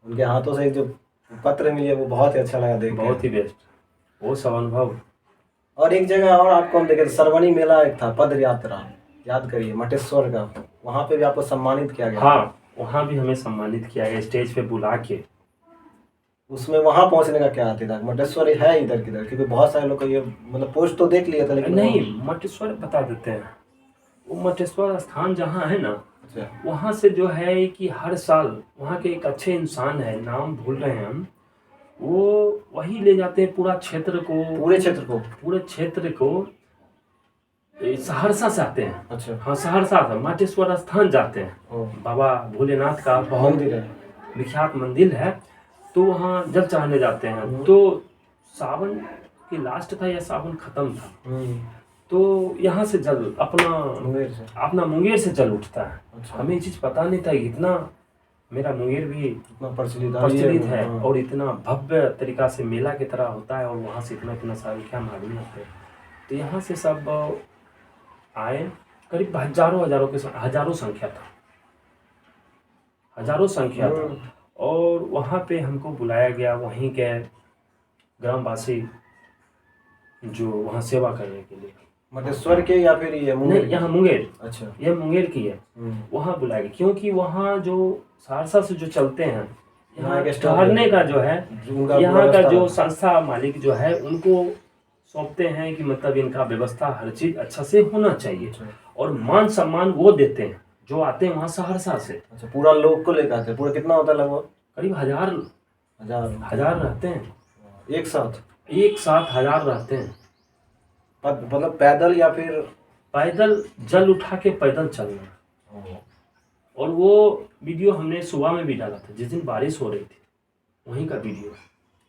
उनके हाथों से जो पत्र मिले वो बहुत ही अच्छा लगा देख के। बहुत ही बेस्ट वो सब अनुभव। और एक जगह और आपको हम देखे थे, सरवणी मेला एक था, पद यात्रा, याद करिए, मटेश्वर का, वहाँ पे भी आपको सम्मानित किया गया। हाँ, वहाँ भी हमें सम्मानित किया गया स्टेज पे बुला के। उसमें वहाँ पहुँचने का क्या आता था? मटेश्वर है इधर किधर? क्योंकि बहुत सारे लोग को ये मतलब पोस्ट तो देख लिया था, लेकिन नहीं, मटेश्वर बता देते हैं। वो मटेश्वर स्थान जहाँ है ना, अच्छा, वहाँ से जो है कि हर साल वहाँ के एक अच्छे इंसान है, नाम भूल रहे हैं हम, वो वही ले जाते हैं पूरा क्षेत्र को, पूरे क्षेत्र को सहरसा से आते हैं। अच्छा, हाँ, सहरसा से मटेश्वर स्थान जाते हैं। ओ, बाबा भोलेनाथ का बहुत मंदिर है। विख्यात मंदिर है, तो वहाँ जल चढ़ाने जाते हैं। तो सावन की लास्ट था या सावन खत्म था, तो यहाँ से जल अपना मुंगेर से जल उठता है। अच्छा। हमें ये चीज़ पता नहीं था, इतना मेरा मुंगेर भी इतना प्रचलित है और इतना भव्य तरीका से मेला की तरह होता है, और वहाँ से इतना संख्या में आदमी आते हैं। तो यहाँ से सब आए, करीब हजारों संख्या था, और वहाँ पे हमको बुलाया गया, वहीं के ग्रामवासी जो वहाँ सेवा करने के लिए। मटेश्वर के या फिर ये मुंगेर? नहीं, यहाँ मुंगेर। अच्छा, ये मुंगेर की है। वहाँ बुलाया गया क्योंकि वहाँ जो सहरसा से जो चलते हैं, यहाँ ठहरने का जो है, यहाँ का जो संस्था मालिक जो है, उनको सौंपते हैं कि मतलब इनका व्यवस्था हर चीज अच्छा से होना चाहिए। और मान सम्मान वो देते हैं जो आते हैं वहाँ सहरसा से। अच्छा, पूरा लोग को लेकर आते हैं? पूरा कितना होता है लगभग? करीब हजार रहते हैं एक साथ 1000 रहते हैं। मतलब पैदल या फिर पैदल जल उठा के पैदल चलना। और वो वीडियो हमने सुबह में भी डाला था, जिस दिन बारिश हो रही थी, वहीं का वीडियो।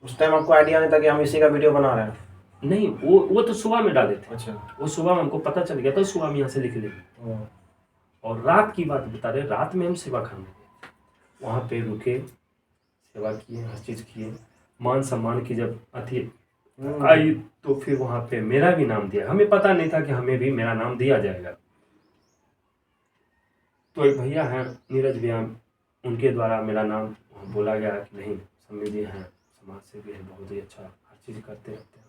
उस टाइम आपको आइडिया नहीं था कि हम इसी का वीडियो बना रहे हैं? नहीं, वो तो सुबह में डाले थे। अच्छा, वो सुबह में हमको पता चल गया था, सुबह में यहाँ से लिख लेंगे। और रात की बात बता रहे, रात में हम सेवा करने गए, वहाँ पे रुके, सेवा किए, हर चीज़ किए, मान सम्मान की जब अति आई तो फिर वहाँ पे मेरा भी नाम दिया। हमें पता नहीं था कि हमें भी मेरा नाम दिया जाएगा। तो एक भैया हैं नीरज भैया, उनके द्वारा मेरा नाम बोला गया कि नहीं समी जी हैं, समाज सेवी है, बहुत ही अच्छा हर चीज़ करते रहते हैं।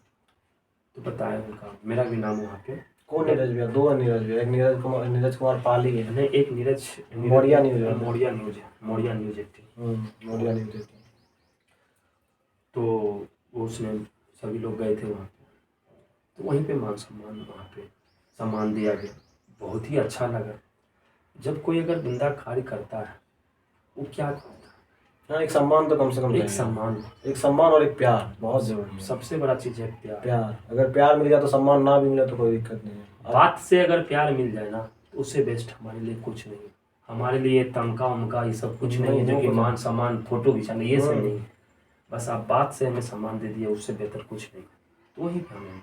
तो बताया उनका, मेरा भी नाम वहाँ पे। कौन नीरज भैया? दो नीरज भैया, एक नीरज कुमार पाली है। नहीं, एक मोड़िया न्यूज 18। तो उसने सभी लोग गए थे वहाँ पे, तो वहीं पे मान सम्मान, वहाँ पे सम्मान दिया गया, बहुत ही अच्छा लगा। जब कोई अगर बंदा कार्य करता है, वो क्या करता है, हाँ, एक सम्मान तो कम से कम एक सम्मान और एक प्यार बहुत जरूरी है। सबसे बड़ा चीज़ है प्यार। अगर प्यार मिल गया तो सम्मान, ना भी मिले तो कोई दिक्कत नहीं है। बात से अगर प्यार मिल जाए ना, तो उससे बेस्ट हमारे लिए कुछ नहीं। हमारे लिए तमका उमका ये सब कुछ नहीं है, जो कि मान सम्मान फोटो खिंचाना ये सब नहीं। बस आप बात से हमें सम्मान दे दिया, उससे बेहतर कुछ नहीं। तो वही पे हमें।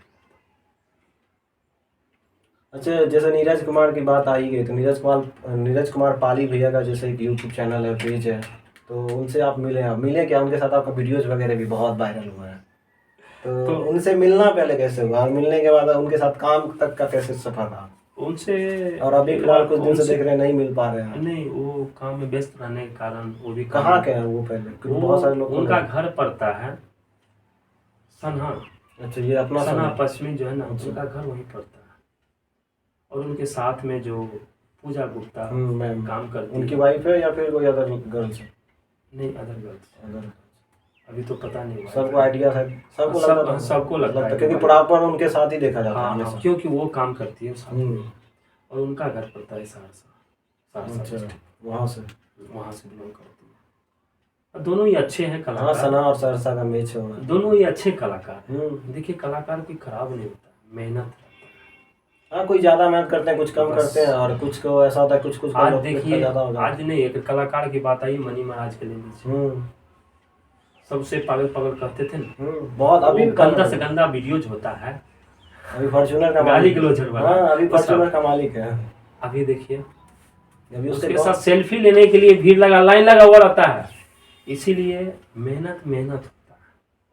अच्छा, जैसे नीरज कुमार की बात आ ही गई, तो नीरज कुमार पाली भैया का जैसे एक यूट्यूब चैनल है, पेज है, तो उनसे आप मिले क्या? उनके साथ आपका वीडियोज वगैरह भी बहुत वायरल हुआ है, तो उनसे मिलना पहले कैसे हुआ, और मिलने के बाद उनके साथ काम तक का कैसे सफर रहा उनसे? और अभी फिलहाल कुछ दिन से देख रहे हैं नहीं मिल पा रहे हैं। नहीं, वो काम में व्यस्त रहने के कारण वो भी कहाँ के हैं वो पहले? बहुत सारे लोग, उनका घर पड़ता है सन्हा। अच्छा, ये अपना सन्हा पश्चिमी जो है ना, उनका घर वहीं पड़ता है। और उनके साथ में जो पूजा गुप्ता काम करती है, उनकी वाइफ है या फिर कोई अदर गर्ल्स है? नहीं, अदर गर्ल्स। अभी तो पता नहीं, सबको आइडिया है, सबको लगता है, क्योंकि प्रॉपर उनके साथ ही देखा जाता है हमेशा, क्योंकि वो काम करती है साथ में। और उनका घर पड़ता है सहरसा। वहाँ से बिलोंग करती है। दोनों ही अच्छे हैं कलाकार। सना और सहरसा का मैच है, दोनों ही अच्छे कलाकार। देखिए, कलाकार कोई खराब नहीं होता, मेहनत। हाँ, कोई ज्यादा मेहनत करते हैं, कुछ कम करते हैं, और कुछ को ऐसा होता है, कुछ आज देखिए, आज नहीं, एक कलाकार की बात आई, मनी महाराज के लिए सबसे पागल पागल करते थे ना, बहुत। अभी गंदा से गंदा वीडियो जो होता है, अभी फॉर्च्यूनर का गाली मालिक। गलौज वाला। हाँ, अभी फॉर्च्यूनर का मालिक है। अभी देखिए अभी उसके साथ सेल्फी लेने के लिए भीड़ लगा, लाइन लगा हुआ रहता है। इसीलिए मेहनत होता है।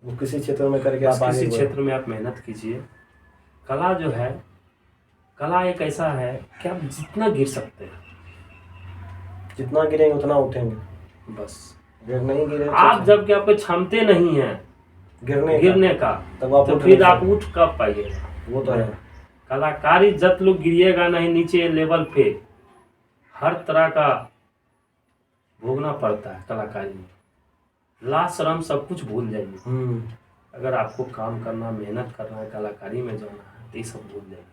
वो किसी क्षेत्र में करके बस आप किसी आगे क्षेत्र में आप मेहनत कीजिए। कला जो है, कला एक ऐसा है कि आप जितना गिर सकते हैं, जितना गिरेंगे उतना उठेंगे। बस अगर नहीं गिरे आप जब कि आपको क्षमते नहीं है गिरने का तब आप तो फिर आप उठ कब पाइएगा? वो तो है। कलाकारी जब लोग गिरिएगा नहीं नीचे लेवल पे, हर तरह का भोगना पड़ता है कलाकारी में। लाज शर्म सब कुछ भूल जाइए। अगर आपको काम करना, मेहनत करना है, कलाकारी में जाना है तो ये सब भूल जाइए।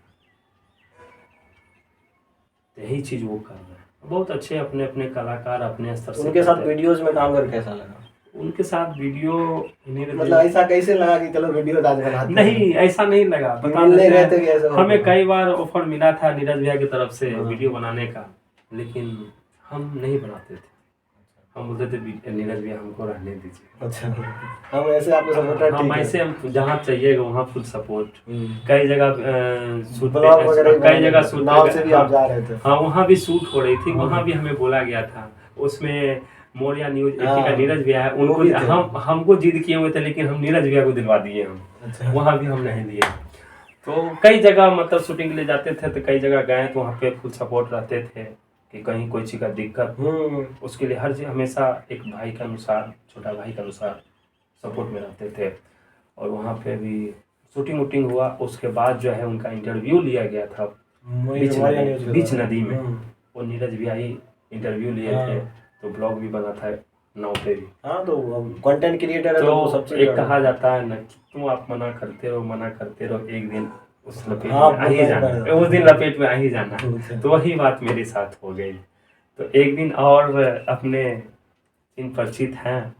यही चीज वो कर रहे हैं। बहुत अच्छे अपने अपने कलाकार अपने स्तर से। उनके साथ वीडियोस में काम कर कैसा लगा? उनके साथ वीडियो मतलब ऐसा कैसे लगा कि चलो वीडियो आज बनाते हैं? नहीं, ऐसा नहीं लगा। मिलने गए थे कि ऐसा? हमें कई बार ऑफर मिला था नीरज भैया की तरफ से वीडियो बनाने का, लेकिन हम नहीं बनाते थे। हम बोलते थे नीरज भैया हमको रहने दीजिए। अच्छा, हम ऐसे आपको सपोर्टर? हम ऐसे, हम जहाँ चाहिएगा वहाँ फुल सपोर्ट। कई जगह शूट, कई जगह शूट नाव से भी आप जा रहे थे। हाँ, वहाँ भी शूट हो रही थी, वहाँ भी हमें बोला गया था। उसमें मोरिया न्यूज 80 का नीरज भैया है, उनको हमको जिद किए हुए थे, लेकिन हम नीरज भैया को दिलवा दिए हम। अच्छा। वहाँ भी हम नहीं दिए। तो कई जगह मतलब शूटिंग के लिए जाते थे, तो कई जगह गए तो वहाँ पे फुल सपोर्ट रहते थे कि कहीं कोई चीज़ का दिक्कत, उसके लिए हर चीज हमेशा एक भाई के अनुसार, छोटा भाई के अनुसार सपोर्ट में रहते थे। और वहाँ पे भी शूटिंग वूटिंग हुआ, उसके बाद जो है उनका इंटरव्यू लिया गया था बीच नदी में। वो नीरज भैया ही इंटरव्यू लिए थे, तो ब्लॉग भी बना था नाव पे भी। हाँ, तो कंटेंट क्रिएटर है तो सब एक कहा जाता है ना, क्यों आप मना करते रहो, एक दिन उस लपेट में आ ही जाना, उस दिन लपेट में आ ही जाना। तो वही बात मेरे साथ हो गई। तो एक दिन और अपने इन परिचित हैं,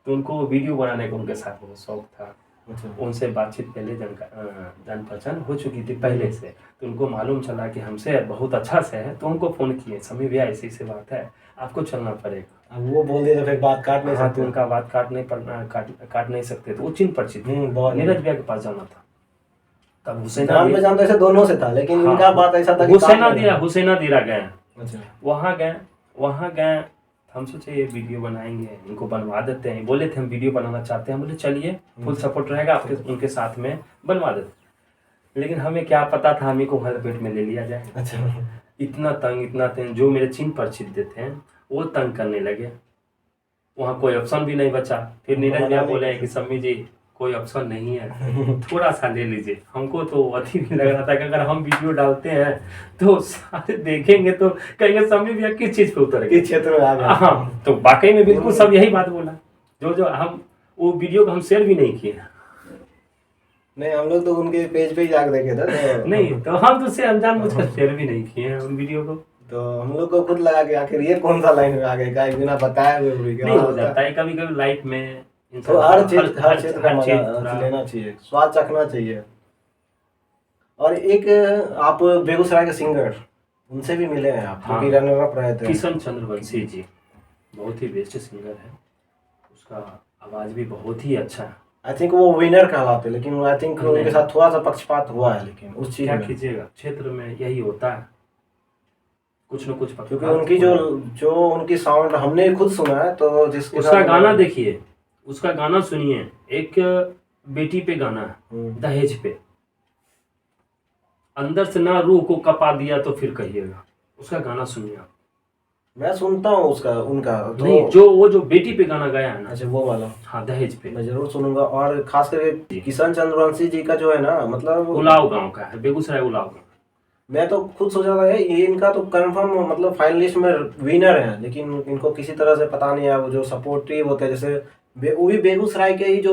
तो उनको वीडियो बनाने का उनके साथ बहुत शौक था। उनसे बातचीत पहले जान पहचान हो चुकी थी पहले से, तो उनको मालूम चला कि हमसे बहुत अच्छा से है, तो उनको फोन किए, समी भैया ऐसी से बात है, आपको चलना पड़ेगा। अब वो बोल दिए तो फिर बात काट नहीं सकते। तो उनका बात काट नहीं सकते, तो वो चिन्ह परिचित नीरज भैया के पास जाना था। तब हुसैना ऐसे दोनों से था, लेकिन इनका बात ऐसा था कि हुसैना दिरा गए। वहाँ गए, हम सोचे ये वीडियो बनाएंगे, इनको बनवा देते हैं। बोले थे हम वीडियो बनाना चाहते हैं, बोले चलिए फुल सपोर्ट रहेगा आपके, उनके साथ में बनवा देते। लेकिन हमें क्या पता था हमें को हलपेट में ले लिया जाए। अच्छा। इतना तंग जो मेरे चिन्ह परिचित देते हैं वो तंग करने लगे। वहाँ कोई ऑप्शन भी नहीं बचा। फिर नीरज भैया बोले कि सम्मी जी कोई ऑप्शन नहीं है, थोड़ा सा ले लीजिए। हमको तो अति भी लग रहा था कि अगर हम वीडियो डालते हैं तो सारे देखेंगे तो कहेंगे सम्मी भैया किस चीज पे उतर गए, किस क्षेत्र में आ गए। हाँ, तो वाकई में बिल्कुल सब यही बात बोला। जो हम वो वीडियो को हम शेयर भी नहीं किए। नहीं, हम लोग तो उनके पेज पे ही जाकर देखे थे। नहीं, तो हम तो जानबूझकर शेयर भी नहीं किए हैं उन वीडियो को। तो हम लोग को खुद लगा कि आखिर ये कौन सा लाइन में आ गए, क्या बिना बताया हुए नहीं हो जाता है कभी कभी लाइफ में। तो हर क्षेत्र का मजा लेना चाहिए, स्वाद चखना चाहिए। और एक आप बेगूसराय के सिंगर, उनसे भी मिले हैं आप? हाँ, रनर अप रहे थे। किशन चंद्र वंशी जी बहुत ही बेस्ट सिंगर है, उसका आवाज भी बहुत ही अच्छा है। आई थिंक वो विनर कहलाते, लेकिन आई थिंक उनके साथ थोड़ा सा पक्षपात हुआ है। लेकिन उस चीज क्या कीजिएगा, क्षेत्र में यही होता है, कुछ न कुछ। क्योंकि उनकी जो उनकी साउंड हमने खुद सुना है, तो जिसके उसका गाना देखिए, उसका गाना सुनिए। एक बेटी पे गाना है, दहेज पे, अंदर से ना रूह को कपा दिया तो फिर कहिएगा। उसका गाना सुनिए आप। मैं सुनता हूँ उनका तो नहीं, वो जो बेटी पे गाना गाया है ना। अच्छा, वो वाला। हाँ, दहेज पे मैं जरूर सुनूंगा। और खास करके किशन चंद्र वंशी जी का जो है ना, मतलब उलाव गांव का है, बेगूसराय उलाव गांव। मैं तो खुद सोच रहा था ये इनका तो कंफर्म मतलब फाइनलिस्ट में विनर है, लेकिन इनको किसी तरह से पता नहीं है। वो जो सपोर्टिव होते हैं, जैसे वो भी बेगूसराय के ही जो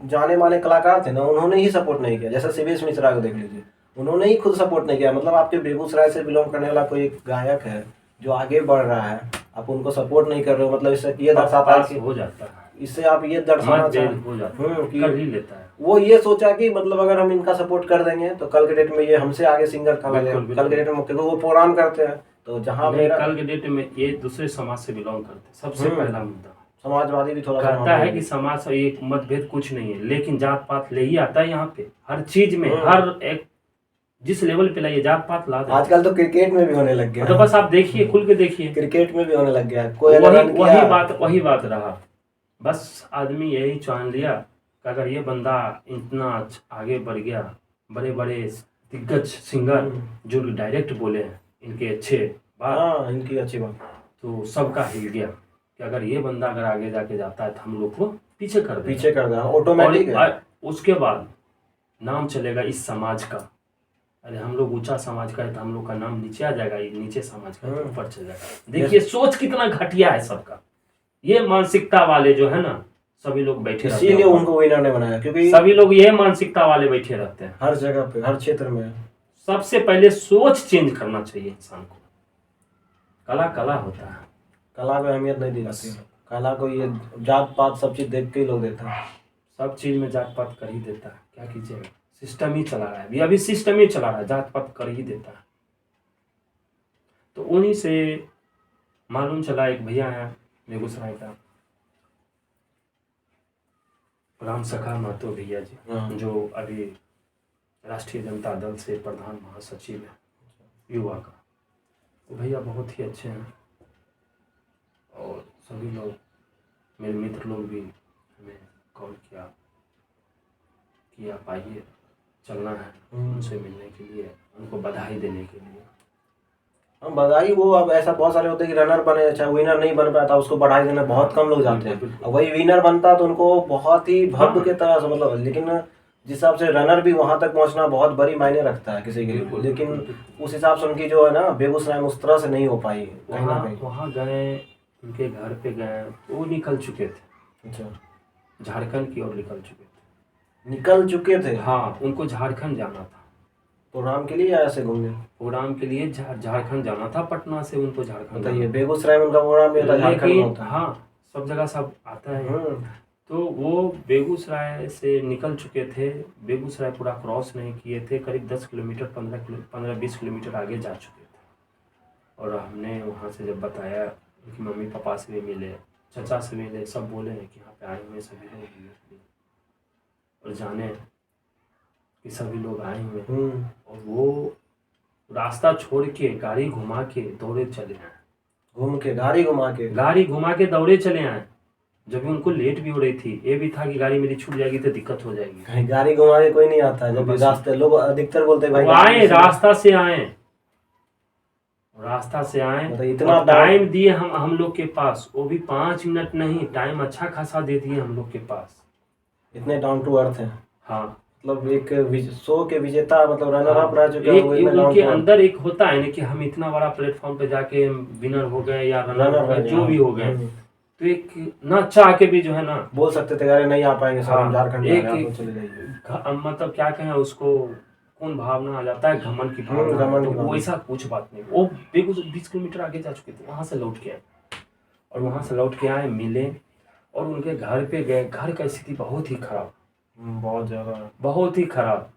जाने माने कलाकार थे ना, उन्होंने ही सपोर्ट नहीं किया। जैसे शिवेश मिश्रा को देख लीजिए, उन्होंने ही खुद सपोर्ट नहीं किया। मतलब आपके बेगूसराय से बिलोंग करने वाला कोई एक गायक है जो आगे बढ़ रहा है, आप उनको सपोर्ट नहीं कर रहे हो, मतलब इससे ये दर्शाता है कि हो जाता है, इससे आप ये दर्शाना कर ही लेता है। वो ये सोचा कि मतलब अगर हम इनका सपोर्ट कर देंगे तो कल के डेट में ये हमसे आगे सिंगर कल के डेट में, क्योंकि वो प्रोग्राम करते हैं। तो जहाँ कल के डेट में ये दूसरे समाज से बिलोंग करते, सबसे पहला मुद्दा समाजवादी भी थोड़ा सा कहता है कि समाज से एक मतभेद कुछ नहीं है, लेकिन जात पात ले ही आता है यहाँ पे हर चीज में, हर एक जिस लेवल पे लाइए जात पात ला देता है। आजकल तो क्रिकेट में भी होने लग गया। तो बस आप देखिए, खुल के देखिए, क्रिकेट में भी होने लग गया। कोई वही बात रहा। बस आदमी यही जान लिया कि अगर ये बंदा इतना आगे बढ़ गया, बड़े बड़े दिग्गज सिंगर जो डायरेक्ट बोले हैं इनके अच्छे बात, इनकी अच्छी बात, तो सबका हिल गया कि अगर ये बंदा अगर आगे जाके जाता है तो हम लोग को पीछे कर देगा ऑटोमेटिक है। उसके बाद नाम चलेगा इस समाज का। अरे हम लोग ऊंचा समाज का है तो हम लोग का नाम नीचे आ जाएगा, नीचे समाज का ऊपर चल जाएगा। देखिए सोच कितना घटिया है सबका। ये मानसिकता वाले जो है ना सभी लोग बैठे रहते हैं, इसीलिए उनको विनर ने बनाया, क्योंकि सभी लोग ये मानसिकता वाले बैठे रहते हैं हर जगह पे, हर क्षेत्र में। सबसे पहले सोच चेंज करना चाहिए इंसान को। कला कला होता है, कला को अहमियत नहीं दी जाती। कला को ये जात पात सब चीज देख के ही लोग देता है। सब चीज में जात पात कर ही देता है, क्या कीजिएगा, सिस्टम ही चला रहा है अभी सिस्टम ही चला रहा है, जात पात कर ही देता है। तो उन्हीं से मालूम चला, एक भैया है बेगूसराय का, राम सखा महतो भैया जी, जो अभी राष्ट्रीय जनता दल से प्रधान महासचिव है युवा का। तो भैया बहुत ही अच्छे हैं और सभी लोग मेरे मित्र लोग भी हमें कॉल किया कि आप आइए, चलना है उनसे मिलने के लिए, उनको बधाई देने के लिए। हम बधाई, वो अब ऐसा बहुत सारे होते हैं कि रनर बने, चाहे विनर नहीं बन पाता उसको बधाई देने बहुत कम लोग जाते हैं। और वही विनर बनता तो उनको बहुत ही भव्य के तरह से मतलब, लेकिन जिस हिसाब से रनर भी वहां तक पहुंचना बहुत बड़ी मायने रखता है किसी के लिए, लेकिन उस हिसाब से उनकी जो है ना बेगूसराय में उस तरह से नहीं हो पाई। वहाँ गए, उनके घर पे गए, वो निकल चुके थे। अच्छा, झारखंड की ओर निकल चुके थे। हाँ, उनको झारखंड जाना था प्रोग्राम के लिए या ऐसे घूमने? प्रोग्राम के लिए झारखंड जाना था, पटना से उनको झारखंड। ये बेगूसराय में उनका प्रोग्राम भी होता है, झारखंड में होता है। हाँ, सब जगह सब आता है। तो वो बेगूसराय से निकल चुके थे, बेगूसराय पूरा क्रॉस नहीं किए थे, करीब 10 किलोमीटर 15-20 किलोमीटर आगे जा चुके थे। और हमने वहाँ से जब बताया, उनकी मम्मी पापा से भी मिले, चचा से मिले, सब बोले हैं कि यहाँ पे आए हुए सभी लोग और जाने कि सभी लोग आए हुए हैं। और वो रास्ता छोड़ के गाड़ी घुमा के दौड़े चले आए, गाड़ी घुमा के दौड़े चले आए। जब उनको लेट भी हो रही थी, ये भी था कि गाड़ी मेरी छूट जाएगी तो दिक्कत हो जाएगी। गाड़ी घुमा के कोई नहीं आता है, जब रास्ते लोग अधिकतर बोलते हैं भाई आए, रास्ता से आए मतलब इतना टाइम दिए हम लोग के पास, वो भी 5 मिनट नहीं, टाइम अच्छा खासा दे दिए हम लोग के पास। इतने डाउन टू अर्थ हैं। हाँ, मतलब एक शो के विजेता, मतलब रनर अप रह चुके हैं। उनके अंदर एक होता है ना कि हम इतना बड़ा प्लेटफॉर्म पे जाके विनर हो गए या रनर हो गए, जो भी हो गए, तो एक ना चाह के भी जो है ना बोल सकते थे अरे नहीं आ पाएंगे सर, हम झारखंड चले जाइए। मतलब क्या कहें उसको, कौन भावना आ जाता है, घमंड की भावना। तो वो ऐसा कुछ बात नहीं, वो 20 किलोमीटर आगे जा चुके थे, वहां से लौट के आए। और वहां से लौट के आए, मिले और उनके घर पे गए। घर का स्थिति बहुत ही खराब, बहुत ही खराब।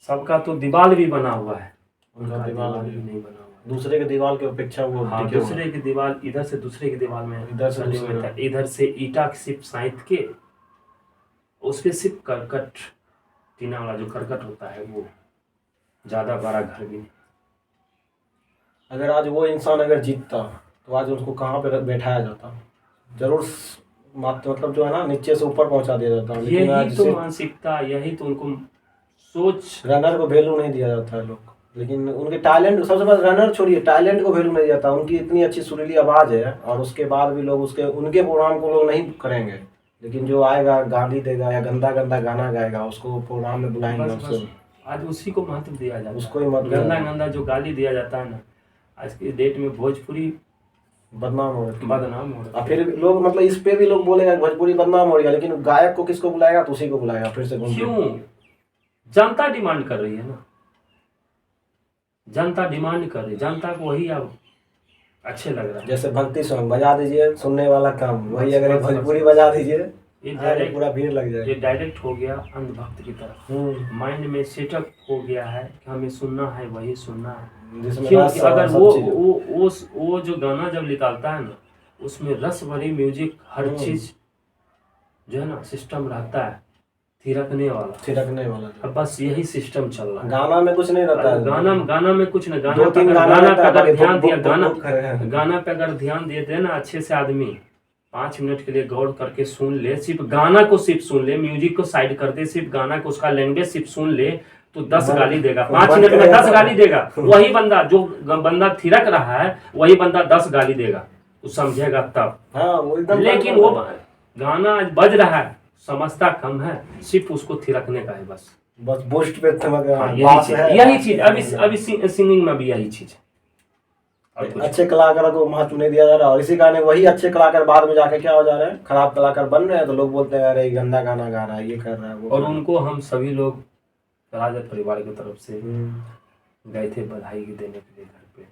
सबका तो दीवार भी बना हुआ है, उनका दीवार भी नहीं बना हुआ। दूसरे के दीवार की अपेक्षा वो दूसरे की दीवार, इधर से दूसरे की दीवार में, इधर से ईटा की सिर्फ साइड के, उस पे सिर्फ करकट, टीना वाला जो करकट होता है, वो ज्यादा बड़ा घर भी नहीं। अगर आज वो इंसान अगर जीतता तो आज उसको कहाँ पे बैठाया जाता, जरूर मतलब जो है ना नीचे से ऊपर पहुंचा दिया जाता। यही तो मानसिकता, यही तो उनको सोच। रनर को वैल्यू नहीं दिया जाता है लोग, लेकिन उनके टैलेंट, सबसे बड़ा रनर छोड़िए, टैलेंट को वैल्यू नहीं जाता। उनकी इतनी अच्छी सुरीली आवाज है और उसके बाद भी लोग उनके प्रोग्राम को लोग नहीं करेंगे, लेकिन जो आएगा गाली देगा या गंदा गंदा गाना गाएगा उसको प्रोग्राम में बुलाएंगे। उसको आज उसी को महत्व दिया जाता है, उसको ही गंदा जो गाली दिया जाता है ना, आज की डेट में भोजपुरी बदनाम हो रहा है। फिर लोग मतलब इस पे भी लोग बोलेगा भोजपुरी बदनाम हो रही है, लेकिन गायक को किसको बुलाएगा, तो उसी को बुलाएगा फिर से। क्यों? जनता डिमांड कर रही है ना, जनता डिमांड कर रही है, जनता को वही अब अच्छे लग रहा है। जैसे भक्ति सॉन्ग बजा दीजिए, सुनने वाला काम, वही अगर भोजपुरी बजा दीजिए, ये पूरा भीड़ लग जाए। ये डायरेक्ट हो गया अंधभक्त की तरफ, माइंड में सेटअप हो गया है कि हमें सुनना है, वही सुनना है। क्योंकि अगर वो जो गाना जब निकालता है ना, उसमें रस भरी म्यूजिक, हर चीज जो है ना सिस्टम रहता है थिरकने वाला। अब बस यही सिस्टम चल रहा है। गाना में कुछ नहीं रहता है। गाना में कुछ नहीं। दो तीन गाना पे अगर ध्यान दिया, गाना गाना पे अगर ध्यान देते हैं ना अच्छे से, आदमी 5 मिनट के लिए गौर करके सुन ले, सिर्फ गाना को सिर्फ सुन ले, म्यूजिक को साइड कर दे, सिर्फ गाना को, उसका लैंग्वेज सिर्फ सुन ले, तो 10 गाली देगा। 5 मिनट में 10 गाली देगा। वही बंदा जो बंदा थिरक रहा है, वही बंदा 10 गाली देगा, वो समझेगा तब। लेकिन वो गाना बज रहा है, समझता कम है, सिर्फ उसको थिरकने का है बस बूस्ट पे यही चीज अभी सिंगिंग में भी यही चीज है। अच्छे कलाकार को महत्व नहीं दिया जा रहा, और इसी कारण वही अच्छे कलाकार बाद में जाके क्या हो जा रहे हैं, खराब कलाकार बन रहे हैं। तो लोग बोलते हैं अरे गंदा गाना गा रहा है, ये कर रहा है, वो। और उनको हम सभी लोग राजद परिवार की तरफ से गए थे बधाई देने के लिए घर पे,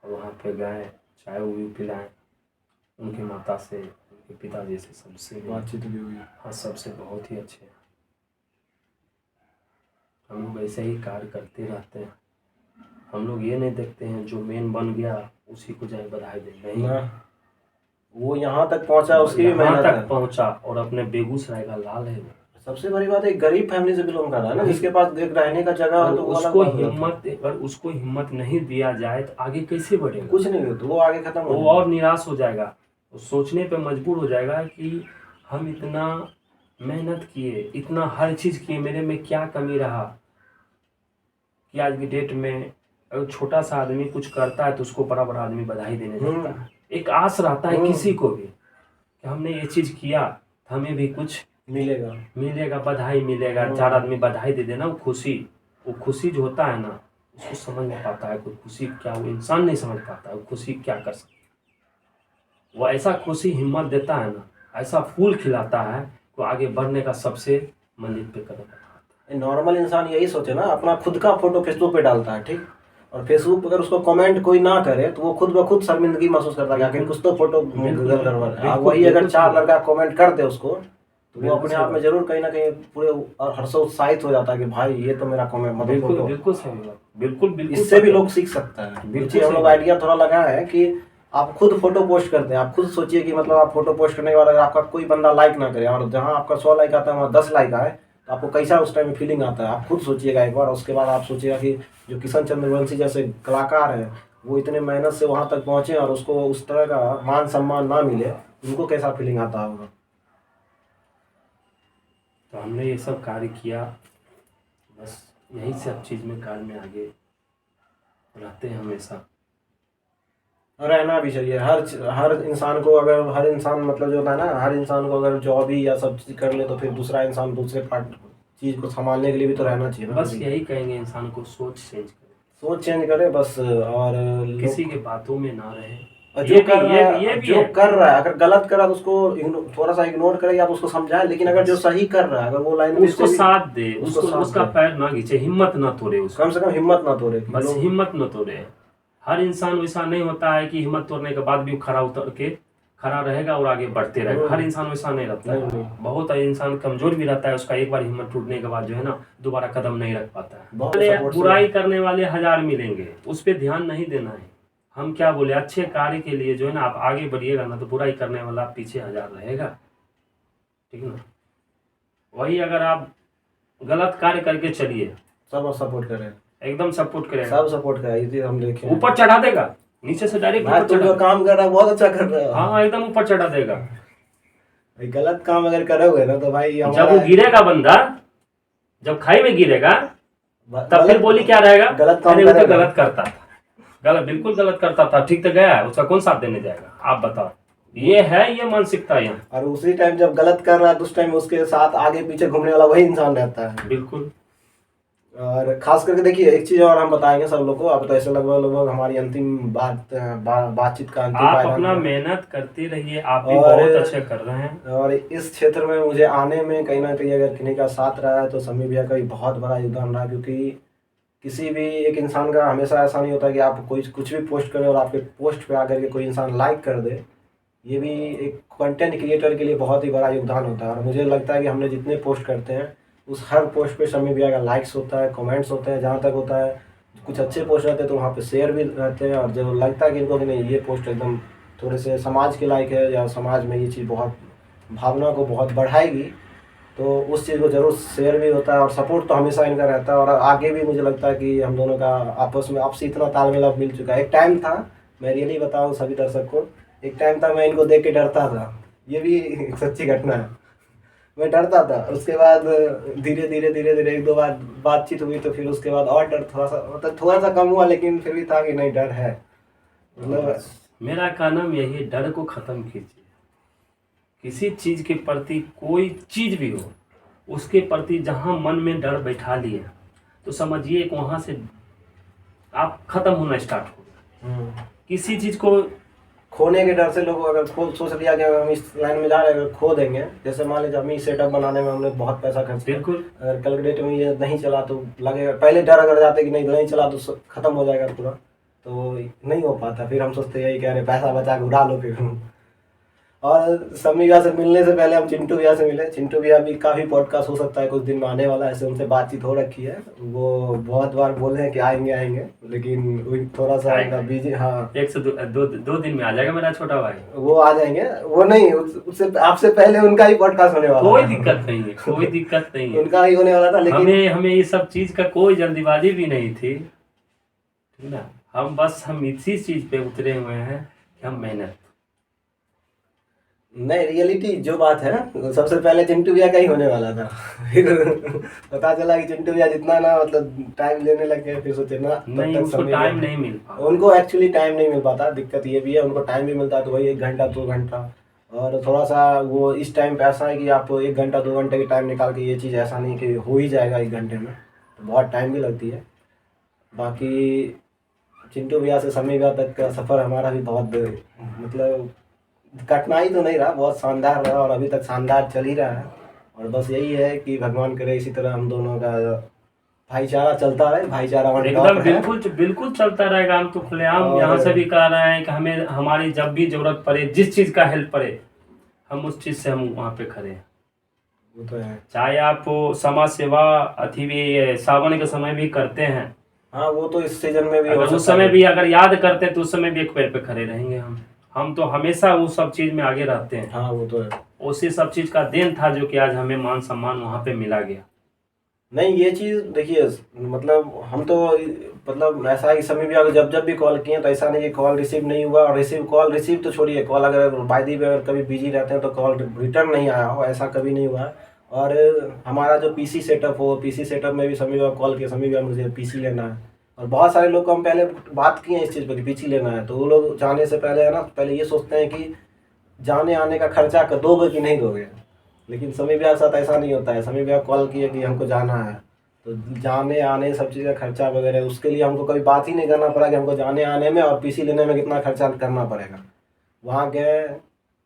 और वहाँ पे गए, चाय वो पिलाएं, उनकी माता से, उनके पिताजी से, सबसे बातचीत भी हुई। हाँ, सबसे बहुत ही अच्छे। हम लोग ऐसे ही कार्य करते रहते हैं। हम लोग ये नहीं देखते हैं जो मेन बन गया उसी को जाए बधाई दे, नहीं, वो यहाँ तक पहुँचा, उसकी भी मेहनत तक पहुँचा, और अपने बेगूसराय का लाल है। सबसे बड़ी बात है, गरीब फैमिली से बिलोंग कर रहा है ना, जिसके पास देख रहने का जगह है, तो उसको हिम्मत, अगर उसको हिम्मत नहीं दिया जाए तो आगे कैसे बढ़ेगा? कुछ नहीं हो तो वो आगे खत्म हो, वो और निराश हो जाएगा, वो सोचने पे मजबूर हो जाएगा कि हम इतना मेहनत किए, इतना हर चीज किए, मेरे में क्या कमी रहा कि आज की डेट में अगर छोटा सा आदमी कुछ करता है तो उसको बड़ा बड़ा आदमी बधाई देने लगता है। एक आस रहता है किसी को भी कि हमने ये चीज किया, हमें भी कुछ मिलेगा, बधाई मिलेगा। 4 आदमी बधाई दे देना, वो खुशी जो होता है ना, उसको समझ नहीं पाता है कोई खुशी क्या, वो इंसान नहीं समझ पाता है वो खुशी क्या कर सकता। वो ऐसा खुशी हिम्मत देता है ना, ऐसा फूल खिलाता है, तो आगे बढ़ने का सबसे मंजिल पे कदम उठाता है। नॉर्मल इंसान यही सोचे ना, अपना खुद का फोटो फेसबुक पे डालता है, ठीक, और फेसबुक पर अगर उसको कमेंट कोई ना करे तो वो खुद ब खुद शर्मिंदगी महसूस करता है कि कुछ तो फोटो गड़बड़ है। वही अगर 4 लड़का कमेंट कर दे उसको, तो वो अपने आप में जरूर कहीं ना कहीं पूरे हर्षोत्साहित हो जाता है कि भाई ये तो मेरा कमेंट, मतलब बिल्कुल सही बात, बिल्कुल इससे भी लोग सीख सकता है। बिल्कुल हम लोग आइडिया थोड़ा लगा है कि आप खुद फोटो पोस्ट करते हैं, आप खुद सोचिए कि मतलब आप फोटो पोस्ट करने के बाद अगर आपका कोई बंदा लाइक ना करे, और जहाँ आपका 100 लाइक आता है वहाँ 10 लाइक आए, तो आपको कैसा उस टाइम में फीलिंग आता है, आप खुद सोचिएगा एक बार। उसके बाद आप सोचिएगा कि जो किशन चंद्रवंशी जैसे कलाकार हैं, वो इतने मेहनत से वहाँ तक पहुँचे और उसको उस तरह का मान सम्मान ना मिले, उनको कैसा फीलिंग आता होगा। तो हमने ये सब कार्य किया, बस यही सब चीज़ में कार्य में आगे रहते हैं हमेशा, रहना भी चाहिए। हर इंसान को, अगर हर इंसान मतलब जो होता है ना, हर इंसान को अगर जॉब ही या सब चीज़ कर ले तो फिर दूसरा इंसान दूसरे पार्ट चीज़ को संभालने के लिए भी तो रहना चाहिए। बस यही कहेंगे इंसान को सोच चेंज करे बस, और किसी के बातों में ना रहे। जो कर रहा है अगर गलत कर रहा है तो उसको थोड़ा सा इग्नोर करे या तो उसको समझाए, लेकिन अगर जो सही कर रहा है अगर वो लाइन उसको साथ दे, उसका पैर ना खींचे, हिम्मत ना तोड़े, कम से कम हिम्मत ना तोड़े, बस हिम्मत ना तोड़े। हर इंसान वैसा नहीं होता है कि हिम्मत तोड़ने के बाद भी खड़ा उतर के खड़ा रहेगा और आगे बढ़ते रहेगा। हर इंसान वैसा नहीं रहता है, बहुत इंसान कमजोर भी रहता है, उसका एक बार हिम्मत टूटने के बाद जो है ना दोबारा कदम नहीं रख पाता है। बुराई करने वाले 1000 मिलेंगे, उस पर ध्यान नहीं देना है। हम क्या बोले, अच्छे कार्य के लिए जो है ना आप आगे बढ़िएगा ना, तो बुराई करने वाला पीछे 1000 रहेगा, ठीक ना। वही अगर आप गलत कार्य करके चलिए, सब सपोर्ट करें, एकदम सपोर्ट करें, सब सपोर्ट करें, हम देखें ऊपर चढ़ा देगा, नीचे से डायरेक्ट जो काम कर रहा है बहुत अच्छा कर रहा है, हाँ एकदम ऊपर चढ़ा देगा। गलत काम अगर करोगे ना तो भाई जब वो गिरेगा बंदा, जब खाई में गिरेगा तब फिर बोली क्या रहेगा, गलत काम तो गलत करता था, बिल्कुल गलत करता था, ठीक तो गया, उसका कौन साथ देने जाएगा, आप बताओ। ये मानसिकता है यहाँ। और उसी टाइम जब गलत कर रहा है तो उस टाइम उसके साथ आगे पीछे घूमने वाला वही इंसान रहता है। बिल्कुल। और खास करके देखिए एक चीज और हम बताएंगे सब लोग को, अब तो ऐसे लगभग हमारी अंतिम बातचीत का अंतिम आप अपना मेहनत करते रहिए, आप भी बहुत अच्छे कर रहे हैं। और इस क्षेत्र में मुझे आने में कहीं ना कहीं अगर किन्हीं का साथ रहा है तो समी भैया का भी बहुत बड़ा योगदान रहा, क्योंकि किसी भी एक इंसान का हमेशा ऐसा नहीं होता कि आप कुछ भी पोस्ट करें और आपके पोस्ट पे आकर के कोई इंसान लाइक कर दे। ये भी एक कंटेंट क्रिएटर के लिए बहुत ही बड़ा योगदान होता है। और मुझे लगता है कि हमने जितने पोस्ट करते हैं उस हर पोस्ट पे समी भैया का लाइक्स होता है, कमेंट्स होते हैं, जहाँ तक होता है कुछ अच्छे पोस्ट रहते हैं तो वहाँ पे शेयर भी रहते हैं, और जो लगता है कि इनको कि नहीं ये पोस्ट एकदम थोड़े से समाज के लायक है या समाज में ये चीज़ बहुत भावना को बहुत बढ़ाएगी, तो उस चीज़ को जरूर शेयर भी होता है और सपोर्ट तो हमेशा इनका रहता है। और आगे भी मुझे लगता है कि हम दोनों का आपस में आपसे इतना तालमेल अब मिल चुका है। एक टाइम था, मैं रियली बताऊँ सभी दर्शक को, एक टाइम था मैं इनको देख के डरता था, ये भी एक सच्ची घटना है। मैं डरता था, उसके बाद धीरे धीरे धीरे धीरे एक दो बार बातचीत हुई तो फिर उसके बाद और डर थोड़ा सा मतलब थोड़ा सा कम हुआ, लेकिन फिर भी था कि नहीं डर है। मतलब मेरा कहना यही है, डर को खत्म कीजिए। किसी चीज के प्रति कोई चीज भी हो, उसके प्रति जहां मन में डर बैठा लिए तो समझिए कि वहां से आप खत्म होना स्टार्ट हो। किसी चीज को खोने के डर से लोग अगर सोच लिया कि हम इस लाइन में जा रहे हैं, अगर खो देंगे, जैसे मान लीजिए हम सेटअप बनाने में हमने बहुत पैसा खर्च किया, बिल्कुल अगर कल के डेट में ये नहीं चला तो लगेगा, पहले डर अगर जाते कि नहीं चला तो खत्म हो जाएगा पूरा, तो नहीं हो पाता। फिर हम सोचते यही कह रहे पैसा बचा के उड़ा लो फिर। और समी भैया से मिलने से पहले हम चिंटू भैया से मिले। चिंटू भैया भी काफ़ी पॉडकास्ट हो सकता है कुछ दिन में आने वाला है, ऐसे उनसे बातचीत हो रखी है। वो बहुत बार बोले हैं कि आएंगे आएंगे, लेकिन वो थोड़ा सा उनका बिजी। हाँ, 1 से 2 दिन में आ जाएगा मेरा छोटा भाई। वो आ जाएंगे, वो नहीं उससे आपसे पहले उनका ही पॉडकास्ट होने वाला। कोई दिक्कत नहीं है, कोई दिक्कत नहीं है। उनका ही होने वाला था, लेकिन हमें ये सब चीज का कोई जल्दीबाजी भी नहीं थी, ठीक ना। हम इसी चीज पे उतरे हुए हैं कि हम मेहनत। नहीं, रियलिटी जो बात है सबसे पहले चिंटू भैया का ही होने वाला था। फिर पता चला कि चिंटू भैया जितना ना मतलब टाइम लेने लगे, फिर सोचे ना नहीं, उसको टाइम नहीं मिल पाता। उनको एक्चुअली टाइम नहीं मिल पाता। दिक्कत ये भी है, उनको टाइम भी मिलता है तो वही 1 घंटा 2 घंटा, और थोड़ा सा वो इस टाइम पे ऐसा है कि आप 1 घंटा 2 घंटे के टाइम निकाल के ये चीज़ ऐसा नहीं कि हो ही जाएगा 1 घंटे में, तो बहुत टाइम भी लगती है। बाकी चिंटू भैया से समी भैया तक का सफ़र हमारा भी बहुत मतलब कठिनाई तो नहीं रहा, बहुत शानदार रहा और अभी तक शानदार चल ही रहा है। और बस यही है कि भगवान करे इसी तरह हम दोनों का भाईचारा चलता रहे। भाईचारा एकदम बिल्कुल चलता रहेगा। हम तो खुलेआम यहाँ से भी कह रहे हैं कि हमें हमारी जब भी जरूरत पड़े, जिस चीज़ का हेल्प पड़े, हम उस चीज़ से हम वहाँ पे खड़े हैं। वो तो है। चाहे आप समाज सेवा अथी भी सावन के समय भी करते हैं, हाँ वो तो इस सीजन में भी अगर उस समय भी अगर याद करते तो उस समय भी एक पैर पे खड़े रहेंगे। हम तो हमेशा उस सब चीज में आगे रहते हैं। हाँ वो तो है। उसी सब चीज का देन था जो कि आज हमें मान सम्मान वहाँ पे मिला गया। नहीं ये चीज़ देखिए, मतलब हम तो मतलब ऐसा है कि समी भी अगर जब भी कॉल किए तो ऐसा नहीं कि कॉल रिसीव नहीं हुआ, और रिसीव तो छोड़िए, कॉल अगर बाय दी अगर कभी बिजी रहते हैं तो कॉल रिटर्न नहीं आया हो, ऐसा कभी नहीं हुआ। और हमारा जो पीसी सेटअप हो, पीसी सेटअप में भी समी भैया कॉल किया, समी भैया मुझे पीसी लेना है। और बहुत सारे लोग को हम पहले बात किए हैं इस चीज़ पर कि पीसी लेना है, तो वो लोग जाने से पहले है ना, पहले ये सोचते हैं कि जाने आने का खर्चा कर दोगे कि नहीं दोगे। लेकिन समी भैया के साथ ऐसा नहीं होता है। समी भैया कॉल किए कि हमको जाना है, तो जाने आने सब चीज़ का खर्चा वगैरह उसके लिए हमको कभी बात ही नहीं करना पड़ा कि हमको जाने आने में और पीसी लेने में कितना खर्चा करना पड़ेगा। वहाँ गए,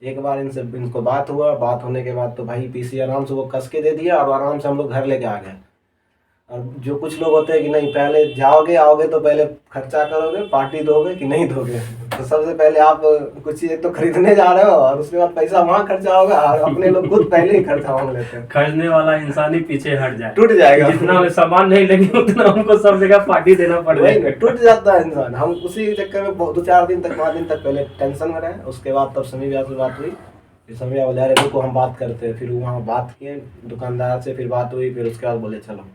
एक बार इनको बात हुआ, बात होने के बाद तो भाई पीसी आराम से वो कस के दे दिया और आराम से हम लोग घर लेके आ गए। और जो कुछ लोग होते हैं कि नहीं पहले जाओगे आओगे तो पहले खर्चा करोगे, पार्टी दोगे कि नहीं दोगे। तो सबसे पहले आप कुछ चीज़ तो खरीदने जा रहे हो और उसके बाद पैसा वहाँ खर्चा होगा, और अपने लोग खुद पहले ही खर्चा मांग लेते हैं। खरीदने वाला इंसान ही पीछे हट जाए, टूट जाएगा। जितना सामान नहीं लेंगे उतना हमको सब जगह पार्टी देना पड़ेगा। टूट जाता है इंसान। हम उसी चक्कर में 2-4 दिन तक 5 दिन तक पहले टेंशन में रहे। उसके बाद तब समी भैया से बात हुई, फिर समी भैया बोले अरे रुको हम बात करते हैं। फिर वहाँ बात किए दुकानदार से, फिर बात हुई, फिर उसके बाद बोले चलो।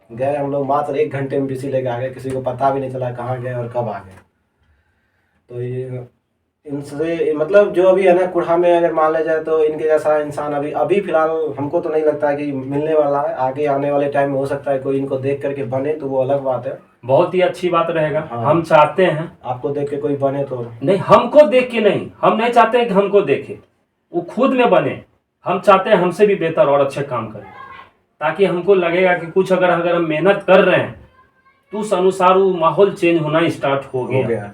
गए हम लोग, मात्र 1 घंटे में पीसी लेके आ गए, किसी को पता भी नहीं चला कहाँ गए और कब आ गए। तो ये इनसे मतलब जो अभी है ना कुढ़ा में, अगर मान लिया जाए तो इनके जैसा इंसान अभी फिलहाल हमको तो नहीं लगता है कि मिलने वाला है। आगे आने वाले टाइम में हो सकता है कोई इनको देख करके बने, तो वो अलग बात है, बहुत ही अच्छी बात रहेगा। हाँ। हम चाहते हैं आपको देख के कोई बने तो नहीं, हमको देख के नहीं, हम नहीं चाहते कि हमको देखे, वो खुद में बने। हम चाहते हैं हमसे भी बेहतर और अच्छे काम करें, ताकि हमको लगेगा कि कुछ अगर हम मेहनत कर रहे हैं तो उस अनुसार वो माहौल चेंज होना स्टार्ट हो गया।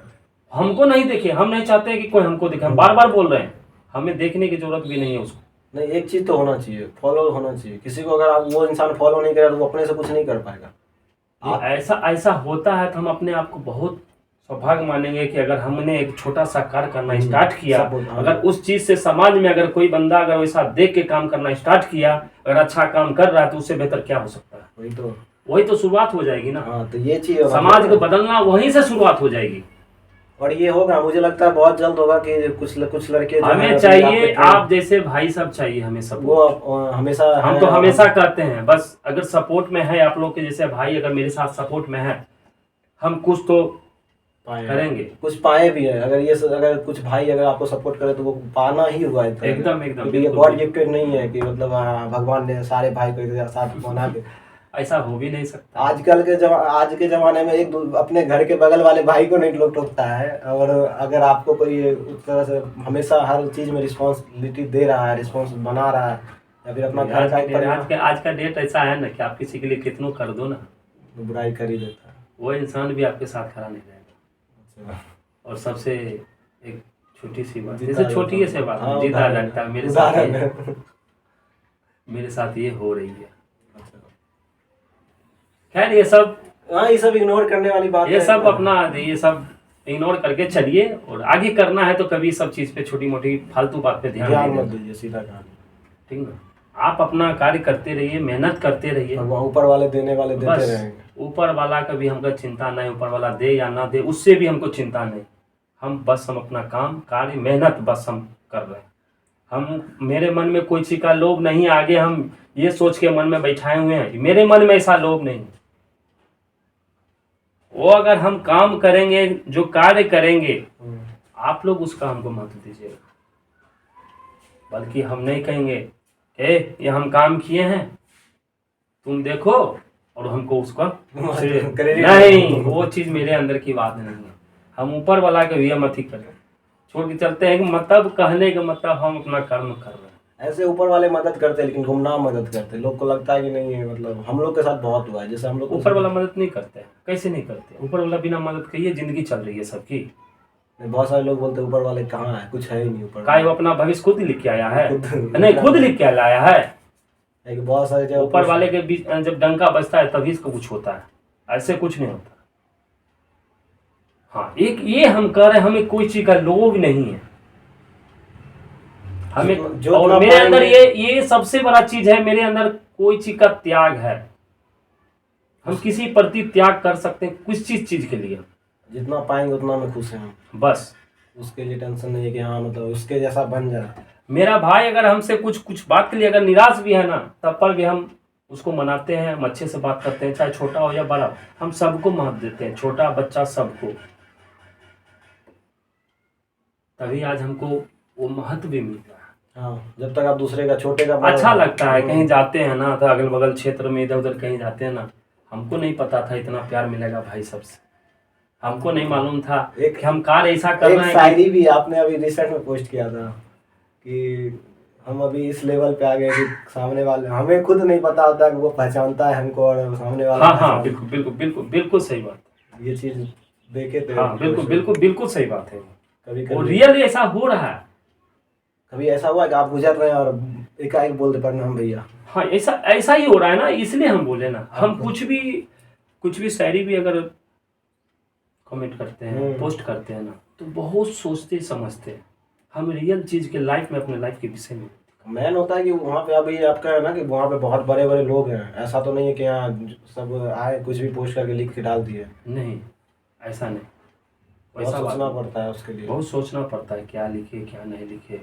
हमको नहीं देखे, हम नहीं चाहते कि कोई हमको देखे। हम बार बार बोल रहे हैं, हमें देखने की जरूरत भी नहीं है उसको। नहीं, एक चीज़ तो होना चाहिए, फॉलो होना चाहिए। किसी को अगर आप वो इंसान फॉलो नहीं करे तो वो अपने से कुछ नहीं कर पाएगा। ऐसा होता है तो हम अपने आप को बहुत सौभाग्य मानेंगे कि अगर हमने एक छोटा सा कार्य करना स्टार्ट किया, अगर उस चीज से समाज में अगर कोई बंदा अगर वैसा देख के काम करना स्टार्ट किया, अगर अच्छा काम कर रहा है तो उससे बेहतर क्या हो सकता है। वही तो शुरुआत हो जाएगी ना। हाँ, तो ये चीज समाज को बदलना वहीं से शुरुआत हो जाएगी। और ये होगा, मुझे लगता है बहुत जल्द होगा कि कुछ लड़के जो हैं हमें अभी चाहिए आपके आप जैसे भाई सब चाहिए हमें वो सपोर्ट। हमेशा हम हैं तो और हमेशा कहते हैं बस अगर सपोर्ट में है आप लोग के जैसे भाई अगर मेरे साथ सपोर्ट में है हम कुछ तो पाए करेंगे। कुछ पाए भी है। अगर कुछ भाई अगर आपको सपोर्ट करे तो वो पाना ही हुआ है एकदम एकदम क्योंकि ये बिल्कुल गॉड बिल्कुल। गिफ्टेड नहीं है कि मतलब हाँ, भगवान ने सारे भाई को एक साथ बना के ऐसा हो भी नहीं सकता। आज के जमाने में अपने घर के बगल वाले भाई को नहीं लोग टोकता है। और अगर आपको कोई उस तरह से हमेशा हर चीज में रिस्पॉन्सिबिलिटी दे रहा है, रिस्पॉन्स बना रहा है, या फिर अपना घर का एक परिवार आज का डेट ऐसा है ना कि आप किसी के लिए कितनों कर दो ना तो बुराई कर ही देता है। वो इंसान भी आपके साथ खड़ा नहीं रहेगा। और सबसे एक छोटी सी बात, जैसे छोटी से बात हाँ, जीता उदाहरण लगता है उदाहरण है। मेरे साथ ये हो रही है। खैर ये सब हाँ, ये सब इग्नोर करने वाली बात ये है। सब अपना ये सब इग्नोर करके चलिए और आगे करना है तो कभी सब चीज पे छोटी मोटी फालतू बात पे ध्यान ध्यान नहीं मत देना। दीजिए, सीधा कहानी। ठीक ना, आप अपना कार्य करते रहिए, मेहनत करते रहिए, और वहाँ ऊपर वाले देने वाले देते बस रहेंगे। ऊपर वाला का भी हमको चिंता नहीं, ऊपर वाला दे या ना दे उससे भी हमको चिंता नहीं। हम अपना काम कार्य मेहनत बस हम कर रहे हैं। हम मेरे मन में कोई चीज का लोभ नहीं, आगे हम ये सोच के मन में बैठाए हुए हैं कि मेरे मन में ऐसा लोभ नहीं। वो अगर हम काम करेंगे जो कार्य करेंगे आप लोग उसका हमको महत्व दीजिएगा, बल्कि हम नहीं कहेंगे ये हम काम किए हैं तुम देखो और हमको उसका क्रेडिट नहीं, वो चीज मेरे अंदर की बात नहीं है। हम ऊपर वाला के भी मत ही करें, छोड़ के चलते हैं कि मतलब कहने का मतलब हम अपना कर्म कर रहे हैं। ऐसे ऊपर वाले मदद करते हैं लेकिन गुमनाम मदद करते हैं। लोग को लगता है कि नहीं है, मतलब हम लोग के साथ बहुत हुआ है। जैसे हम लोग ऊपर वाला मदद नहीं करते हैं, कैसे नहीं करते? ऊपर वाला बिना मदद के ये जिंदगी चल रही है सबकी। बहुत सारे लोग बोलते हैं ऊपर वाले कहाँ है, कुछ है ही नहीं ऊपर। काय वो अपना भविष्य खुद लिख के आया है, नहीं खुद खुद लिख के लाया है। एक बहुत सारे जब ऊपर वाले के बीच जब डंका बजता है तभी इसको कुछ होता है, ऐसे कुछ नहीं होता। हाँ एक ये हम कह रहे हैं हमें कोई चीज का लोभ नहीं है हमें जो और मेरे अंदर ये सबसे बड़ा चीज है, मेरे अंदर कोई चीज का त्याग है। हम किसी प्रति त्याग कर सकते हैं कुछ चीज के लिए, जितना पाएंगे उतना में खुश हैं बस उसके लिए टेंशन नहीं है कि हाँ मतलब उसके जैसा बन जाए। मेरा भाई अगर हमसे कुछ बात के लिए अगर निराश भी है ना तब पर भी हम उसको मनाते हैं, हम अच्छे से बात करते हैं, चाहे छोटा हो या बड़ा, हम सबको महत्व देते हैं, छोटा बच्चा सबको। तभी आज हमको वो महत्व भी मिलता है। हाँ, जब तक आप दूसरे का छोटे का अच्छा लगता है कहीं जाते हैं ना तो अगल बगल क्षेत्र में इधर उधर कहीं जाते हैं ना, हमको नहीं पता था इतना प्यार मिलेगा भाई सबसे। हमको नहीं मालूम था कि हम कार्य ऐसा कर रहे हैं। शायरी भी आपने अभी रिसेंट में पोस्ट किया था कि हम अभी इस लेवल पे आ गए कि सामने वाले हमें खुद नहीं पता होता कि वो पहचानता है हमको और सामने वाला। हाँ बिल्कुल बिल्कुल बिल्कुल बिल्कुल सही बात, ये चीज देखे थे। हाँ बिल्कुल बिल्कुल बिल्कुल सही बात है। कभी वो रियल ऐसा हो रहा है। कभी ऐसा हुआ कि आप गुजर रहे हैं और एकाएक बोलते प्रणाम भैया। हाँ ऐसा ही हो रहा है ना, इसलिए हम बोले ना। हम कुछ भी शायरी भी अगर कमेंट करते हैं पोस्ट करते हैं ना तो बहुत सोचते समझते हैं, हम रियल चीज के लाइफ में अपने लाइफ के विषय में। मैन होता है कि वहाँ पे अभी आपका है ना कि वहाँ पे बहुत बड़े बड़े लोग हैं। ऐसा तो नहीं है कि यहाँ सब आए कुछ भी पोस्ट करके लिख के डाल दिए, नहीं ऐसा नहीं, बहुत सोचना पड़ता है उसके लिए। बहुत सोचना पड़ता है क्या लिखे क्या नहीं लिखे।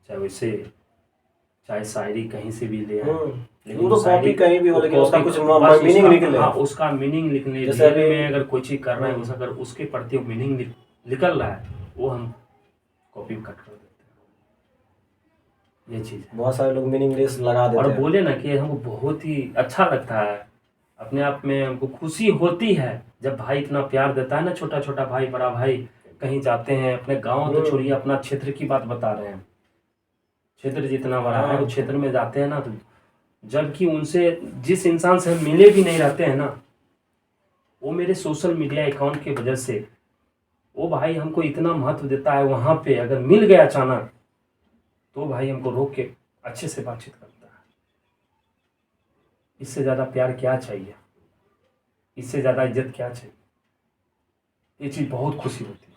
चाहे शायरी कहीं से भी ले आए, लेकिन तो कॉपी कहीं भी हो लेकिन उसका कुछ मीनिंग निकले। हाँ उसका मीनिंग लिखने जैसे में अगर कोई चीज कर रहे हैं अगर उसके प्रति मीनिंग निकल रहा है वो हम कॉपी कट कर देते हैं। ये चीज बहुत सारे लोग मीनिंगलेस लगा देते हैं और बोले ना कि हमको बहुत ही अच्छा लगता है, अपने आप में हमको खुशी होती है जब भाई इतना प्यार देता है ना। छोटा छोटा भाई बड़ा भाई कहीं जाते हैं, अपने गांव तो छोड़िए अपना क्षेत्र की बात बता रहे हैं, क्षेत्र जितना बड़ा है उस क्षेत्र में जाते हैं ना तो जबकि उनसे जिस इंसान से हम मिले भी नहीं रहते हैं ना, वो मेरे सोशल मीडिया अकाउंट की वजह से वो भाई हमको इतना महत्व देता है। वहां पे अगर मिल गया अचानक तो भाई हमको रोक के अच्छे से बातचीत करता है। इससे ज्यादा प्यार क्या चाहिए, इससे ज्यादा इज्जत क्या चाहिए? ये चीज बहुत खुशी होती है।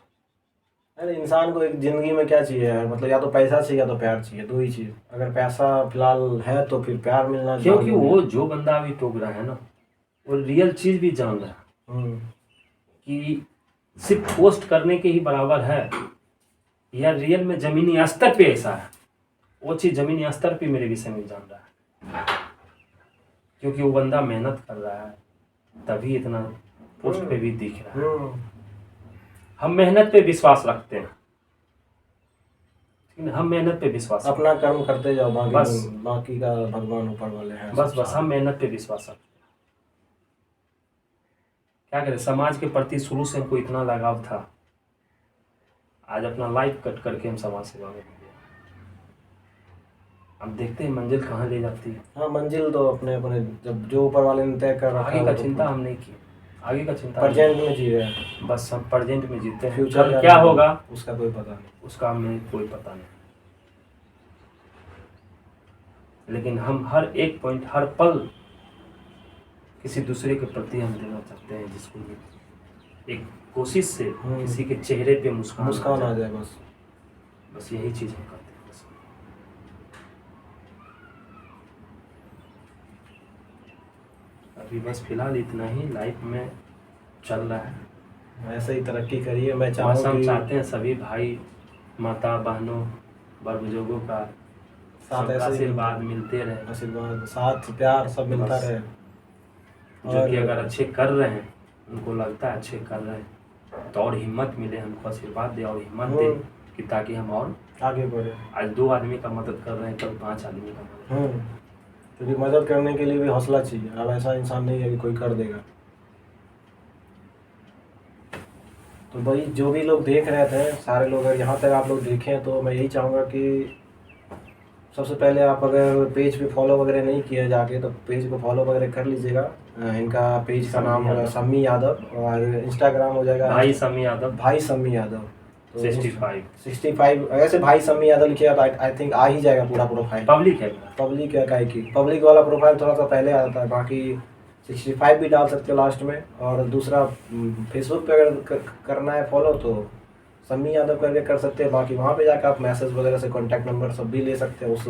अरे इंसान को एक जिंदगी में क्या चाहिए यार, मतलब या तो पैसा चाहिए या तो प्यार चाहिए, दो ही चीज। अगर पैसा फिलहाल है तो फिर प्यार मिलना, क्योंकि वो जो बंदा अभी टोक रहा है ना वो रियल चीज भी जान रहा है कि सिर्फ पोस्ट करने के ही बराबर है या रियल में ज़मीनी स्तर पे ऐसा है, वो चीज़ ज़मीनी स्तर पे मेरे विषय में जान रहा है, क्योंकि वो बंदा मेहनत कर रहा है तभी इतना पोस्ट पे भी दिख रहा है। हम मेहनत पे विश्वास रखते हैं, ठीक है, हम मेहनत पे विश्वास अपना कर्म करते जाओ, बस। बाकी का भगवान ऊपर वाले हैं। बस हम मेहनत पे विश्वास रखते हैं। क्या करें, समाज के प्रति शुरू से हमको इतना लगाव था, आज अपना लाइफ कट करके हम समाज सेवा में लगे। अब देखते हैं मंजिल कहाँ ले जाती है। हाँ, मंजिल तो अपने अपने जब जो ऊपर वाले ने तय कर रखा आगे है, का वो तो चिंता हम नहीं की, आगे का चिंता प्रेजेंट में जी रहे हैं। बस हम प्रेजेंट में जीते हैं। फ्यूचर कल क्या होगा उसका कोई पता नहीं, उसका हमें कोई पता नहीं, लेकिन हम हर एक पॉइंट, हर पल किसी दूसरे के प्रति हम देना चाहते हैं, जिसको ये एक कोशिश से किसी के चेहरे पे मुस्कान आ जाए। बस यही चीज़ हम करते हैं। बस अभी बस फिलहाल इतना ही लाइफ में चल रहा है। ऐसे ही तरक्की करिए। मैं बस हम चाहूँगा चाहते हैं सभी भाई माता बहनों बड़ बुजुर्गों का साथ सबका ऐसे ही आशीर्वाद मिलते रहे, आशीर्वाद, साथ, प्यार सब मिलता बस। रहे। जो कि अगर अच्छे कर रहे हैं, उनको लगता है अच्छे कर रहे हैं, तो और हिम्मत मिले, हमको आशीर्वाद दे और हिम्मत दे कि ताकि हम और आगे बढ़े। आज 2 आदमी का मदद कर रहे हैं, कल 5 आदमी का मदद। क्योंकि मदद करने के लिए भी हौसला चाहिए। अब ऐसा इंसान नहीं है कि कोई कर देगा। तो भाई जो भी लोग देख रहे थे, सारे लोग अगर यहाँ तक आप लोग देखें, तो मैं यही चाहूँगा कि सबसे पहले आप अगर पेज पे फॉलो वगैरह नहीं किए जाके, तो पेज को फॉलो वगैरह कर लीजिएगा। इनका पेज का नाम होगा सम्मी यादव, और इंस्टाग्राम हो जाएगा भाई सम्मी यादव, भाई सम्मी यादव। तो 65 ऐसे भाई सम्मी यादव लिखिएगा तो आई थिंक आ ही जाएगा पूरा प्रोफाइल। पब्लिक है। पब्लिक है, काहे की पब्लिक वाला प्रोफाइल थोड़ा सा पहले आता है, बाकी 65 भी डाल सकते हो लास्ट में। और दूसरा फेसबुक पे अगर करना है फॉलो तो सम्मी यादव करके कर सकते हैं। बाकी वहाँ पे जाकर आप मैसेज वगैरह से कॉन्टैक्ट नंबर सब भी ले सकते हैं। उस